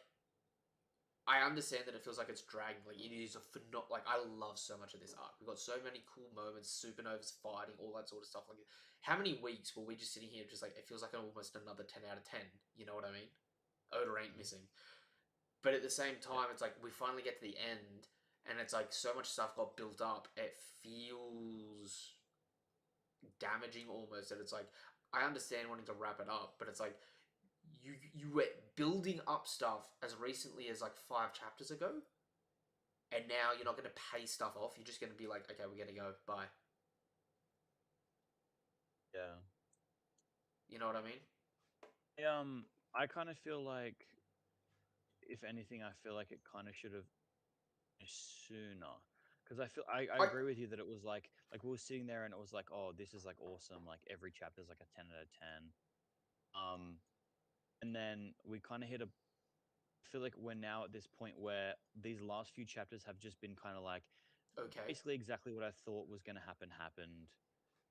I understand that it feels like it's dragging. Like, it is a like, I love so much of this arc. We've got so many cool moments, Supernovas fighting, all that sort of stuff. Like, how many weeks were we just sitting here just like, it feels like almost another 10 out of 10. You know what I mean? Oda ain't Mm. missing. But at the same Yeah. time, it's like we finally get to the end, and it's like so much stuff got built up. It feels damaging almost. That it's like I understand wanting to wrap it up, but it's like you were building up stuff as recently as like 5 chapters ago, and now you're not going to pay stuff off. You're just going to be like, okay, we're going to go. Bye. Yeah. You know what I mean? I kind of feel like, if anything, I feel like it kind of should have finished sooner. Because I I agree with you that it was like we were sitting there and it was like, oh, this is like awesome. Like every chapter is like a 10 out of 10. Um, and then we kind of hit a. I feel like we're now at this point where these last few chapters have just been kind of like okay. basically exactly what I thought was going to happen happened,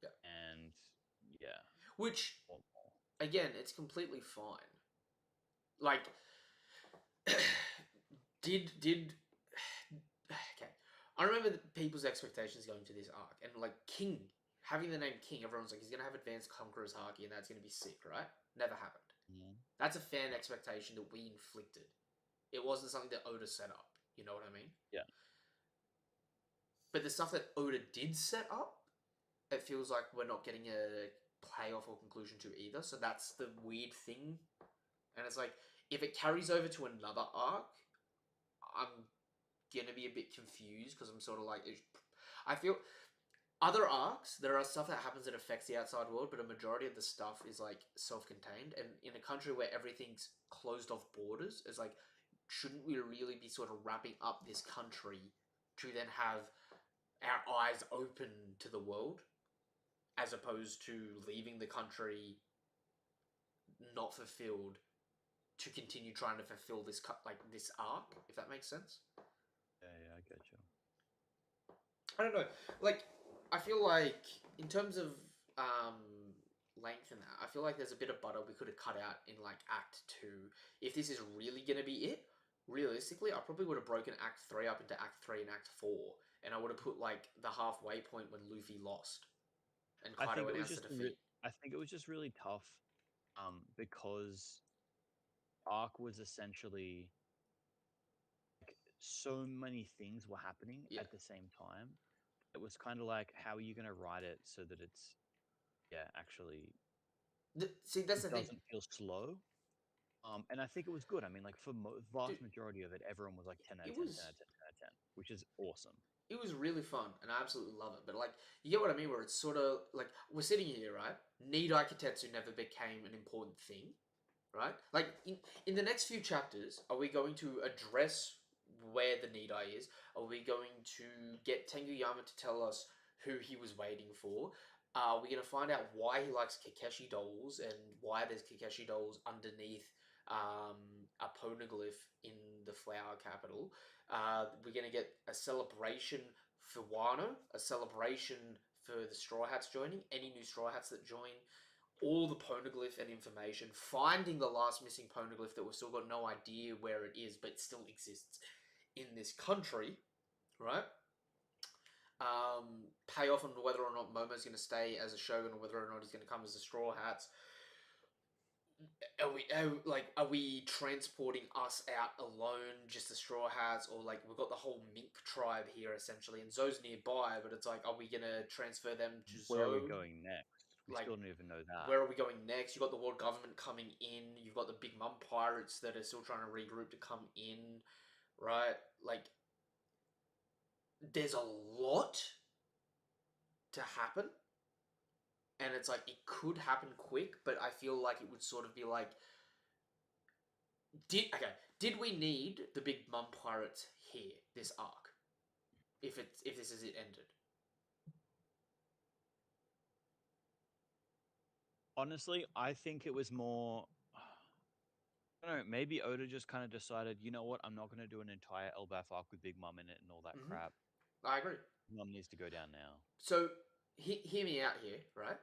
Yeah. and yeah, Which want more. again, it's completely fine. Like, did okay. I remember people's expectations going to this arc, and like King having the name King, everyone's like, he's gonna have advanced conqueror's haki, and that's gonna be sick, right? Never happened. Mhm. That's a fan No. expectation that we inflicted. It wasn't something that Oda set up. You know what I mean? Yeah, But the stuff that Oda did set up, it feels like we're not getting a payoff or conclusion to either. So that's the weird thing. And it's like, if it carries over to another arc, I'm gonna be a bit confused because I'm sort of like, I feel other arcs, there are stuff that happens that affects the outside world, but a majority of the stuff is like self-contained. And in a country where everything's closed off borders, it's like, shouldn't we really be sort of wrapping up this country to then have our eyes open to the world, as opposed to leaving the country not fulfilled to continue trying to fulfill this like this arc, if that makes sense. yeah, I get you. I don't know. Like, I feel like in terms of um length and that, I feel like there's a bit of butter we could have cut out in like Act Two. If this is really gonna be it, realistically, I probably would have broken Act Three up into Act Three and Act Four, and I would have put like the halfway point when Luffy lost and I Kaido think it was announced the just defeat. I think it was just really tough, because arc was essentially like so many things were happening Yeah. at the same time. It was kind of like, how are you going to write it so that it's, yeah, actually See, that's it the thing, doesn't feel slow. And I think it was good. I mean, like for dude. vast majority of it, everyone was like 10 out It of 10, 10 was out of 10, 10 out of 10, which is awesome. it was really fun, and I absolutely love it. But like, you get what I mean? Where it's sort of like we're sitting here, right? Need Katetsu never became an important thing, right? Like in the next few chapters, are we going to address where the Need is? Are we going to get Tenguyama to tell us who he was waiting for? Are we going to find out why he likes Kakeshi dolls and why there's Kakeshi dolls underneath a poneglyph in the flower capital? We're going to get a celebration for Wano, a celebration for the Straw Hats joining, any new Straw Hats that join, all the poneglyph and information, finding the last missing poneglyph that we've still got no idea where it is, but still exists in this country, right? Payoff on whether or not Momo's going to stay as a shogun or whether or not he's going to come as the Straw Hats. Are we transporting us out alone, just the Straw Hats, or like we've got the whole Mink tribe here essentially, and Zoe's nearby, but it's like, are we gonna transfer them to Where are we Zoe? going next? We Like, still don't even know that. where are we going next? You've got the world government coming in. You've got the Big Mum pirates that are still trying to regroup to come in, right? Like, there's a lot to happen, and it's like it could happen quick, but I feel like it would sort of be like, did we need the big mum pirates here this arc? If this is it ended. Honestly, I think it was more. I don't know. Maybe Oda just kind of decided, you know what? I'm not going to do an entire Elbaf arc with Big Mom in it and all that Mm-hmm. crap. I agree. Mom needs to go down now. So hear me out here, right?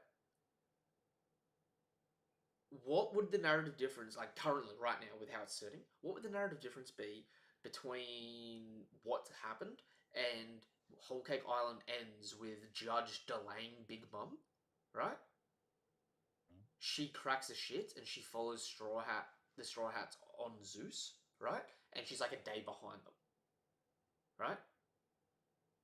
What would the narrative difference, like currently, right now, with how it's setting, what would the narrative difference be between what's happened and Whole Cake Island ends with Judge delaying Big Mum, right? Mm. She cracks the shit and she follows the Straw Hats on Zeus, right? And she's like a day behind them, right?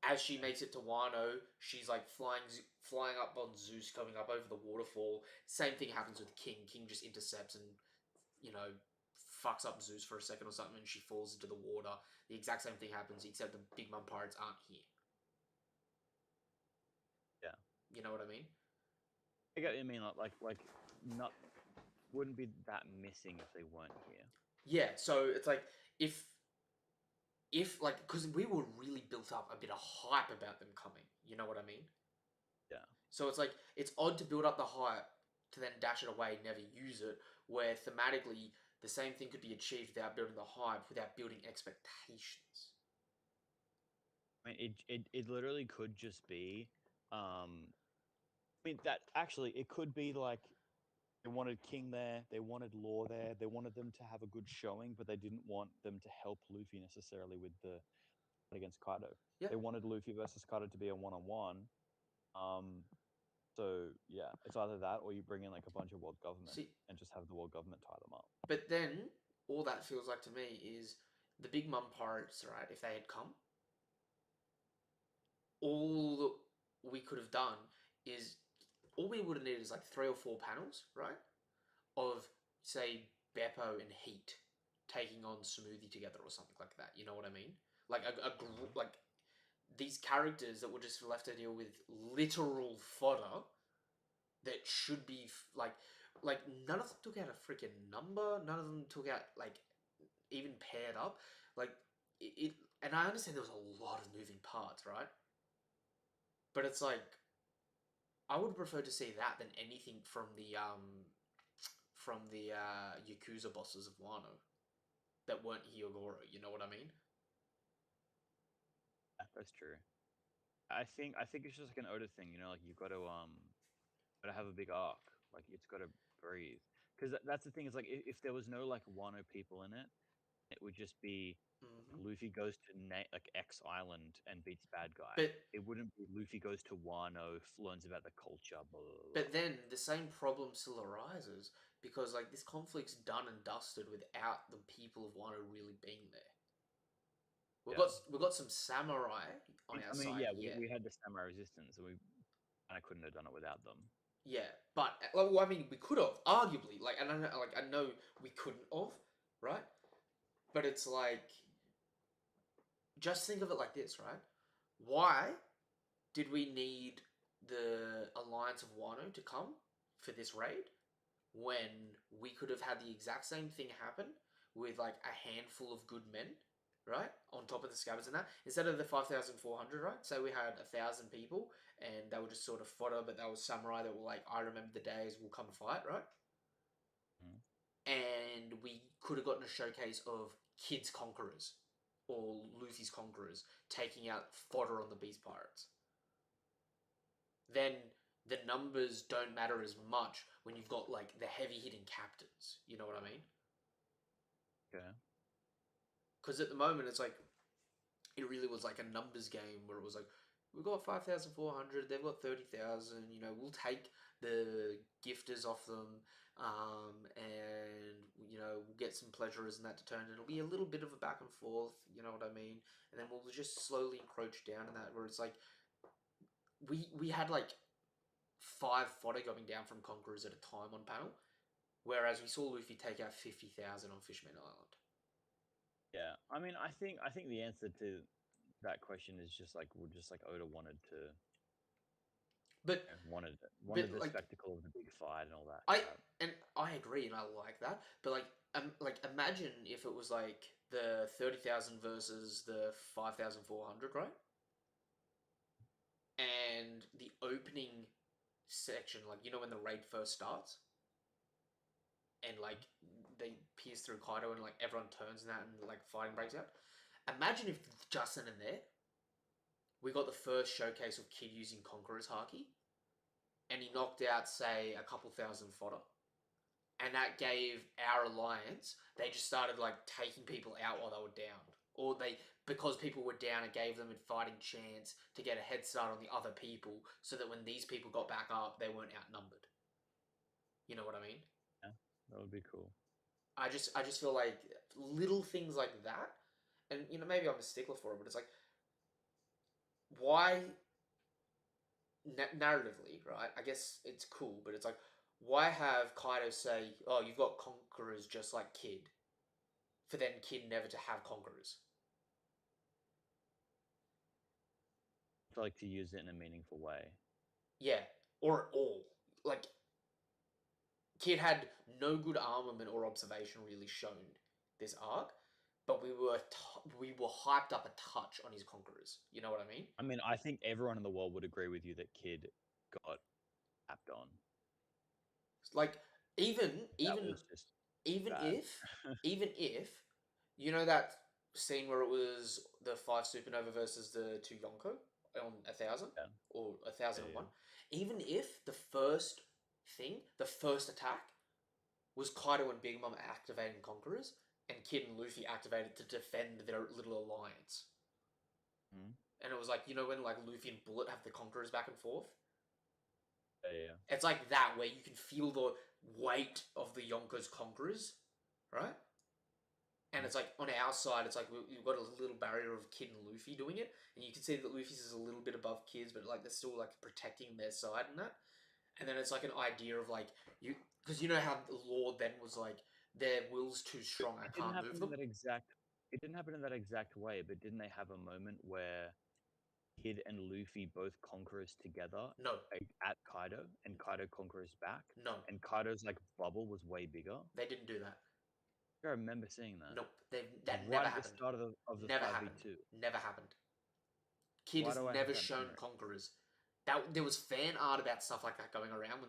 As she makes it to Wano, she's like flying up on Zeus, coming up over the waterfall. Same thing happens with King. King just intercepts and you know fucks up Zeus for a second or something, and she falls into the water. The exact same thing happens, except the Big Mom pirates aren't here. Yeah, You know what I mean? I get what you mean. Like, not wouldn't be that missing if they weren't here. Yeah. So it's like if like because we were really built up a bit of hype about them coming. You know what I mean? Yeah, So it's like it's odd to build up the hype to then dash it away, never use it. Where thematically the same thing could be achieved without building the hype, without building expectations. I mean, it literally could just be. I mean, that actually it could be like they wanted King there, they wanted Law there, they wanted them to have a good showing, but they didn't want them to help Luffy necessarily with the against Kaido. Yeah. They wanted Luffy versus Kaido to be a one-on-one. Um, so yeah, it's either that or you bring in like a bunch of world government See, and just have the world government tie them up. but then all that feels like to me is the Big Mum pirates, right? If they had come, all that we could have done is all we would have needed is like 3 or 4 panels, right? Of say Beppo and Heat taking on Smoothie together or something like that. You know what I mean? Like like these characters that were just left to deal with literal fodder that should be like none of them took out a freaking number. None of them took out like even paired up. Like it and I understand there was a lot of moving parts, right? But it's like I would prefer to see that than anything from the Yakuza bosses of Wano that weren't Hyogoro. You know what I mean? Yeah, that's true. I think it's just like an Oda thing, you know, like you've got to have a big arc, like it's got to breathe. Because that's the thing is like if there was no like Wano people in it, it would just be Hmm. Luffy goes to like X Island and beats bad guy. But It wouldn't be Luffy goes to Wano, learns about the culture, blah blah blah. but then the same problem still arises because like this conflict's done and dusted without the people of Wano really being there. Yeah. We've got some samurai on our I mean, side, yeah, yeah. we had the Samurai Resistance, and we kind of couldn't have done it without them. Yeah, but well, I mean, we could have arguably like, and I know we couldn't have, right? But it's like, just think of it like this, right? Why did we need the Alliance of Wano to come for this raid when we could have had the exact same thing happen with like a handful of good men, right? On top of the scabbards and that. Instead of the 5,400, right? Say we had 1,000 people and they were just sort of fodder, but they were samurai that were like, I remember the days, we'll come fight, right? Mhm. And we could have gotten a showcase of kids conquerors or Luffy's conquerors taking out fodder on the Beast Pirates. Then the numbers don't matter as much when you've got like the heavy hitting captains. You know what I mean? Okay. Because at the moment it's like it really was like a numbers game where it was like we've got 5,400, they've got 30,000. You know, we'll take the gifters off them, and you know we'll get some pleasurers in that to turn. It'll be a little bit of a back and forth. You know what I mean? And then we'll just slowly encroach down in that where it's like we had like 5 fodder going down from conquerors at a time on panel, whereas we saw Luffy take out 50,000 on Fishman Island. Yeah. I mean, I think the answer to that question is just like Oda wanted to But wanted the like spectacle of the big fight and all that I crap. I agree and I like that. But like imagine if it was like the 30,000 versus the 5,400, right? And the opening section, like when the raid first starts, and like they pierce through Kaido and like everyone turns and that and like fighting breaks out. Imagine if just then and there we got the first showcase of Kid using Conqueror's Haki, and he knocked out say a couple thousand fodder, and that gave our alliance. They just started like taking people out while they were down, or they because people were down, it gave them a fighting chance to get a head start on the other people, so that when these people got back up, they weren't outnumbered. You know what I mean? Yeah, that would be cool. I just feel like little things like that, and maybe I'm a stickler for it, but it's like why narratively, right? I guess it's cool, but it's like why have Kaido say, "Oh, you've got conquerors just like Kid," for then Kid never to have conquerors? I like to use it in a meaningful way. Yeah, or at all. Like Kid had no good armament or observation really shown this arc, but we were hyped up a touch on his conquerors. You know what I mean? I mean, I think everyone in the world would agree with you that Kid got tapped on. Like even That even was just even bad. if even if that scene where it was the five supernova versus the two Yonko on 1,000 Yeah, or a yeah, thousand and yeah. one, even if the first attack was Kaido and Big Mom activating Conquerors, and Kid and Luffy activated to defend their little alliance. Mhm. And it was like, when like Luffy and Bullet have the Conquerors back and forth? Yeah, yeah, yeah. It's like that, where you can feel the weight of the Yonko's Conquerors, right? And Mhm. it's like on our side, it's like we've got a little barrier of Kid and Luffy doing it, and you can see that Luffy's is a little bit above Kid's, but like they're still like protecting their side and that. And then it's like an idea of like because you know how the Lord then was like their will's too But strong, I it didn't can't move happen in them. that exact. It didn't happen in that exact way, but didn't they have a moment where Kid and Luffy both conquerors together, No, like, at Kaido, and Kaido conquerors back, no, and Kaido's like bubble was way bigger? they didn't do that. I remember seeing that. Nope, Like that never right at the happened. start of the Never five v happened. two. Never happened. Kid Why has do I have never that shown memory? conquerors. That there was fan art about stuff like that going around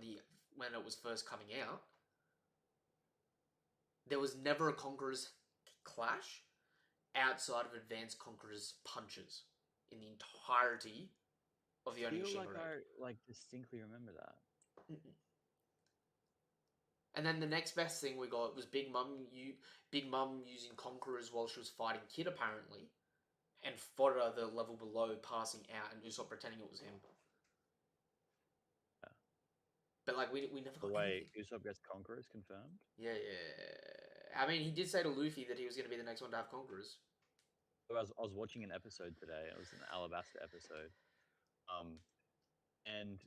when it was first coming out. There was never a conquerors clash outside of advanced conquerors punches in the entirety of the Feel Onigashima like raid. I distinctly remember that. Mm-mm. And then the next best thing we got was Big Mum using conquerors while she was fighting Kid apparently, and Fodder the level below passing out and Usopp pretending it was him. Yeah. But like we never The got way anything. Usopp gets conquerors confirmed. Yeah, yeah. I mean, he did say to Luffy that he was going to be the next one to have conquerors. So I was watching an episode today. It was an Alabasta episode. Um, and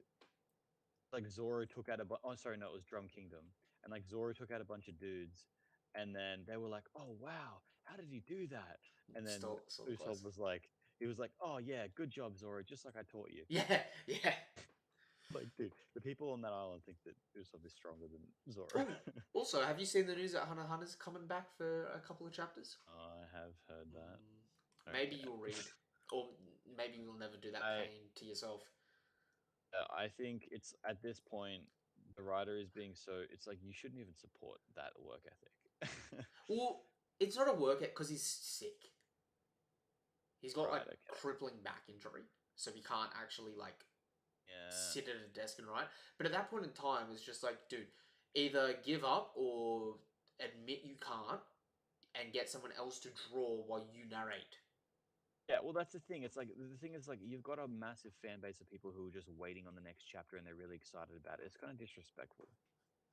like Zoro took out oh sorry, no, it was Drum Kingdom. And like Zoro took out a bunch of dudes, and then they were like, "Oh wow, how did he do that?" And then Still Usopp close. was like, he was like, "Oh yeah, good job, Zoro, just like I taught you." Yeah, yeah. Like, dude, the people on that island think that Usopp is stronger than Zoro. Oh, also, have you seen the news that Hunter x Hunter's coming back for a couple of chapters? I have heard that. Maybe Okay. you'll read, or maybe you'll never do that I pain to yourself. I think it's at this point the writer is being so. It's like you shouldn't even support that work ethic. Well, it's not a workout because he's sick. He's got like Right. Okay. crippling back injury, so he can't actually like Yeah. sit at a desk and write. But at that point in time, it's just like, dude, either give up or admit you can't and get someone else to draw while you narrate. Yeah, well, that's the thing. It's like the thing is like you've got a massive fan base of people who are just waiting on the next chapter and they're really excited about it. It's kind of disrespectful.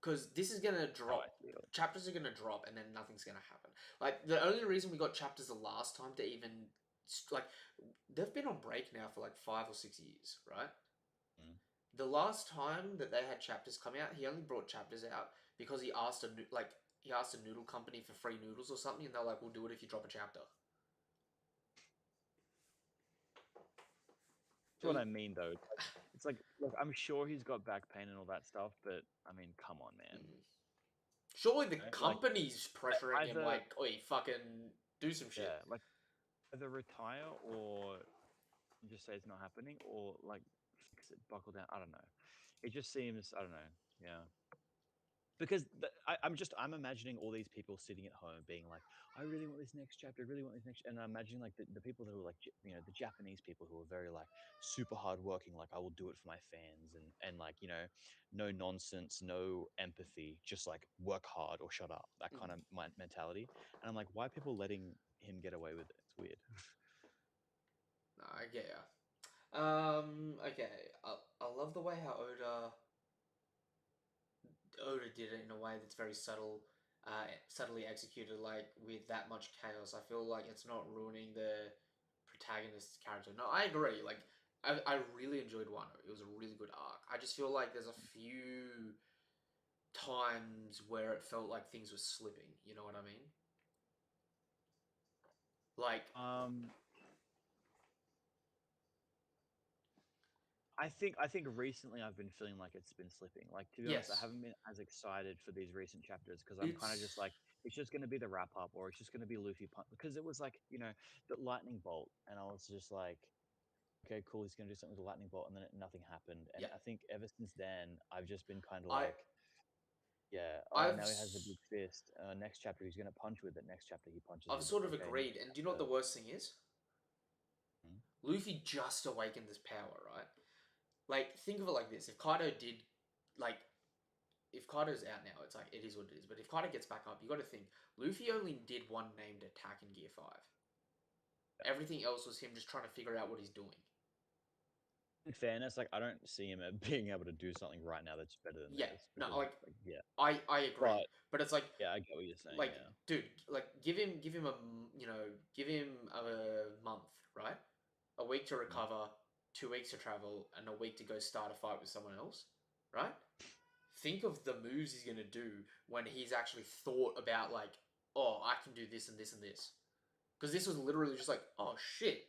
Because this is gonna How I drop. feel. Chapters are gonna drop, and then nothing's gonna happen. Like the only reason we got chapters the last time to even like they've been on break now for like 5 or 6 years, right? Mm. The last time that they had chapters come out, he only brought chapters out because he asked a noodle company for free noodles or something, and they're like, "We'll do it if you drop a chapter." That's what I mean, though. It's like, look, I'm sure he's got back pain and all that stuff, but I mean, come on, man. Surely the You know? Like company's pressuring him, either, like, "Oi, fucking do some shit." yeah, like either retire or just say it's not happening, or like fix it, buckle down. I don't know. It just seems, I don't know. Yeah. Because I'm imagining all these people sitting at home being like, I really want this next chapter, I really want this next, and I'm imagining like the people who are like, the Japanese people who are very like super hardworking, like I will do it for my fans, and like no nonsense, no empathy, just like work hard or shut up, that kind of mentality. And I'm like, why are people letting him get away with it? It's weird. No, I get ya. Okay. I love the way how Oda did it in a way that's very subtle, subtly executed, like with that much chaos. I feel like it's not ruining the protagonist's character. No, I agree. Like, I really enjoyed Wano. It was a really good arc. I just feel like there's a few times where it felt like things were slipping. You know what I mean? Like, um I think recently I've been feeling like it's been slipping. Like, to be honest, I yes, haven't been as excited for these recent chapters because I'm kind of just it's like, it's just going to be the wrap up, or it's just going to be Luffy punch, because it was like, the lightning bolt, and I was just like, okay, cool, he's going to do something with the lightning bolt, and then nothing happened. And yeah. I think ever since then I've just been kind of I like, yeah, oh, I've now he has the big fist. Next chapter he's going to punch with it. Next chapter he punches I've with it. sort of Okay, agreed. next And do you know what the chapter. worst thing is? Hmm? Luffy just awakened this power, right? Like, think of it like this: if Kaido did, like, if Kaido's out now, it's like it is what it is. But if Kaido gets back up, you got to think Luffy only did one named attack in Gear 5. Everything else was him just trying to figure out what he's doing. In fairness, like I don't see him being able to do something right now that's better than Yeah, this, no, because like like, yeah. I agree, But but it's yeah, I get what you're saying. like Yeah. dude, like give him give him a month, right? A week to Mm. recover, 2 weeks to travel, and a week to go start a fight with someone else, right? Think of the moves he's gonna do when he's actually thought about, like, oh, I can do this and this and this. Because this was literally just like, oh shit,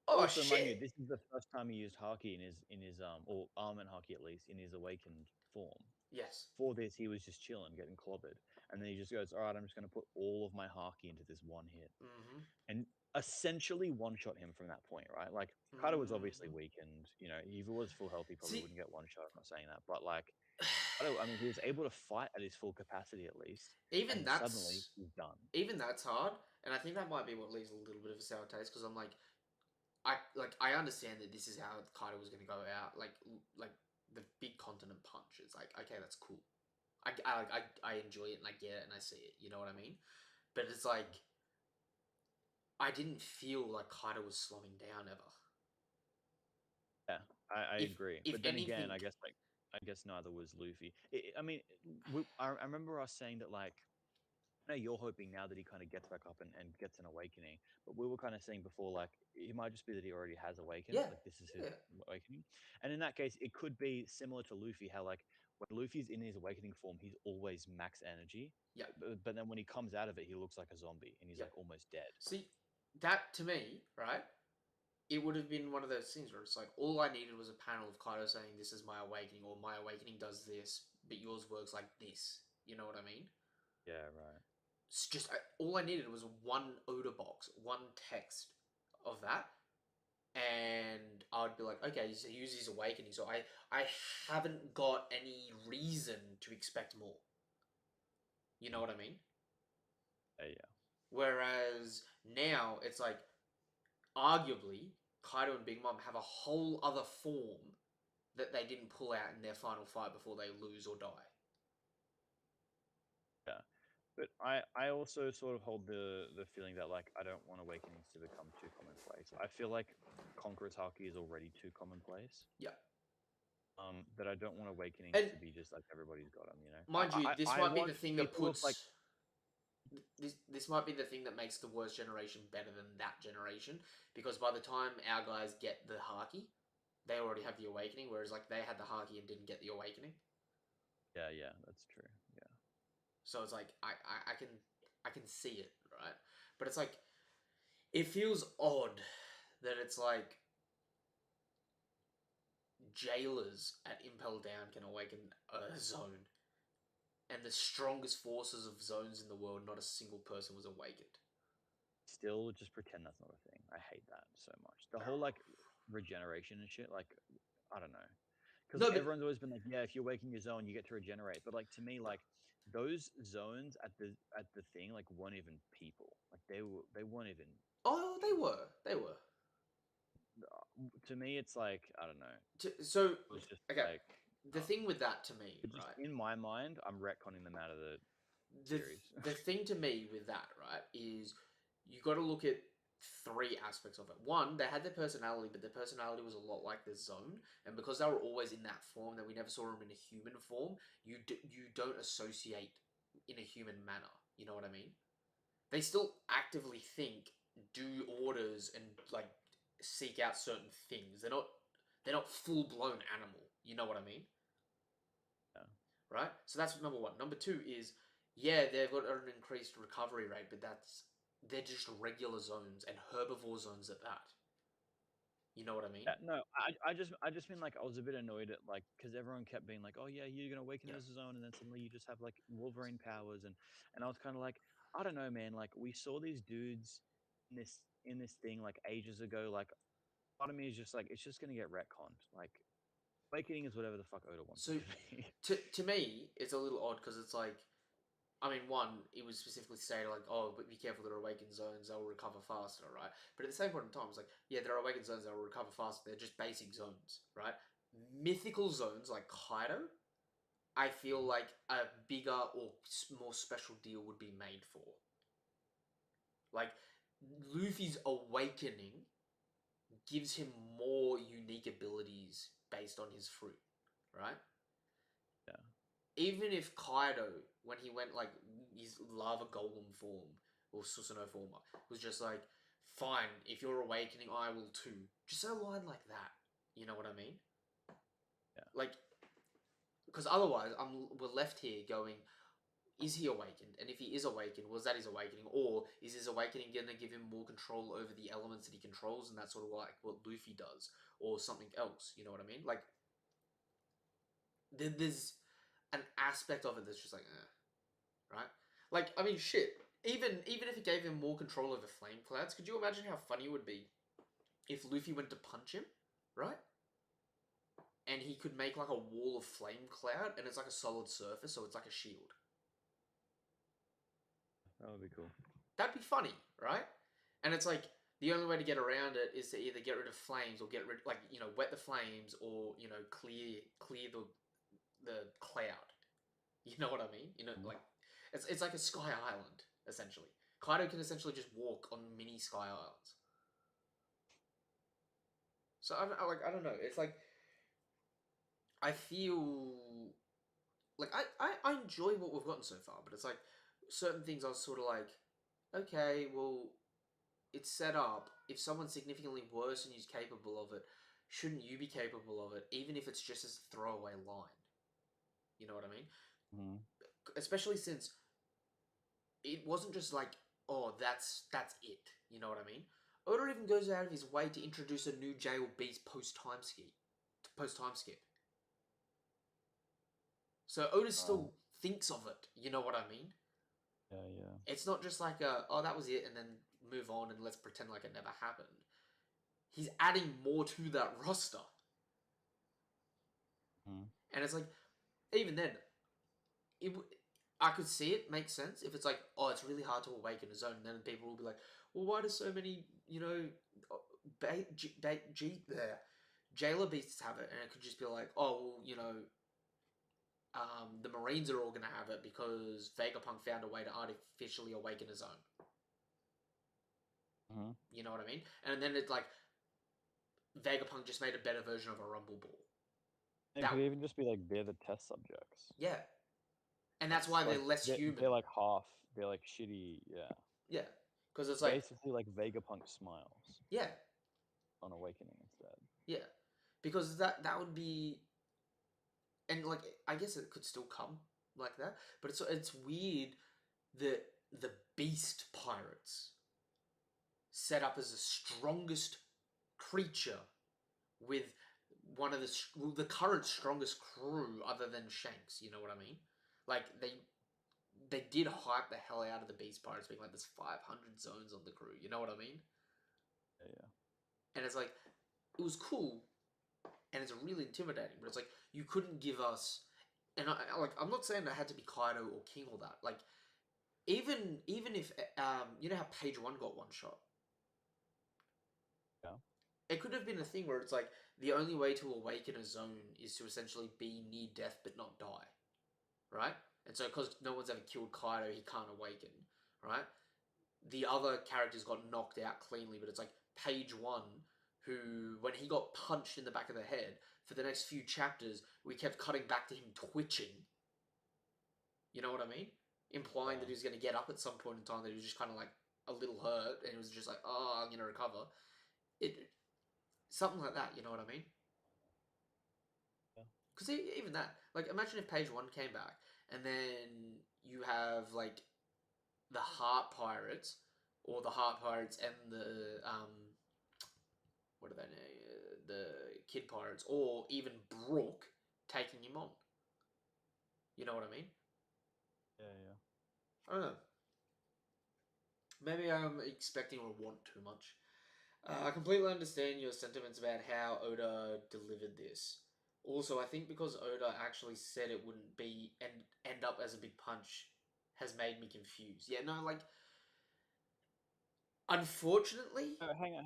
oh Also, mind you, shit. this is the first time he used haki in his or almond haki, at least in his awakened form. Yes. For this, he was just chilling, getting clobbered, and then he just goes, "All right, I'm just going to put all of my haki into this one hit," Mm-hmm. and essentially one shot him from that point, right? Like Kaido was obviously Mm-hmm. weakened. If he was full health, he probably See, wouldn't get one shot. I'm not saying that, but like I mean, he was able to fight at his full capacity at least, and even then suddenly that's he's done. even that's hard, and I think that might be what leaves a little bit of a sour taste. Because I'm like, I understand that this is how Kaido was going to go out, like the big continent punch. It's like, okay, that's cool. I enjoy it and I get it and I see it. You know what I mean? But it's like I didn't feel like Kaido was slowing down ever. Yeah, I If agree. if But then again, anything, I guess neither was Luffy. I mean, I remember us saying that like, I know you're hoping now that he kind of gets back up and gets an awakening, but we were kind of saying before like it might just be that he already has awakened, yeah, like this is his yeah, awakening, and in that case, it could be similar to Luffy, how like when Luffy's in his awakening form, he's always max energy, yeah, but then when he comes out of it, he looks like a zombie and he's yeah. like almost dead. See, that to me, right? It would have been one of those things where it's like all I needed was a panel of Kaido saying, "This is my awakening," or "My awakening does this, but yours works like this." You know what I mean? Yeah, right. It's just all I needed was one Oda box, one text of that, and I'd be like, okay, so he uses his awakening, so I haven't got any reason to expect more. You know Mm. what I mean? Yeah. Whereas now it's like, arguably, Kaido and Big Mom have a whole other form that they didn't pull out in their final fight before they lose or die. Yeah. But I also sort of hold the feeling that like I don't want awakenings to become too commonplace. I feel like Conqueror's Haki is already too commonplace. Yeah, That I don't want awakenings and to be just like everybody's got them. mind you, this I might be the want thing that people of like, puts this might be the thing that makes the worst generation better than that generation, because by the time our guys get the haki, they already have the awakening, whereas like they had the haki and didn't get the awakening. yeah, that's true. Yeah. So it's like I can see it, right? But it's like it feels odd that it's like jailers at Impel Down can awaken a zone, and the strongest forces of zones in the world, not a single person was awakened. Still, just pretend that's not a thing. I hate that so much. The whole like regeneration and shit. Like, I don't know, because No, but everyone's always been like, yeah, if you awaken your zone, you get to regenerate. But like to me, like those zones at the thing like weren't even people. Like they weren't even. oh, they were. To me, it's like I don't know. So It was just okay, like the thing with that to me, it just right? in my mind, I'm retconning them out of the the series. the thing to me with that, right, is you got to look at three aspects of it. One, they had their personality, but their personality was a lot like the zone, and because they were always in that form, that we never saw them in a human form, you don't associate in a human manner. You know what I mean? They still actively think, do orders, and like seek out certain things. They're not full blown animal. You know what I mean? Yeah. Right? So that's number one. Number two is, yeah, they've got an increased recovery rate, but they're just regular zones and herbivore zones at that. You know what I mean? Yeah, no, I just mean like I was a bit annoyed at like because everyone kept being like, oh yeah, you're gonna awaken Yeah. as a zone, and then suddenly you just have like Wolverine powers, and I was kind of like, I don't know, man. Like we saw these dudes in this thing like ages ago. Like part of me is just like it's just gonna get retconned. Like awakening is whatever the fuck Oda wants it So to be. to me, it's a little odd because it's like, I mean, one, it was specifically stated like, oh, but be careful, they're awakened zones, they'll recover faster, right? But at the same point in time, it's like, yeah, they're awakened zones, they'll recover faster. They're just basic zones, right? Mythical zones like Kaido, I feel like a bigger or more special deal would be made for. Like, Luffy's awakening gives him more unique abilities based on his fruit, right? Yeah. Even if Kaido, when he went like his lava golem form or Susanoo form, was just like, fine, if you're awakening, I will too. Just a line like that. You know what I mean? Yeah. Like, because otherwise, we're left here going, is he awakened? And if he is awakened, was that his awakening? Or is his awakening going to give him more control over the elements that he controls? And that's sort of like what Luffy does, or something else. You know what I mean? Like, there's an aspect of it that's just like, right? Like, I mean, shit. Even if it gave him more control over flame clouds, could you imagine how funny it would be if Luffy went to punch him, right? And he could make like a wall of flame cloud, and it's like a solid surface, so it's like a shield. That would be cool. That'd be funny, right? And it's like the only way to get around it is to either get rid of flames or get rid, like, wet the flames, or clear the cloud. You know what I mean? Like it's like a sky island essentially. Kaido can essentially just walk on mini sky islands. So I don't know. It's like I feel like I enjoy what we've gotten so far, but it's like certain things I was sort of like, okay, well, it's set up. If someone's significantly worse and you's capable of it, shouldn't you be capable of it, even if it's just as a throwaway line? You know what I mean? Mm-hmm. Especially since it wasn't just like, oh, that's it. You know what I mean? Oda even goes out of his way to introduce a new jail beast post time skip. So Oda Right. still thinks of it. You know what I mean? Yeah, yeah. It's not just like oh, that was it, and then move on and let's pretend like it never happened. He's adding more to that roster, Mm-hmm. and it's like, even then, it I could see it make sense if it's like, oh, it's really hard to awaken a zone, and then people will be like, well, why do so many, jailer beasts have it? And it could just be like, oh, well, the Marines are all going to have it because Vegapunk found a way to artificially awaken a zone. Mm-hmm. You know what I mean? And then it's like, Vegapunk just made a better version of a Rumble Ball. It could even just be like they're the test subjects. Yeah. And that's why they're Like less human. they're like half. They're like shitty. Yeah. Yeah. Because it's like, Basically like Vegapunk smiles yeah. on Awakening instead. Yeah. Because that would be, and like, I guess it could still come like that, but it's weird that the beast pirates set up as the strongest creature with one of the current strongest crew other than Shanks. You know what I mean? Like they did hype the hell out of the Beast Pirates, being like, "There's 500 zones on the crew." You know what I mean? Yeah. And it's like it was cool, and it's really intimidating. But it's like you couldn't give us, and I'm not saying that had to be Kaido or King or that. Like even if you know how Page One got one shot, Yeah. it could have been a thing where it's like the only way to awaken a zone is to essentially be near death but not die, right? And so because no one's ever killed Kaido, he can't awaken, right? The other characters got knocked out cleanly, but it's like Page One, who when he got punched in the back of the head, for the next few chapters, we kept cutting back to him twitching. You know what I mean? Implying that Yeah. he was going to get up at some point in time, that he was just kind of like a little hurt, and he was just like, "Oh, I'm going to recover." It something like that. You know what I mean? Yeah. Because even that, like, imagine if Page One came back, and then you have like the Heart Pirates, or the Heart Pirates and the what are they now? The Kid Pirates, or even Brook taking him on. You know what I mean? Yeah. Yeah. I don't know. Maybe I'm expecting or want too much. I completely understand your sentiments about how Oda delivered this. Also, I think because Oda actually said it wouldn't be and end up as a big punch has made me confused. Yeah, no, like unfortunately, Hang on.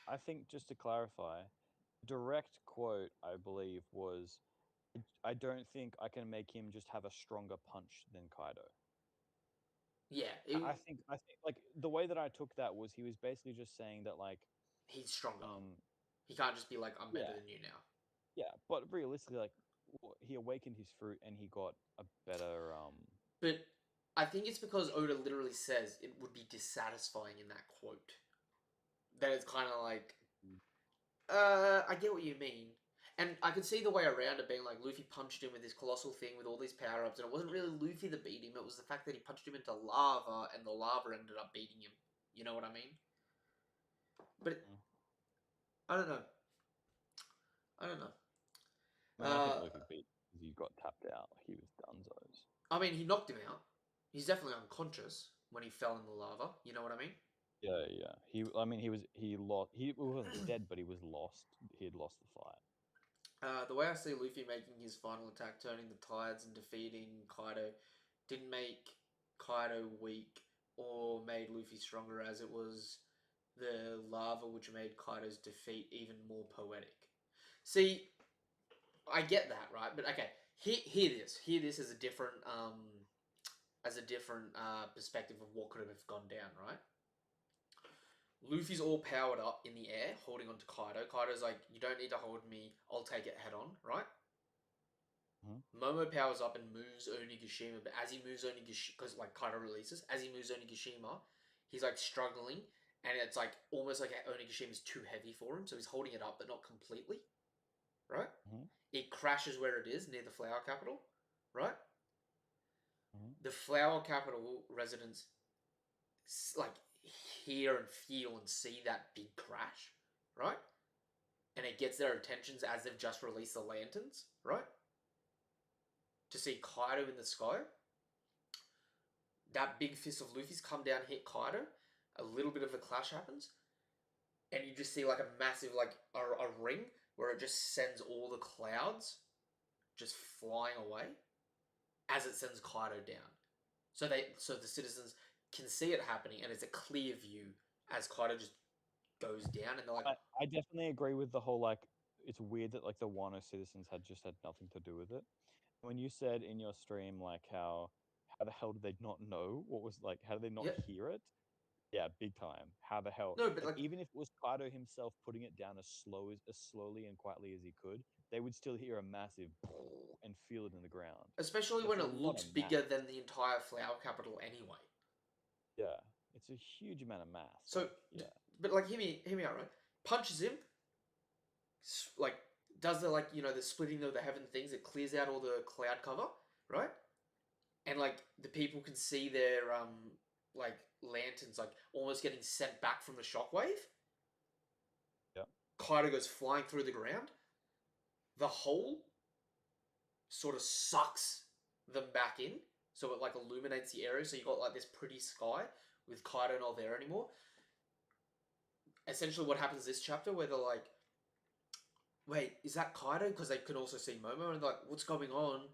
I think just to clarify, direct quote I believe was, I don't think I can make him just have a stronger punch than Kaido. yeah, I think like the way that I took that was he was basically just saying that like he's stronger. um He can't just be like, I'm better yeah, than you now. yeah, but realistically like he awakened his fruit and he got a better But I think it's because Oda literally says it would be dissatisfying in that quote. That it's kind of like, I get what you mean. And I could see the way around it being like Luffy punched him with this colossal thing with all these power ups, and it wasn't really Luffy that beat him, it was the fact that he punched him into lava, and the lava ended up beating him. You know what I mean? But mm. I don't know. I don't know. I mean I think Uh, Luffy beat because he got tapped out. He was donezo's. I mean, he knocked him out. He's definitely unconscious when he fell in the lava. You know what I mean? Yeah, yeah. I mean, he lost. He wasn't dead, but he was lost. He had lost the fight. The way I see Luffy making his final attack, turning the tides and defeating Kaido, didn't make Kaido weak or made Luffy stronger, as it was the lava which made Kaido's defeat even more poetic. See, I get that, right? But okay, hear this as a different perspective of what could have gone down, right? Luffy's all powered up in the air, holding on to Kaido. Kaido's like, you don't need to hold me, I'll take it head on, right? Hmm. Momo powers up and moves Onigashima, but as he moves Onigashima, because like Kaido releases, as he moves Onigashima, he's like struggling, and it's like almost like Onigashima's too heavy for him, so he's holding it up, but not completely, right? Hmm. It crashes where it is, near the flower capital, right? Hmm. The flower capital residents like hear and feel and see that big crash, right? And it gets their attentions as they've just released the lanterns, right? To see Kaido in the sky. That big fist of Luffy's come down, hit Kaido. A little bit of a clash happens, and you just see like a massive like a ring where it just sends all the clouds just flying away as it sends Kaido down. So the citizens can see it happening, and it's a clear view as Kaido just goes down, and they're like, I definitely agree with the whole like. It's weird that like the Wano citizens had just had nothing to do with it. When you said in your stream like how the hell did they not know what was like? How did they not "Yep, hear it? Yeah, big time. How the hell? no," but Like like, even if it was Kaido himself putting it down as slowly and quietly as he could, they would still hear a massive and feel it in the ground. especially That's when a it lot looks of mass. bigger than the entire flower capital anyway. Yeah, it's a huge amount of mass. So, Like, yeah, but like, hear me out, right? Punches him, like does the like the splitting of the heaven things. It clears out all the cloud cover, right? And like the people can see their like lanterns like almost getting sent back from the shockwave. yeah, Kaido goes flying through the ground. the hole sort of sucks them back in, so it like illuminates the area. So you got like this pretty sky with Kaido not there anymore. Essentially, what happens this chapter where they're like, "Wait, is that Kaido?" Because they can also see Momo, and like, "What's going on?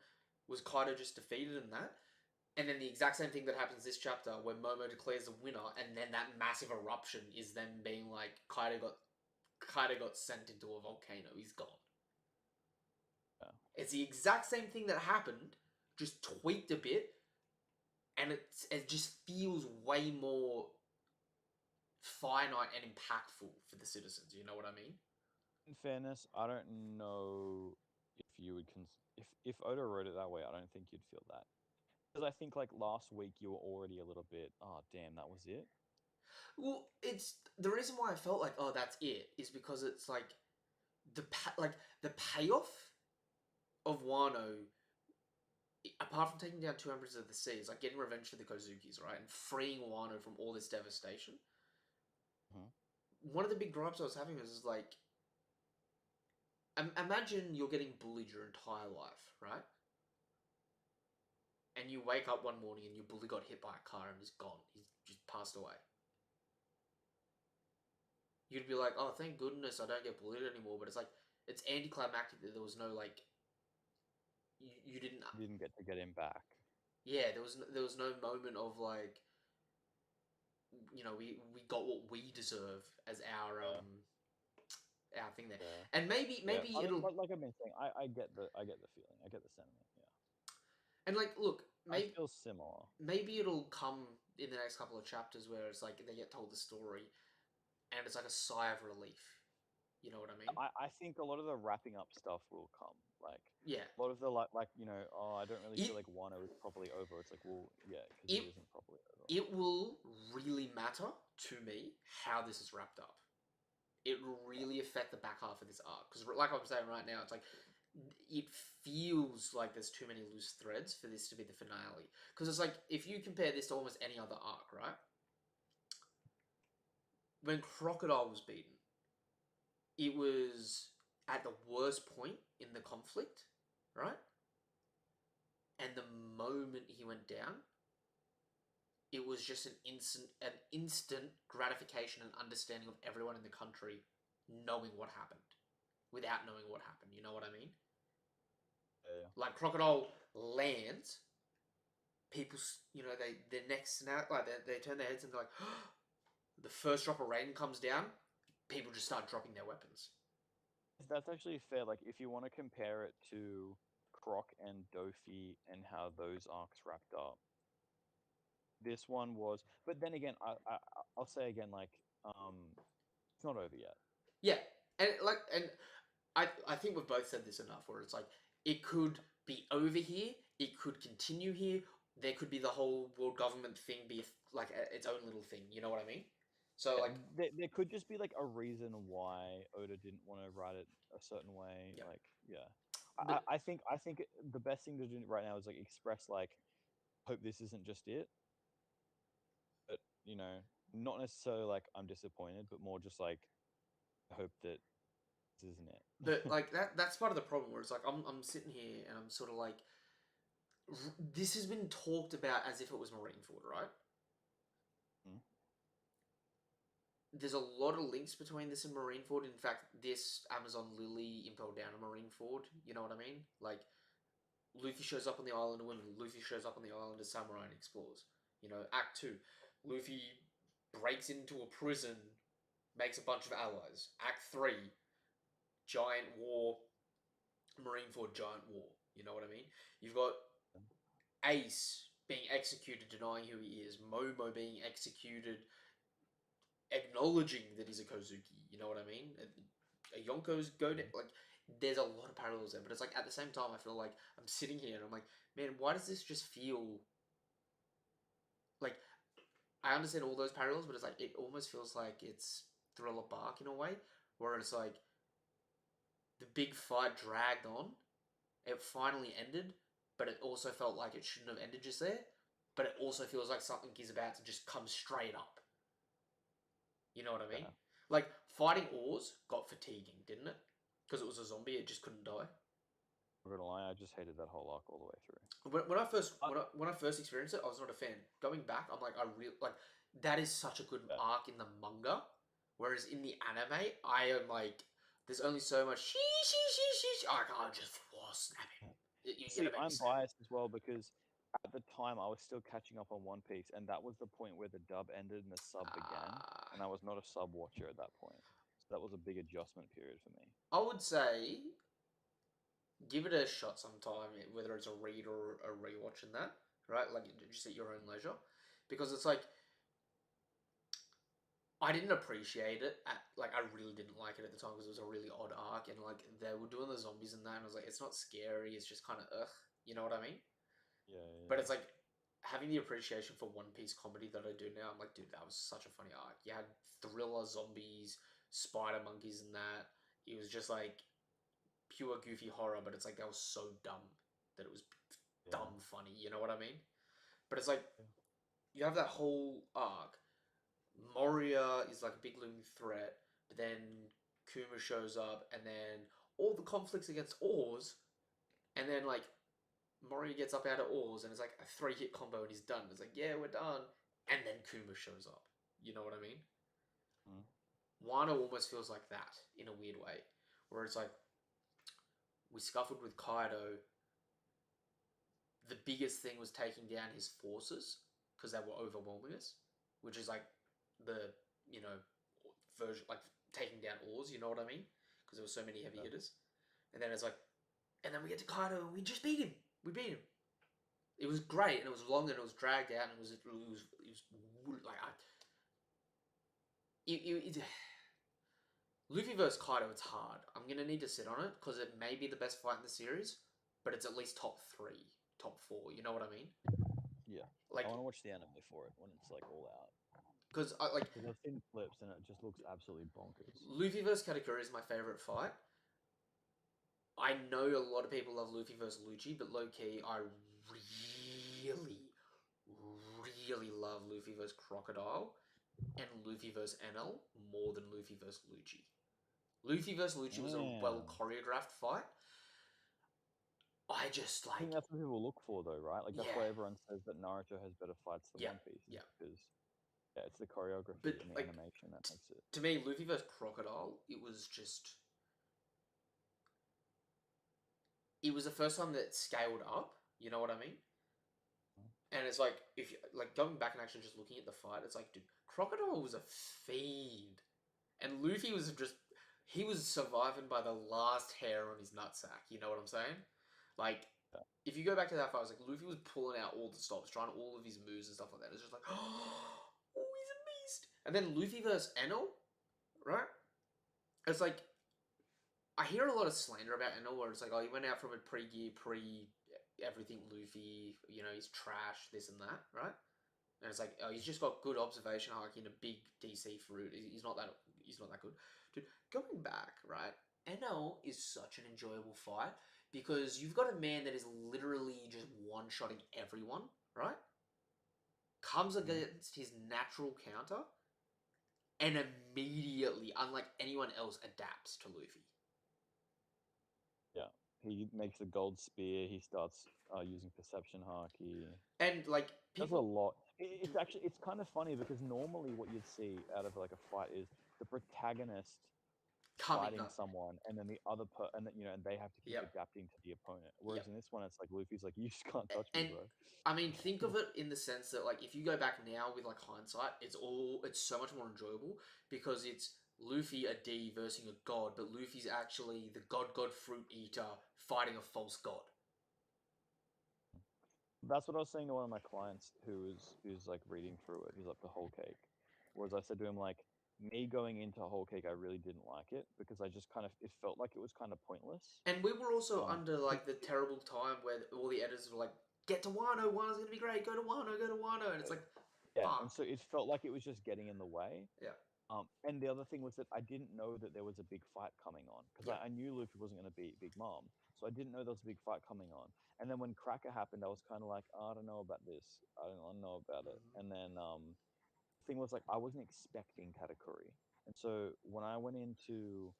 Was Kaido just defeated in that?" And then the exact same thing that happens this chapter where Momo declares the winner, and then that massive eruption is them being like, Kaido got sent into a volcano. He's gone. Yeah. It's the exact same thing that happened, just tweaked a bit, and it just feels way more finite and impactful for the citizens. You know what I mean? In fairness, I don't know if you would if Oda wrote it that way. I don't think you'd feel that, because I think like last week you were already a little bit. Oh damn, that was it. Well, it's the reason why I felt like, oh, that's it, is because it's like the payoff of Wano, apart from taking down two Emperors of the Sea, is like getting revenge for the Kozukis, right, and freeing Wano from all this devastation. Mhm. One of the big gripes I was having was like, imagine you're getting bullied your entire life, right? And you wake up one morning and your bully got hit by a car and is gone. He's just passed away. You'd be like, oh, thank goodness I don't get bullied anymore. But it's like, it's anticlimactic that there was no like, you didn't. You didn't get to get him back. Yeah, there was no moment of like, we got what we deserve as Yeah. our thing there. Yeah. And maybe Yeah. maybe I mean, it'll, like I've been saying, I get the feeling. I get the sentiment. Yeah. and like, look, I maybe feel similar. maybe it'll come in the next couple of chapters where it's like they get told the story and it's like a sigh of relief. You know what I mean? I think a lot of the wrapping up stuff will come. Like Yeah. a lot of the oh, I don't really feel It like Wano is properly over. It's like, well, yeah, because it he isn't properly over. it will really matter to me how this is wrapped up. It will Yeah. really affect the back half of this arc because, like I'm saying right now, it's like it feels like there's too many loose threads for this to be the finale. Because it's like if you compare this to almost any other arc, right? When Crocodile was beaten, it was at the worst point in the conflict, right? And the moment he went down, it was just an instant gratification and understanding of everyone in the country knowing what happened without knowing what happened. You know what I mean? Yeah. Like Crocodile lands, people, their necks snap, like they turn their heads and they're like, the first drop of rain comes down, people just start dropping their weapons. That's actually fair. Like, if you want to compare it to Croc and Dofi and how those arcs wrapped up, this one was. But then again, I'll say again, like, it's not over yet. Yeah, and I think we've both said this enough. Where it's like it could be over here, it could continue here. There could be the whole world government thing be like its own little thing. You know what I mean? So Yeah, like, there could just be like a reason why Oda didn't want to write it a certain way. yeah, Like, yeah, but I think the best thing to do right now is like express like hope this isn't just it, but not necessarily like I'm disappointed, but more just like hope that this isn't but it. like that's part of the problem. Where it's like I'm sitting here and I'm sort of like, this has been talked about as if it was Marineford, right? Mm. There's a lot of links between this and Marineford. In fact, this Amazon Lily impelled down a Marineford. You know what I mean? Like Luffy shows up on the island of women. Luffy shows up on the island of samurai and explores. Act 2. Luffy breaks into a prison, makes a bunch of allies. Act 3. Giant war. Marineford giant war. You know what I mean? You've got Ace being executed, denying who he is. Momo being executed, acknowledging that he's a Kozuki. You know what I mean? A Yonko's go to, like. There's a lot of parallels there, but it's like at the same time, I feel like I'm sitting here and I'm like, man, why does this just feel like I understand all those parallels, but it's like it almost feels like it's Thriller Bark in a way, where it's like the big fight dragged on, it finally ended, but it also felt like it shouldn't have ended just there. But it also feels like something is about to just come straight up. You know what I mean? Yeah, Like fighting Oars got fatiguing, didn't it? because it was a zombie. It just couldn't die. I'm not gonna lie, I just hated that whole arc all the way through. When I first Uh, when I first experienced it, I was not a fan. Going back, I'm like, I really like that is such a good yeah. arc in the manga, whereas in the anime, I am like, there's only so much she. I can't just snap him. You're See, gonna make me I'm snap. biased as well because at the time I was still catching up on One Piece, and that was the point where the dub ended and the sub began, Uh, and I was not a sub watcher at that point. So that was a big adjustment period for me. I would say give it a shot sometime, whether it's a read or a rewatch in that, right? Like just at your own leisure, because it's like I didn't appreciate it at like I really didn't like it at the time because it was a really odd arc and like they were doing the zombies and that and I was like it's not scary, it's just kind of ugh, you know what I mean? Yeah, But yeah, it's like having the appreciation for One Piece comedy that I do now. I'm like, dude, that was such a funny arc. You had thriller zombies, spider monkeys, and that. It was just like pure goofy horror, but it's like that was so dumb that it was yeah, dumb funny. You know what I mean? But it's like yeah. you have that whole arc. Moria is like a big looming threat, but then Kuma shows up, and then all the conflicts against Oars, and then like Moria gets up out of Oars, and it's like a 3-hit combo, and he's done. It's like, yeah, we're done, and then Kuma shows up. You know what I mean? Mm. Wano almost feels like that in a weird way, where it's like we scuffled with Kaido. The biggest thing was taking down his forces because they were overwhelming us, which is like the you know version like taking down Oars. You know what I mean? Because there were so many heavy Yeah. hitters, and then it's like, and then we get to Kaido and we just beat him. We beat him. It was great and it was long and it was dragged out and it was like it Luffy versus Kaido. It's hard. I'm gonna need to sit on it because it may be the best fight in the series, but it's at least top three, top four. You know what I mean? Yeah. I Like want to watch the anime for it when it's like all out because I like because I've seen clips and it just looks absolutely bonkers. Luffy versus Katakuri is my favorite fight. I know a lot of people love Luffy versus Lucci, but low key, I really, really love Luffy versus Crocodile and Luffy versus NL more than Luffy versus Lucci. Luffy versus Lucci was a well Damn. choreographed fight. I just I think like, that's what people look for, though, right? Like that's yeah, why everyone says that Naruto has better fights than yeah, One Piece, is yeah. because yeah, it's the But choreography and the like, animation that makes it. to me, Luffy versus Crocodile, it was the first time that it scaled up. You know what I mean? And it's like if you like going back and actually just looking at the fight, it's like, dude, Crocodile was a fiend, and Luffy was just he was surviving by the last hair on his nutsack. You know what I'm saying? Like, Yeah. if you go back to that fight, it's like Luffy was pulling out all the stops, trying all of his moves and stuff like that. It's just like, oh, he's a beast. And then Luffy versus Enel, right? It's like I hear a lot of slander about Enel, where it's like, oh, he went out from a pre-gear, pre everything Luffy. You know, he's trash, this and that, right? And it's like, oh, he's just got good observation haki and a big DC fruit. He's not that. He's not that good, dude. Going back, right? NL is such an enjoyable fight because you've got a man that is literally just one-shotting everyone, right? Comes Mhm. against his natural counter and immediately, unlike anyone else, adapts to Luffy. Yeah. He makes the gold spear. He starts using perception haki. And like Does a people lot. It's actually it's kind of funny because normally what you'd see out of like a fight is the protagonist coming fighting up, someone, and then the other and then, and they have to keep yep, adapting to the opponent. Whereas yep. in this one, it's like Luffy's like, you just can't touch me, And bro. I mean, think of it in the sense that like if you go back now with like hindsight, it's so much more enjoyable because it's Luffy a D versus a god, but Luffy's actually the god fruit eater fighting a false god. That's what I was saying to one of my clients who's like reading through it. He's like the whole cake. Whereas I said to him like, me going into whole cake, I really didn't like it because I just kind of it felt like it was kind of pointless. And we were also under 'Cause like the terrible time where all the editors were like, "Get to Wano, Wano's gonna be great. Go to Wano," and it's like, yeah, and fuck, so it felt like it was just getting in the way. yeah, And the other thing was that I didn't know that there was a big fight coming on because yeah. I knew Luffy wasn't going to beat Big Mom, so I didn't know there was a big fight coming on. And then when Cracker happened, I was kind of like, oh, I don't know about this. I don't know about it. Mhm. And then the thing was like I wasn't expecting Katakuri, and so when I went into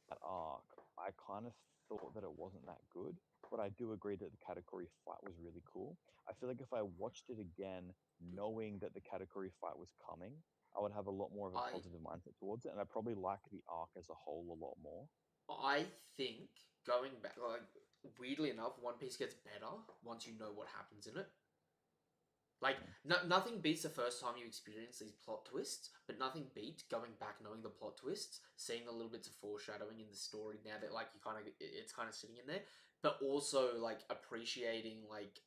that arc, I kind of thought that it wasn't that good, but I do agree that the category fight was really cool. I feel like if I watched it again, knowing that the category fight was coming, I would have a lot more of a I positive mindset towards it, and I probably like the arc as a whole a lot more. I think going back, like weirdly enough, One Piece gets better once you know what happens in it. Like Mm. nothing beats the first time you experience these plot twists, but nothing beats going back knowing the plot twists, seeing the little bits of foreshadowing in the story now that like you kind of it's kind of sitting in there, but also like appreciating like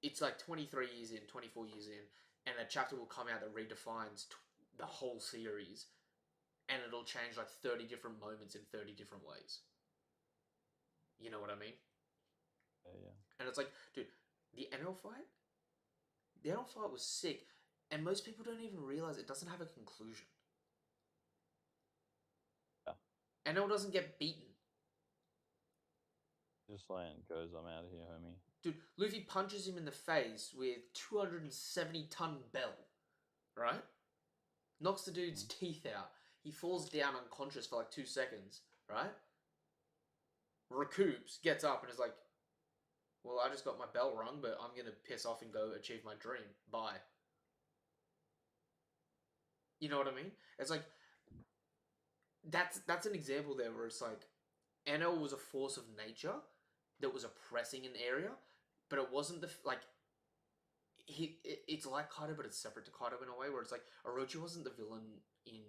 it's like 23 years in, 24 years in, and a chapter will come out that redefines the whole series, and it'll change like 30 different moments in 30 different ways. You know what I mean? Yeah. And it's like, dude, the NL fight, the NL fight was sick, and most people don't even realize it doesn't have a conclusion. Yeah. NL doesn't get beaten. Just like goes, I'm out of here, homie. Dude, Luffy punches him in the face with 270-ton bell, right? Knocks the dude's Mm. teeth out. He falls down unconscious for like 2 seconds, right? Recoups, gets up, and is like, well, I just got my bell rung, but I'm gonna piss off and go achieve my dream. Bye. You know what I mean? It's like that's an example there where it's like NL was a force of nature that was oppressing an area, but it wasn't like it's like Kaido, but it's separate to Kaido in a way where it's like Orochi wasn't the villain in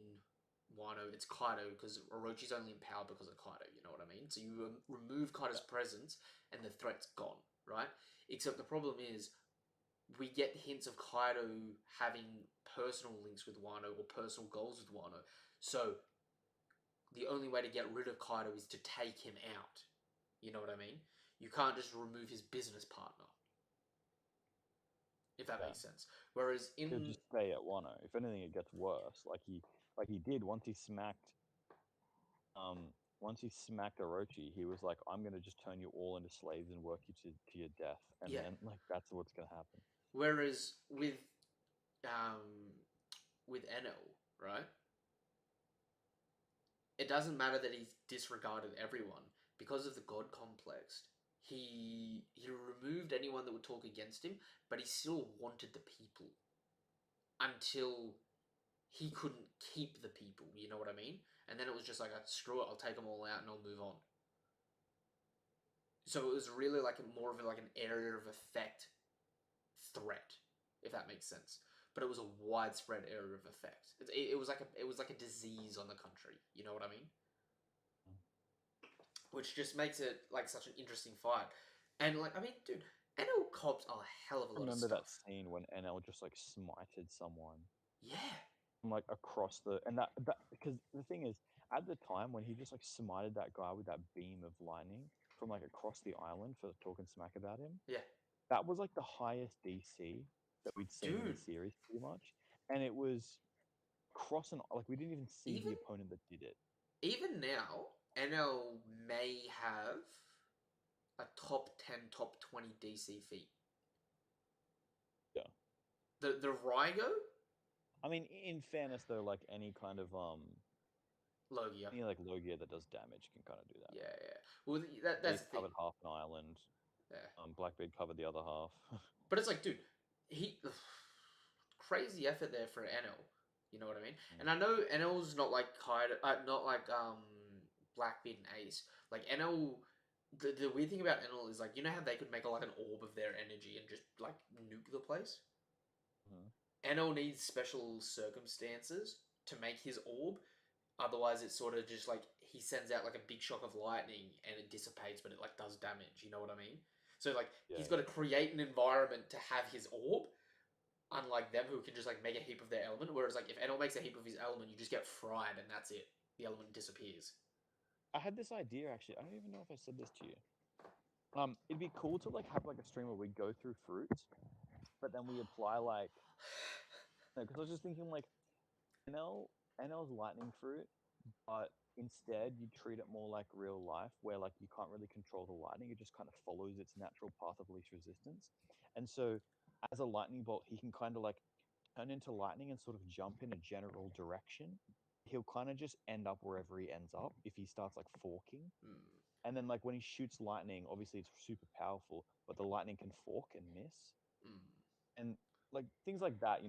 Wano, it's Kaido because Orochi's only in power because of Kaido. You know what I mean? So you remove Kaido's presence, and the threat's gone, right? Except the problem is we get hints of Kaido having personal links with Wano or personal goals with Wano. So the only way to get rid of Kaido is to take him out. You know what I mean? You can't just remove his business partner, if that Yeah. makes sense. Whereas He'll in just stay at Wano. If anything, it gets worse. Like he did once he smacked Orochi, he was like, I'm gonna just turn you all into slaves and work you to your death. And yeah, then like that's what's gonna happen. whereas um with Enel, right? It doesn't matter that he's disregarded everyone because of the god complex. He removed anyone that would talk against him, but he still wanted the people until he couldn't keep the people. You know what I mean? And then it was just like, screw it, I'll take them all out and I'll move on. So it was really like more of like an area of effect threat, if that makes sense. But it was a widespread area of effect. It was like a disease on the country. You know what I mean? Mm. Which just makes it like such an interesting fight. And like, I mean, dude, NL cops a hell of a lot of Remember that stuff. scene when NL just like smited someone Yeah, from like across the and that because the thing is at the time when he just like smited that guy with that beam of lightning from like across the island for talking smack about him, yeah, that was like the highest DC that we'd seen in the dude. series pretty much. And it was crossing like we didn't even see the Even opponent that did it. even now, NL may have a top 10, top 20 DC feat. Yeah. The Rygo, I mean, in fairness though, like Logia. any like Logia that does damage can kind of do that. Yeah, yeah. Well, They that's the thing. covered half an island. Yeah, Blackbeard covered the other half. but it's like, dude, he crazy effort there for NL. You know what I mean? Mm. And I know NL's not like Kaido, not like Blackbeard and Ace. Like NL, the weird thing about NL is like, you know how they could make like an orb of their energy and just like nuke the place. Mhm. NL needs special circumstances to make his orb. Otherwise, it's sort of just like he sends out like a big shock of lightning and it dissipates, but it like does damage. You know what I mean? So like Yeah, he's got to create an environment to have his orb, unlike them who can just like make a heap of their element. Whereas like if Enel makes a heap of his element, you just get fried and that's it. The element disappears. I had this idea actually. I don't even know if I said this to you. It'd be cool to like have like a stream where we go through fruits, but then we apply like because I was just thinking like NL NL's lightning fruit, but instead you treat it more like real life, where like you can't really control the lightning; it just kind of follows its natural path of least resistance. And so, as a lightning bolt, he can kind of like turn into lightning and sort of jump in a general direction. he'll kind of just end up wherever he ends up if he starts like forking. Mm, And then like when he shoots lightning, obviously it's super powerful, but the lightning can fork and miss. mm, And like things like that,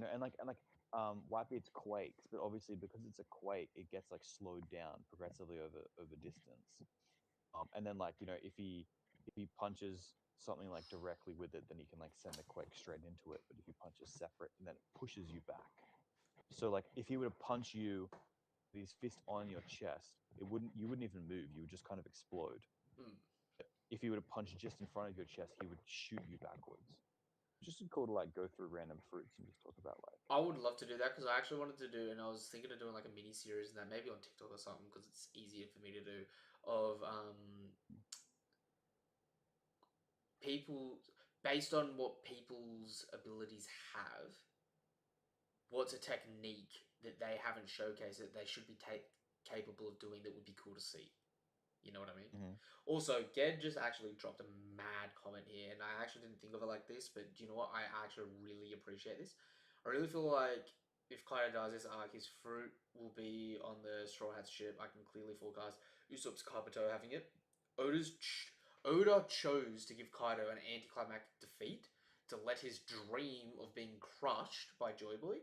Whitebeard's quakes, but obviously because it's a quake, it gets like slowed down progressively over distance. And then like if he punches something like directly with it, then he can like send the quake straight into it. But if he punches separate, and then it pushes you back. So like if he were to punch you with his fist on your chest, you wouldn't even move. You would just kind of explode. mm. If he were to punch just in front of your chest, he would shoot you backwards. Just cool to like go through random fruits and just talk about like I would love to do that because I actually wanted to do, and I was thinking of doing like a mini series and that maybe on TikTok or something because it's easier for me to do of people based on what people's abilities have. What's a technique that they haven't showcased that they should be capable of doing that would be cool to see? You know what I mean? Mhm. Also, Ged just actually dropped a mad comment here, and I actually didn't think of it like this, but do you know what? I actually really appreciate this. I really feel like if Kaido does this arc, his fruit will be on the Straw Hats ship. I can clearly forecast Usopp's Kabuto having it. Oda chose to give Kaido an anticlimactic defeat to let his dream of being crushed by Joy Boy,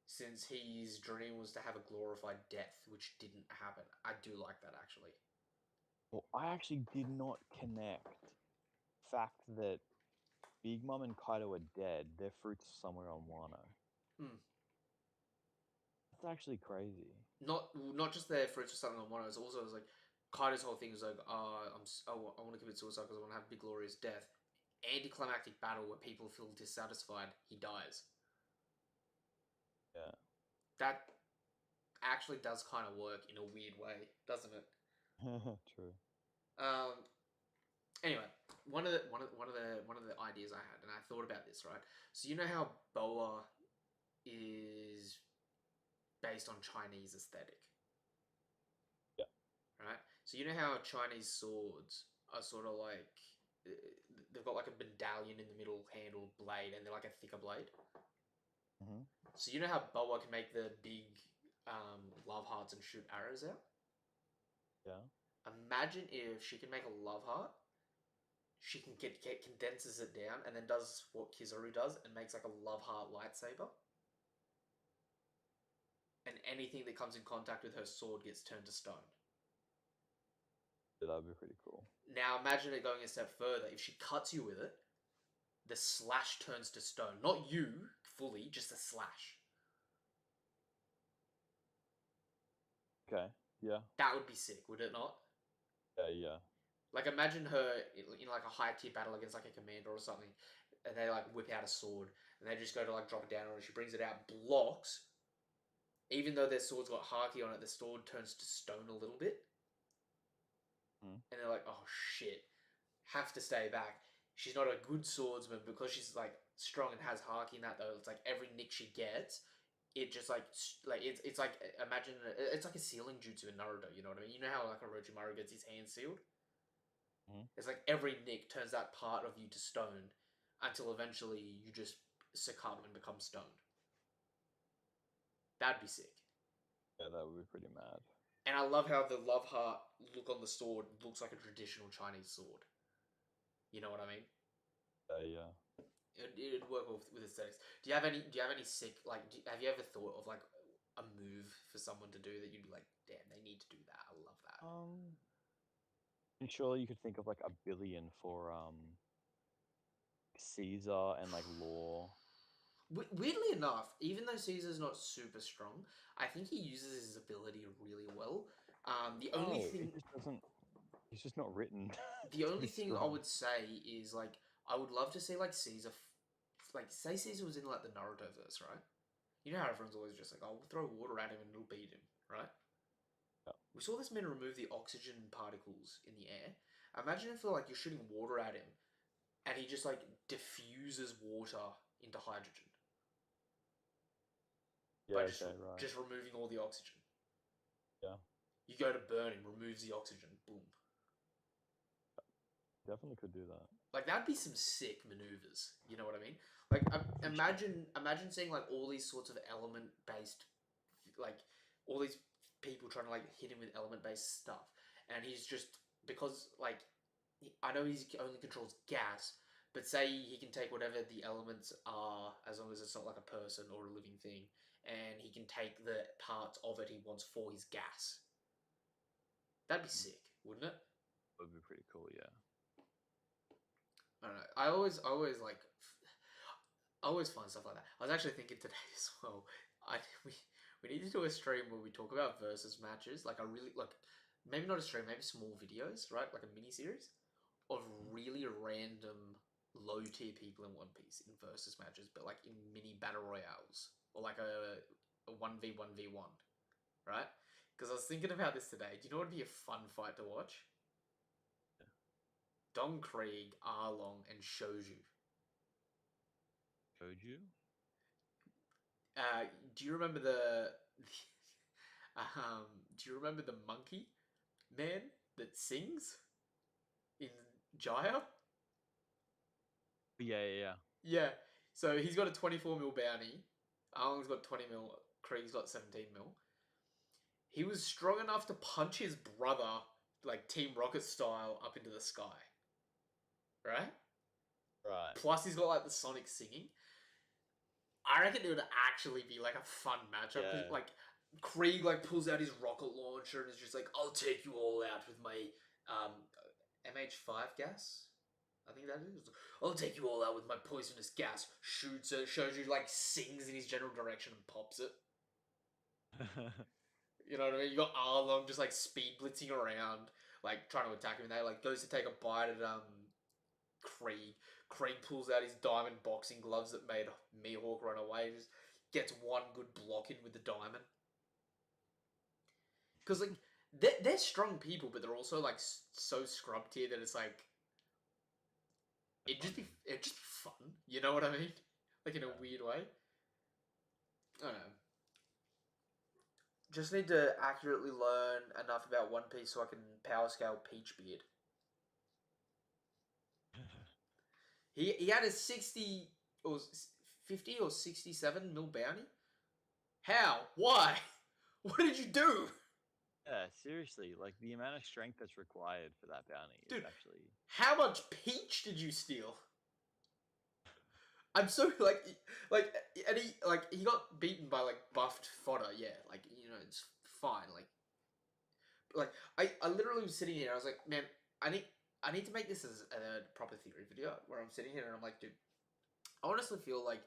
since his dream was to have a glorified death, which didn't happen. I do like that actually. Well, I actually did not connect fact that Big Mom and Kaido are dead. Their fruits somewhere on Wano. Hmm. That's actually crazy. Not just their fruits or something on one. It's also like Kaido's whole thing is like, I want to commit suicide because I want to have a big glorious death. Anticlimactic battle where people feel dissatisfied. He dies. Yeah. That actually does kind of work in a weird way, doesn't it? True. Um. Anyway, one of the ideas I had, and I thought about this, right? So you know how Boa is based on Chinese aesthetic, Yeah. right? So you know how Chinese swords are sort of like uh, they've got like a medallion in the middle handled blade, and they're like a thicker blade. Hmm. So you know how Boa can make the big love hearts and shoot arrows out. Yeah. Imagine if she can make a love heart, she can get condenses it down, and then does what Kizaru does and makes like a love heart lightsaber. And anything that comes in contact with her sword gets turned to stone. Yeah, that'd be pretty cool. Now imagine it going a step further. If she cuts you with it, the slash turns to stone. Not you fully, just a slash. Okay. Yeah. That would be sick, would it not? Yeah. Yeah. Like imagine her in like a high tier battle against like a commander or something, and they like whip out a sword, and they just go to like drop it down on her. She brings it out, blocks. Even though their sword's got haki on it, the sword turns to stone a little bit, Mm. and they're like, "Oh shit, have to stay back." She's not a good swordsman because she's like strong and has haki in that though. It's like every nick she gets, it just like it's like imagine it's like a sealing jutsu in Naruto. You know what I mean? You know how like Orochimaru gets his hand sealed. Mm. It's like every nick turns that part of you to stone until eventually you just succumb and become stoned. That'd be sick. Yeah, that would be pretty mad. And I love how the love heart look on the sword looks like a traditional Chinese sword. You know what I mean? Yeah. It'd work with aesthetics. Do you have any? Do you have any sick like? Have you ever thought of like a move for someone to do that you'd be like, damn, they need to do that. I love that. Um. And surely you could think of like a billion for Caesar and like Law. Weirdly enough, even though Caesar's not super strong, I think he uses his ability really well. The only No, it thing just doesn't. He's just not written the to only be thing I strong. would say is like I would love to see like Caesar, like say Caesar was in like the Naruto verse, right? You know how everyone's always just like, "Oh, we'll throw water at him and it'll beat him," right? Yeah. We saw this man remove the oxygen particles in the air. Imagine if like you're shooting water at him and he just like diffuses water into hydrogen Yeah. by Okay. Right. just removing all the oxygen. Yeah. You go to burn him, removes the oxygen, boom. Definitely could do that. Like that'd be some sick maneuvers. You know what I mean? Like For sure. imagine seeing like all these sorts of element based like all these people trying to like hit him with element based stuff, and he's just because like I know he only controls gas, but say he can take whatever the elements are as long as it's not like a person or a living thing, and he can take the parts of it he wants for his gas. That'd be sick, wouldn't it? Would be pretty cool, yeah. I don't know. I always find stuff like that. I was actually thinking today as well. I we need to do a stream where we talk about versus matches. Like a really like maybe not a stream, maybe small videos, right? Like a mini series of really random low tier people in One Piece in versus matches, but like in mini battle royales or like a 1v1v1, right? Because I was thinking about this today. Do you know what would be a fun fight to watch? Yeah. Don Krieg, Arlong, and Shoju. Koju? Uh, do you remember the do you remember the monkey man that sings in Jaya? Yeah, yeah, yeah. Yeah. So he's got a 24 mil bounty. Arlong's got 20 mil. Krieg's got 17 mil. He was strong enough to punch his brother, like Team Rocket style, up into the sky. Right? Right. Plus, he's got like the Sonic singing. I reckon it would actually be like a fun matchup. Yeah. Like Krieg like pulls out his rocket launcher and is just like, "I'll take you all out with my um, MH5 gas." I think that is. I'll take you all out with my poisonous gas. Shoots it, shows you like sings in his general direction and pops it. You know what I mean? You got Arlong just like speed blitzing around, like trying to attack him. And they like goes to take a bite at Krieg. Krieg pulls out his diamond boxing gloves that made Mihawk run away. Just gets one good block in with the diamond. Because like they're strong people, but they're also like so scrubbed here that it's like it'd just be fun. You know what I mean? Like in a weird way. I don't know. Just need to accurately learn enough about One Piece so I can power scale Peachbeard. He had a 60 or 50 or 67 mil bounty. How? Why? What did you do? Yeah, seriously, like the amount of strength that's required for that bounty is Dude, actually. how much peach did you steal? I'm so and he got beaten by like buffed fodder. Yeah, like it's fine. I literally was sitting here. I was like, man, I need to make this as a proper theory video where I'm sitting here and I'm like, dude, I honestly feel like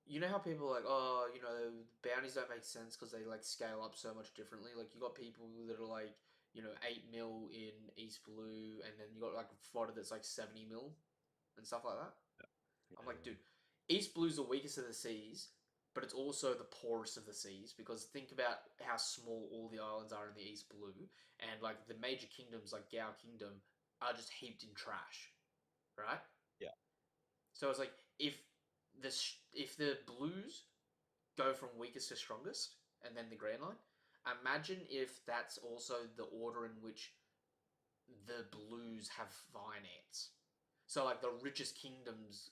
you know how people are like, oh, bounties don't make sense because they like scale up so much differently. Like you got people that are like 8 mil in East Blue, and then you got like fodder that's like 70 mil and stuff like that. Yeah, I'm like, dude, East Blue's the weakest of the seas, but it's also the poorest of the seas because think about how small all the islands are in the East Blue, and like the major kingdoms like Gao Kingdom are just heaped in trash, right? yeah, So it's like if the Blues go from weakest to strongest, and then the Grand Line, imagine if that's also the order in which the Blues have finance. So like the richest kingdoms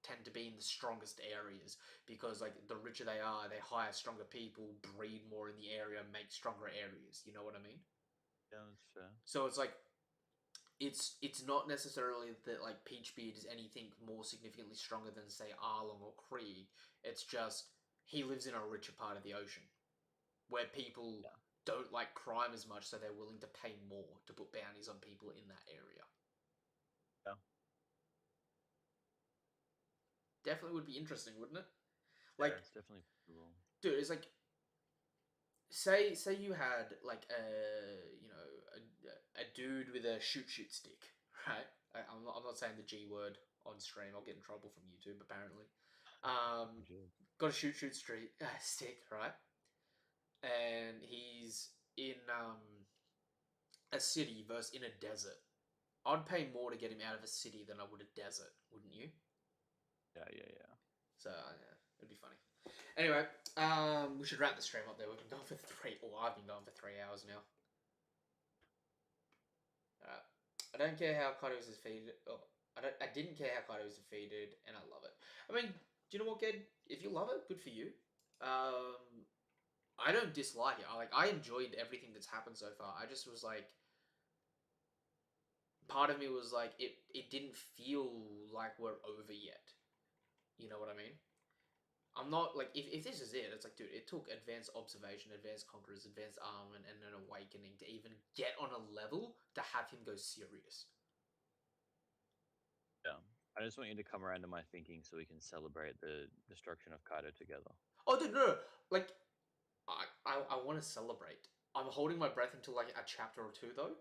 tend to be in the strongest areas because like the richer they are, they hire stronger people, breed more in the area, make stronger areas. You know what I mean? yeah, that's fair. So it's like it's not necessarily that like Peachbeard is anything more significantly stronger than say Arlong or Krieg. It's just he lives in a richer part of the ocean where people Yeah, don't like crime as much, so they're willing to pay more to put bounties on people in that area. yeah, Definitely would be interesting, wouldn't it? yeah. Like, It's definitely possible. dude, it's like say you had like a dude with a shoot stick, right? I'm not saying the G word on stream. I'll get in trouble from YouTube apparently. Um, got a shoot street stick, right? And he's in a city versus in a desert. I'd pay more to get him out of a city than I would a desert, wouldn't you? Yeah, yeah, yeah. So yeah, it'd be funny. Anyway, we should wrap the stream up there. We've been going for I've been going for 3 hours now. I don't care how Kaido was defeated. Oh, I didn't care how Kaido was defeated, and I love it. I mean, do you know what, Ged? If you love it, good for you. I don't dislike it. I enjoyed everything that's happened so far. I just was like, part of me was like, it didn't feel like we're over yet. You know what I mean? I'm not like, if this is it, it's like, dude, it took advanced observation, advanced conquerors, advanced armament, and an awakening to even get on a level to have him go serious. Yeah. I just want you to come around to my thinking so we can celebrate the destruction of Kaido together. Oh, dude, no, no. Like, I want to celebrate. I'm holding my breath until like a chapter or two though,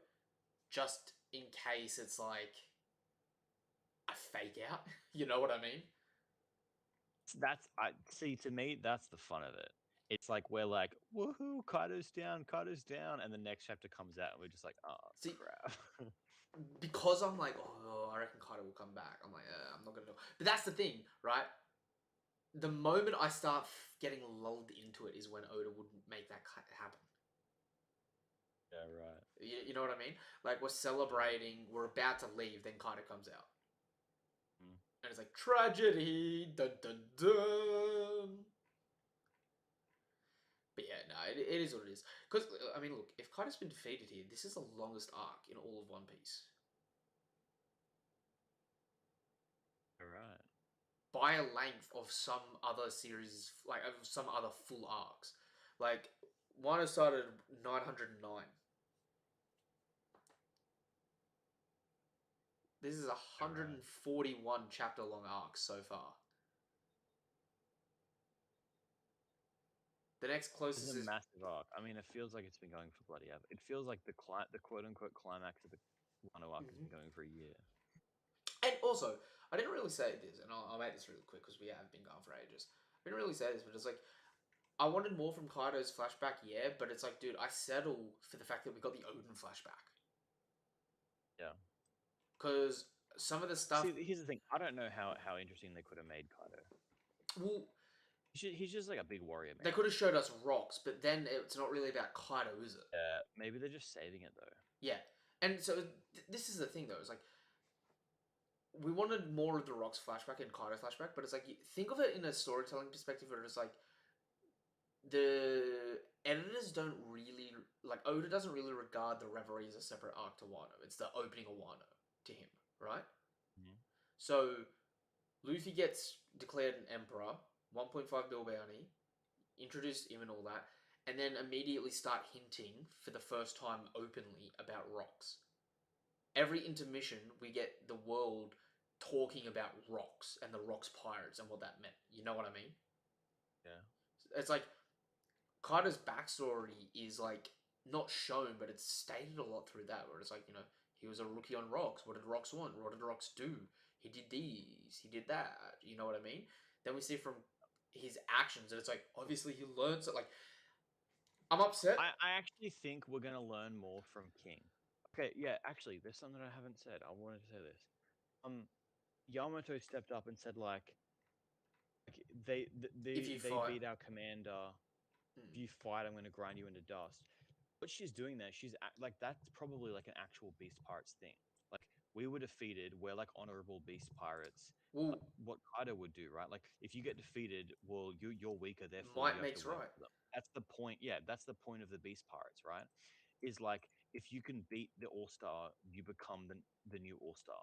just in case it's like a fake out. You know what I mean? That's I see to me that's the fun of it. It's like we're like, woohoo, Kaido's down, and the next chapter comes out and we're just like, oh See, crap. because I'm like, oh, I reckon Kaido will come back. I'm like, I'm not gonna know. But that's the thing, right? The moment I start getting lulled into it is when Oda would make that happen. Yeah, right. You know what I mean? Like we're celebrating, we're about to leave, then Kaido comes out, Mm. and it's like tragedy, dun dun dun. But yeah, no, it is what it is. Because I mean, look, if Kaido's been defeated here, this is the longest arc in all of One Piece All right. by a length of some other series, like of some other full arcs. Like one has started 909. This is a All right. 141 chapter long arc so far. The next It's a closest is, massive arc. I mean, it feels like it's been going for bloody ever. It feels like the quote unquote climax of the Wano arc has Mhm. been going for a year. And also, I didn't really say this, and I'll make this really quick because we have been gone for ages. I didn't really say this, but it's like I wanted more from Kaido's flashback, yeah, but it's like, dude, I settle for the fact that we got the Odin flashback Yeah. because some of the stuff, See, here's the thing. I don't know how interesting they could have made Kaido. well, He's just like a big warrior they man. could have showed us rocks, but then it's not really about Kaido, is it? Maybe they're just saving it though. Yeah, and so this is the thing though. It's like we wanted more of the rocks flashback and Kaido flashback, but it's like think of it in a storytelling perspective, where it's like the editors don't really like Oda doesn't really regard the Reverie as a separate arc to Wano. It's the opening of Wano to him, right? Mhm. So Luffy gets declared an emperor, 1.5 bill bounty, introduce him and all that, and then immediately start hinting for the first time openly about rocks. Every intermission, we get the world talking about rocks and the rocks pirates and what that meant. You know what I mean? Yeah. It's like Kaido's backstory is like not shown, but it's stated a lot through that. Where it's like, he was a rookie on rocks. What did rocks want? What did rocks do? He did these. He did that. You know what I mean? Then we see from his actions, and it's like obviously he learns it. Like I'm upset. I actually think we're gonna learn more from King. Okay, yeah, actually, there's something I haven't said. I wanted to say this. Um, Yamato stepped up and said like If you they fight, beat our commander. If mm, you fight, I'm gonna grind you into dust. What she's doing there, like that's probably like an actual Beast Pirates thing. Like we were defeated, we're like honorable Beast Pirates. Like well, what Kaido would do, right? Like if you get defeated, well, you're weaker, therefore might you have to makes work right. for them. That's the point. Yeah, that's the point of the Beast Pirates, right? Is like if you can beat the All Star, you become the new All Star.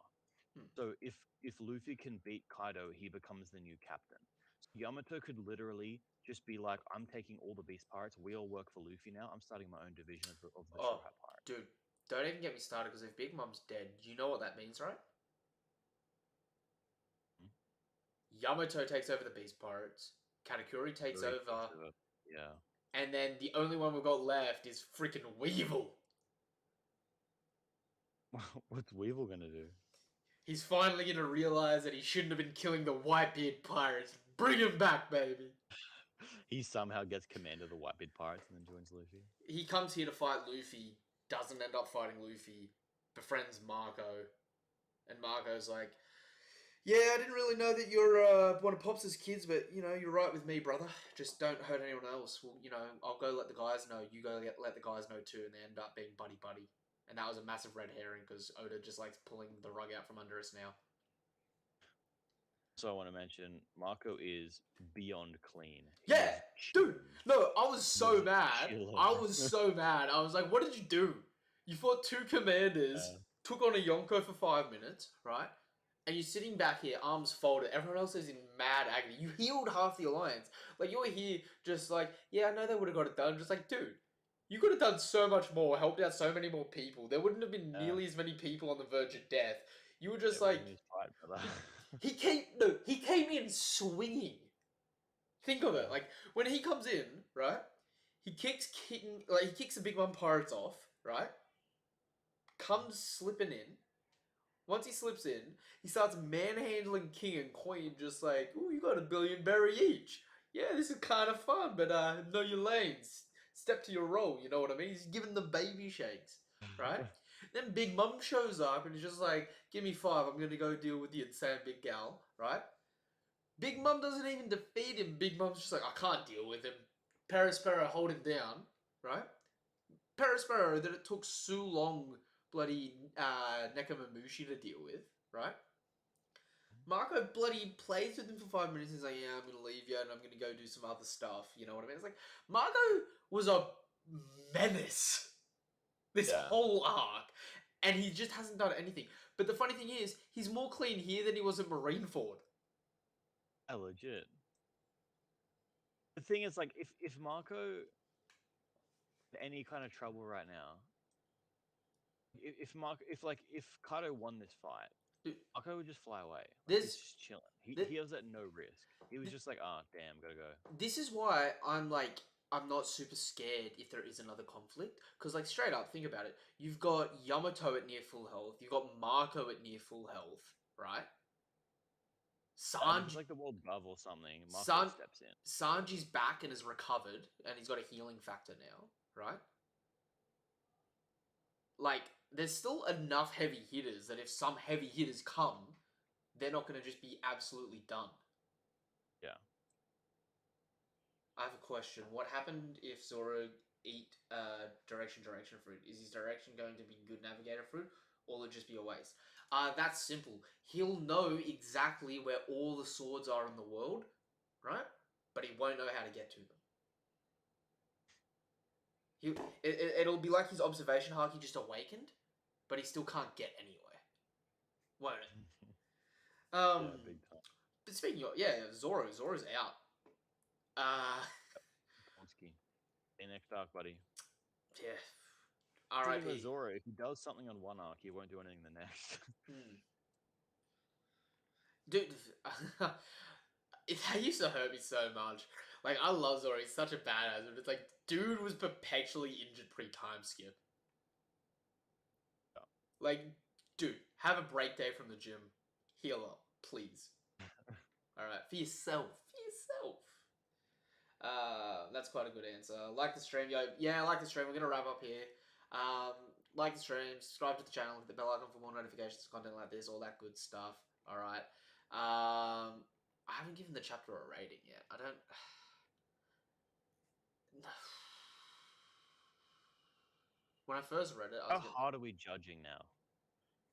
Hmm. So if Luffy can beat Kaido, he becomes the new captain. So Yamato could literally just be like, "I'm taking all the Beast Pirates. We all work for Luffy now. I'm starting my own division of the Straw Oh, Hat Pirates." dude, don't even get me started because if Big Mom's dead, you know what that means, right? Hmm? Yamato takes over the Beast Pirates. Katakuri takes Yuri takes over, over. Yeah. and then the only one we've got left is freaking Weevil. What's Weevil gonna do? He's finally gonna realize that he shouldn't have been killing the Whitebeard pirates. Bring him back, baby. He somehow gets command of the Whitebeard Pirates and then joins Luffy. He comes here to fight Luffy, doesn't end up fighting Luffy, befriends Marco, and Marco's like, "Yeah, I didn't really know that you're one of Pops' kids, but you're right with me, brother. Just don't hurt anyone else. Well, I'll go let the guys know. You go let the guys know too." And they end up being buddy buddy, and that was a massive red herring because Oda just likes pulling the rug out from under us now. So I want to mention Marco is beyond clean. He Yeah, is dude. chilling. No, I was He is so mad. chilling. I was so mad. I was like, what did you do? You fought two commanders, Uh, took on a Yonko for 5 minutes, right? And you're sitting back here, arms folded. Everyone else is in mad agony. You healed half the alliance. Like, you're here just like, yeah, I know they would have got it done. Just like, dude, you could have done so much more, helped out so many more people. There wouldn't have been uh, nearly as many people on the verge of death. You were it just like, wasn't his fight, brother. he came in swinging. Think of it, Yeah. like when he comes in, right? He kicks the Big Mom Pirates off, right? Comes slipping in. Once he slips in, he starts manhandling King and Queen, just like, "Ooh, you got a billion berry each. Yeah, this is kind of fun, but know your lanes. Step to your role. You know what I mean?" He's giving them baby shakes, right? Then Big Mom shows up and he's just like, "Give me five. I'm gonna go deal with the insane big gal," right? Big Mom doesn't even defeat him. Big Mom's just like, I can't deal with him. Perospero hold him down, right? Perospero that it took so long bloody Nekamamushi to deal with, right? Marco bloody plays with him for 5 minutes and he's like, yeah, I'm gonna leave you and I'm gonna go do some other stuff. You know what I mean? It's like, Marco was a menace this Yeah. whole arc and he just hasn't done anything. But the funny thing is, he's more clean here than he was at Marineford. Legit. The thing is, like, if Marco had any kind of trouble right now, if Kato won this fight, Dude, Marco would just fly away. Like he's there's, just chilling. there, He was at no risk. He was just like, ah, oh, damn, gotta go. this is why I'm like I'm not super scared if there is another conflict because like straight up think about it, you've got Yamato at near full health, you've got Marco at near full health, right? And if it's Sanji like the world above or something, Marco San steps in. Sanji's back and has recovered and he's got a healing factor now, right? Like there's still enough heavy hitters that if some heavy hitters come, they're not going to just be absolutely done. Yeah. I have a question. What happened if Zoro eat direction fruit? Is his direction going to be good navigator fruit, or will it just be a waste? That's simple. He'll know exactly where all the swords are in the world, right? But he won't know how to get to them. It'll be like his observation haki just awakened, but he still can't get anywhere, won't it? Yeah, big time. But speaking of, yeah, Zoro's out. Polsky. See you next arc, buddy. Yeah. Thinking about R.I.P. Zoro, if he does something on one arc, he won't do anything the next. Dude, that used to hurt me so much. Like, I love Zoro. He's such a badass. But it's like, dude was perpetually injured pre-time skip. Yeah. Like, dude, have a break day from the gym. Heal up, please. Alright, for yourself. For yourself. That's quite a good answer. Like the stream, yo. Yeah, I like the stream. We're gonna wrap up here. Like the stream, subscribe to the channel, hit the bell icon for more notifications, content like this, all that good stuff. Alright. I haven't given the chapter a rating yet. I don't. When I first read it, I How was gonna. hard are we judging now?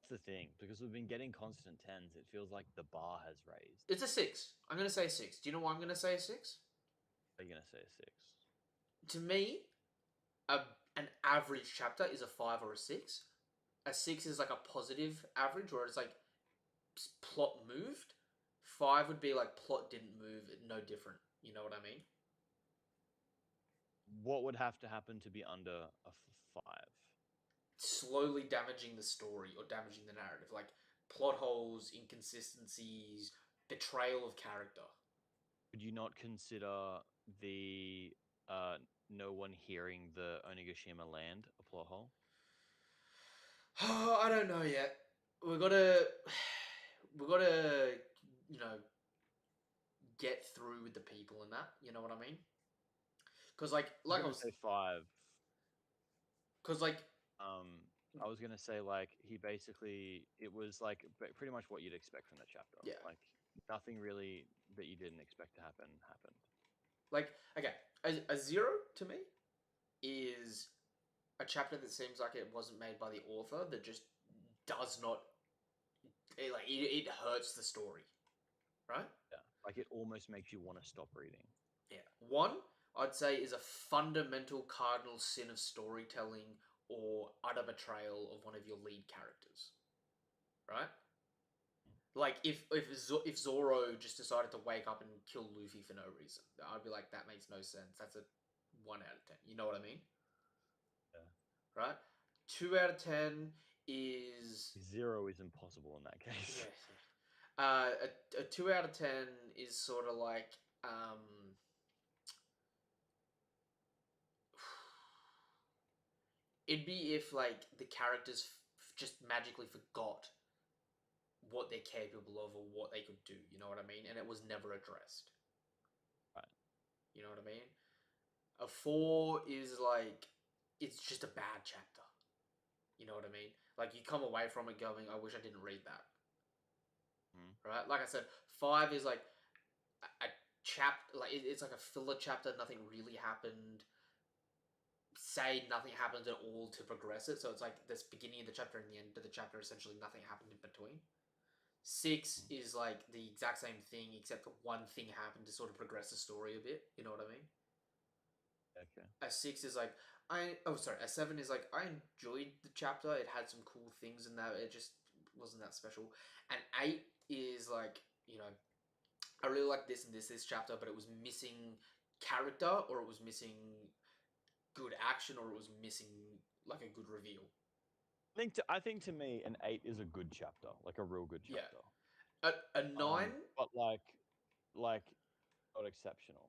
That's the thing, because we've been getting constant tens. It feels like the bar has raised. It's a 6. I'm gonna say 6. Do you know why I'm gonna say a 6? Are you gonna say a 6? To me, an average chapter is a 5 or a 6. A 6 is like a positive average, where it's like plot moved. 5 would be like plot didn't move, no different. You know what I mean? What would have to happen to be under a 5? Slowly damaging the story or damaging the narrative, like plot holes, inconsistencies, betrayal of character. Would you not consider the no one hearing the Onigashima land a plot hole? I don't know yet. We've got to, you know, get through with the people in that. You know what I mean? Because I was gonna say 5. because like I was gonna say like he basically it was like pretty much what you'd expect from the chapter. yeah, Like nothing really that you didn't expect to happen happened. like okay, a 0 to me is a chapter that seems like it wasn't made by the author, that just does not it hurts the story, right? Yeah, like it almost makes you want to stop reading. Yeah. One, I'd say, is a fundamental cardinal sin of storytelling or utter betrayal of one of your lead characters, right? Like if Zoro just decided to wake up and kill Luffy for no reason, I'd be like, that makes no sense. That's a 1 out of 10. You know what I mean? Yeah. Right? 2 out of 10 is 0 is impossible in that case. yeah. A 2 out of 10 is sort of like it'd be if like the characters just magically forgot what they're capable of or what they could do. You know what I mean? And it was never addressed. Right. You know what I mean? A 4 is like it's just a bad chapter. You know what I mean? Like you come away from it going, I wish I didn't read that. Mm. Right? Like I said, 5 is like a chapter, like it's like a filler chapter. Nothing really happened. Say nothing happens at all to progress it. So it's like this beginning of the chapter and the end of the chapter. Essentially, nothing happened in between. 6 is like the exact same thing, except for one thing happened to sort of progress the story a bit. You know what I mean? Okay. A 6 is like a 7 is like I enjoyed the chapter. It had some cool things in that. It just wasn't that special. And 8 is like I really like this and this chapter, but it was missing character, or it was missing good action, or it was missing like a good reveal. I think to me an 8 is a good chapter, like a real good Yeah, chapter. a 9 But like not exceptional.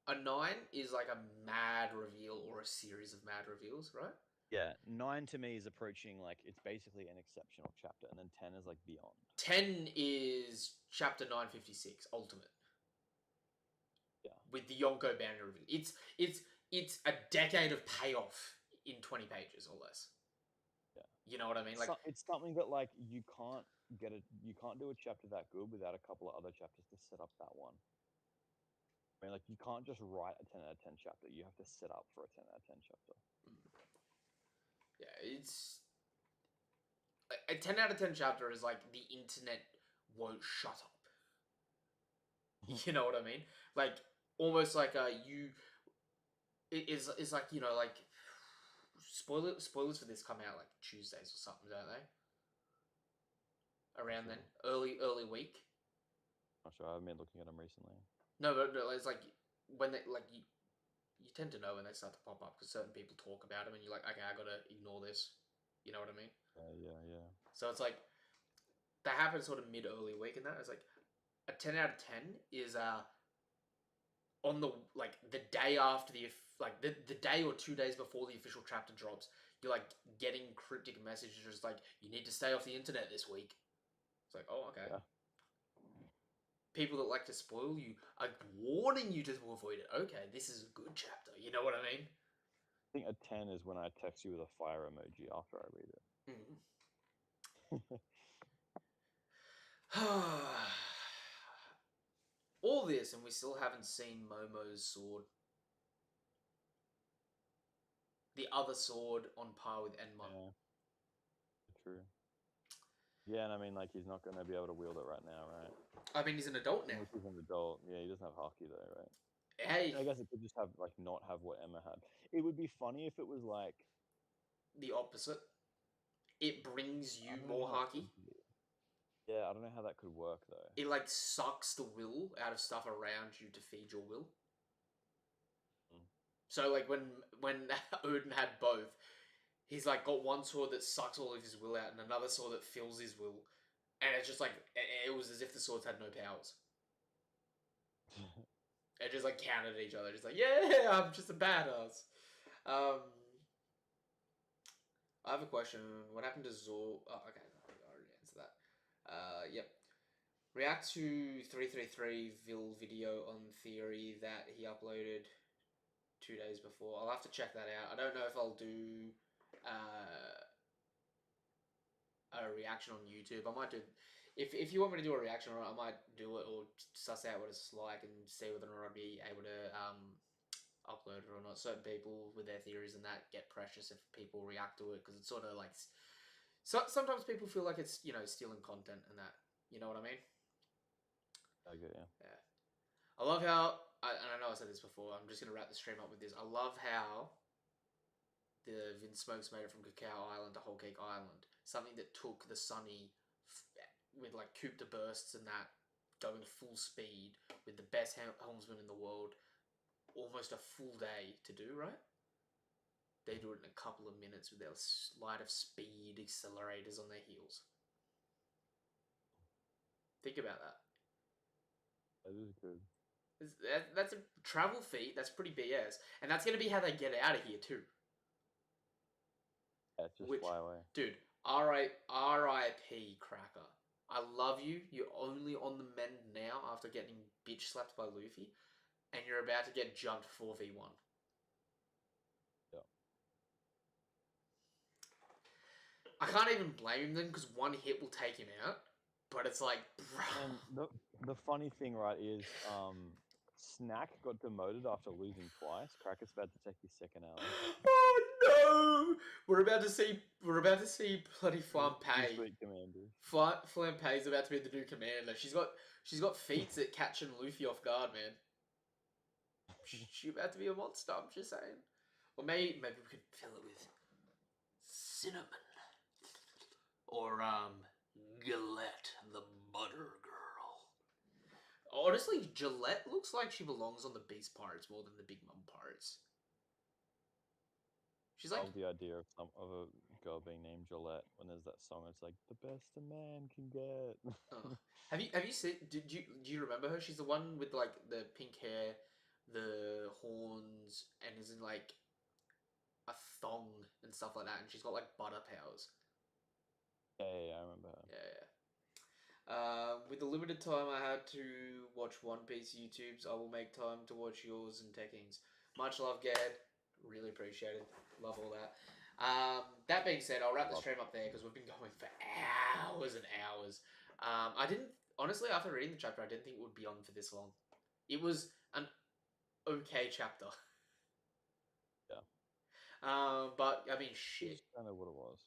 a 9 is like a mad reveal or a series of mad reveals, right? Yeah, 9 to me is approaching like it's basically an exceptional chapter, and then 10 is like beyond. 10 is chapter 956 Ultimate. Yeah. With the Yonko banner reveal. It's a decade of payoff in 20 pages or less. Yeah. You know what I mean? Like It's something that like you can't do a chapter that good without a couple of other chapters to set up that one. I mean, like you can't just write a 10 out of 10 chapter. You have to set up for a 10 out of 10 chapter. yeah, it's a 10 out of 10 chapter is like the internet won't shut up. You know what I mean? Like almost like it is like like spoilers for this come out like Tuesdays or something, don't they? Around Sure. then, early week. Not sure. I haven't been looking at them recently. No, but it's like when they like you tend to know when they start to pop up because certain people talk about them, and you're like, okay, I gotta ignore this. You know what I mean? Yeah. So it's like that happens sort of mid early week, and that it's like a 10 out of 10 is on the like the day after like the day or 2 days before the official chapter drops. You're like getting cryptic messages like you need to stay off the internet this week. It's like, oh, okay. Yeah. People that like to spoil you are warning you to avoid it. Okay, this is a good chapter. You know what I mean? I think a 10 is when I text you with a fire emoji after I read it. All this, and we still haven't seen Momo's sword. The other sword on par with Enma. Yeah. True. Yeah, and I mean, like, he's not going to be able to wield it right now, right? I mean, he's an adult now. Like, he's an adult. Yeah, he doesn't have hockey, though, right? Hey, I guess it could just have, like, not have what Emma had. It would be funny if it was, like... the opposite. It brings I you don't know more how it hockey. could be. Yeah, I don't know how that could work, though. It like sucks the will out of stuff around you to feed your will. Mm. So like when Odin had both, he's like got one sword that sucks all of his will out and another sword that fills his will, and it's just like it was as if the swords had no powers. It just like countered each other, just like yeah, I'm just a badass. I have a question. What happened to Zor? Oh, okay, I already answered that. Yep. React to 333 Vil video on theory that he uploaded 2 days before. I'll have to check that out. I don't know if I'll do a reaction on YouTube. I might do if you want me to do a reaction on it, I might do it or suss out what it's like and see whether or not I'd be able to upload it or not. Certain people with their theories and that get precious if people react to it because it's sort of like sometimes people feel like it's stealing content and that. You know what I mean? I get you. Yeah. I love how, and I know I said this before, I'm just going to wrap the stream up with this. I love how the Vince Smokes made it from Cacao Island to Whole Cake Island. Something that took the Sunny with like coupe de bursts and that going full speed with the best helmsman in the world almost a full day to do, right? They do it in a couple of minutes with their light of speed accelerators on their heels. Think about that. That is good. That's a travel feat. That's pretty BS, and that's gonna be how they get out of here too. Yeah, just Which, fly away. dude, R.I.P. Cracker. I love you. You're only on the mend now after getting bitch slapped by Luffy, and you're about to get jumped 4v1. Yeah. I can't even blame them because one hit will take him out. But it's like, bro. And the funny thing, right, is Snack got demoted after losing twice. Cracker's about to take his second L. Oh no! We're about to see bloody This Flampay. week, Commanders. Flampay's about to be the new commander. She's got feats at catching Luffy off guard, man. She's about to be a monster. I'm just saying. Or maybe we could fill it with cinnamon or Gillette, the butter girl. Honestly, Gillette looks like she belongs on the Beast Pirates more than the Big Mom Pirates. She's I like love the idea of a girl being named Gillette when there's that song. It's like the best a man can get. Have you seen? Do you remember her? She's the one with like the pink hair, the horns, and is in like a thong and stuff like that, and she's got like butter powers. Yeah, I remember her. Yeah. With the limited time I had to watch One Piece YouTubes, I will make time to watch yours and Tekking's. Much love, Gad. Really appreciate it. Love all that. That being said, I'll wrap the stream up there because we've been going for hours and hours. I didn't honestly after reading the chapter, I didn't think it would be on for this long. It was an okay chapter. Yeah. But I mean, shit. That's kind of what it was.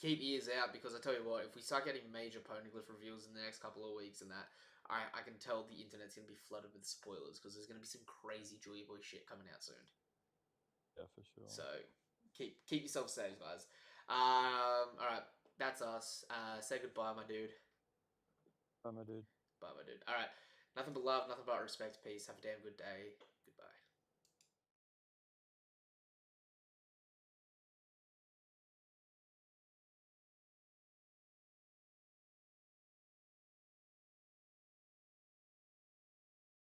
Keep ears out because I tell you what, if we start getting major Poneglyph reveals in the next couple of weeks and that, I can tell the internet's going to be flooded with spoilers because there's going to be some crazy Joy Boy shit coming out soon. Yeah, for sure. So keep yourself safe, guys. All right, that's us. Say goodbye, my dude. Bye, my dude. Bye, my dude. All right, nothing but love, nothing but respect, peace. Have a damn good day.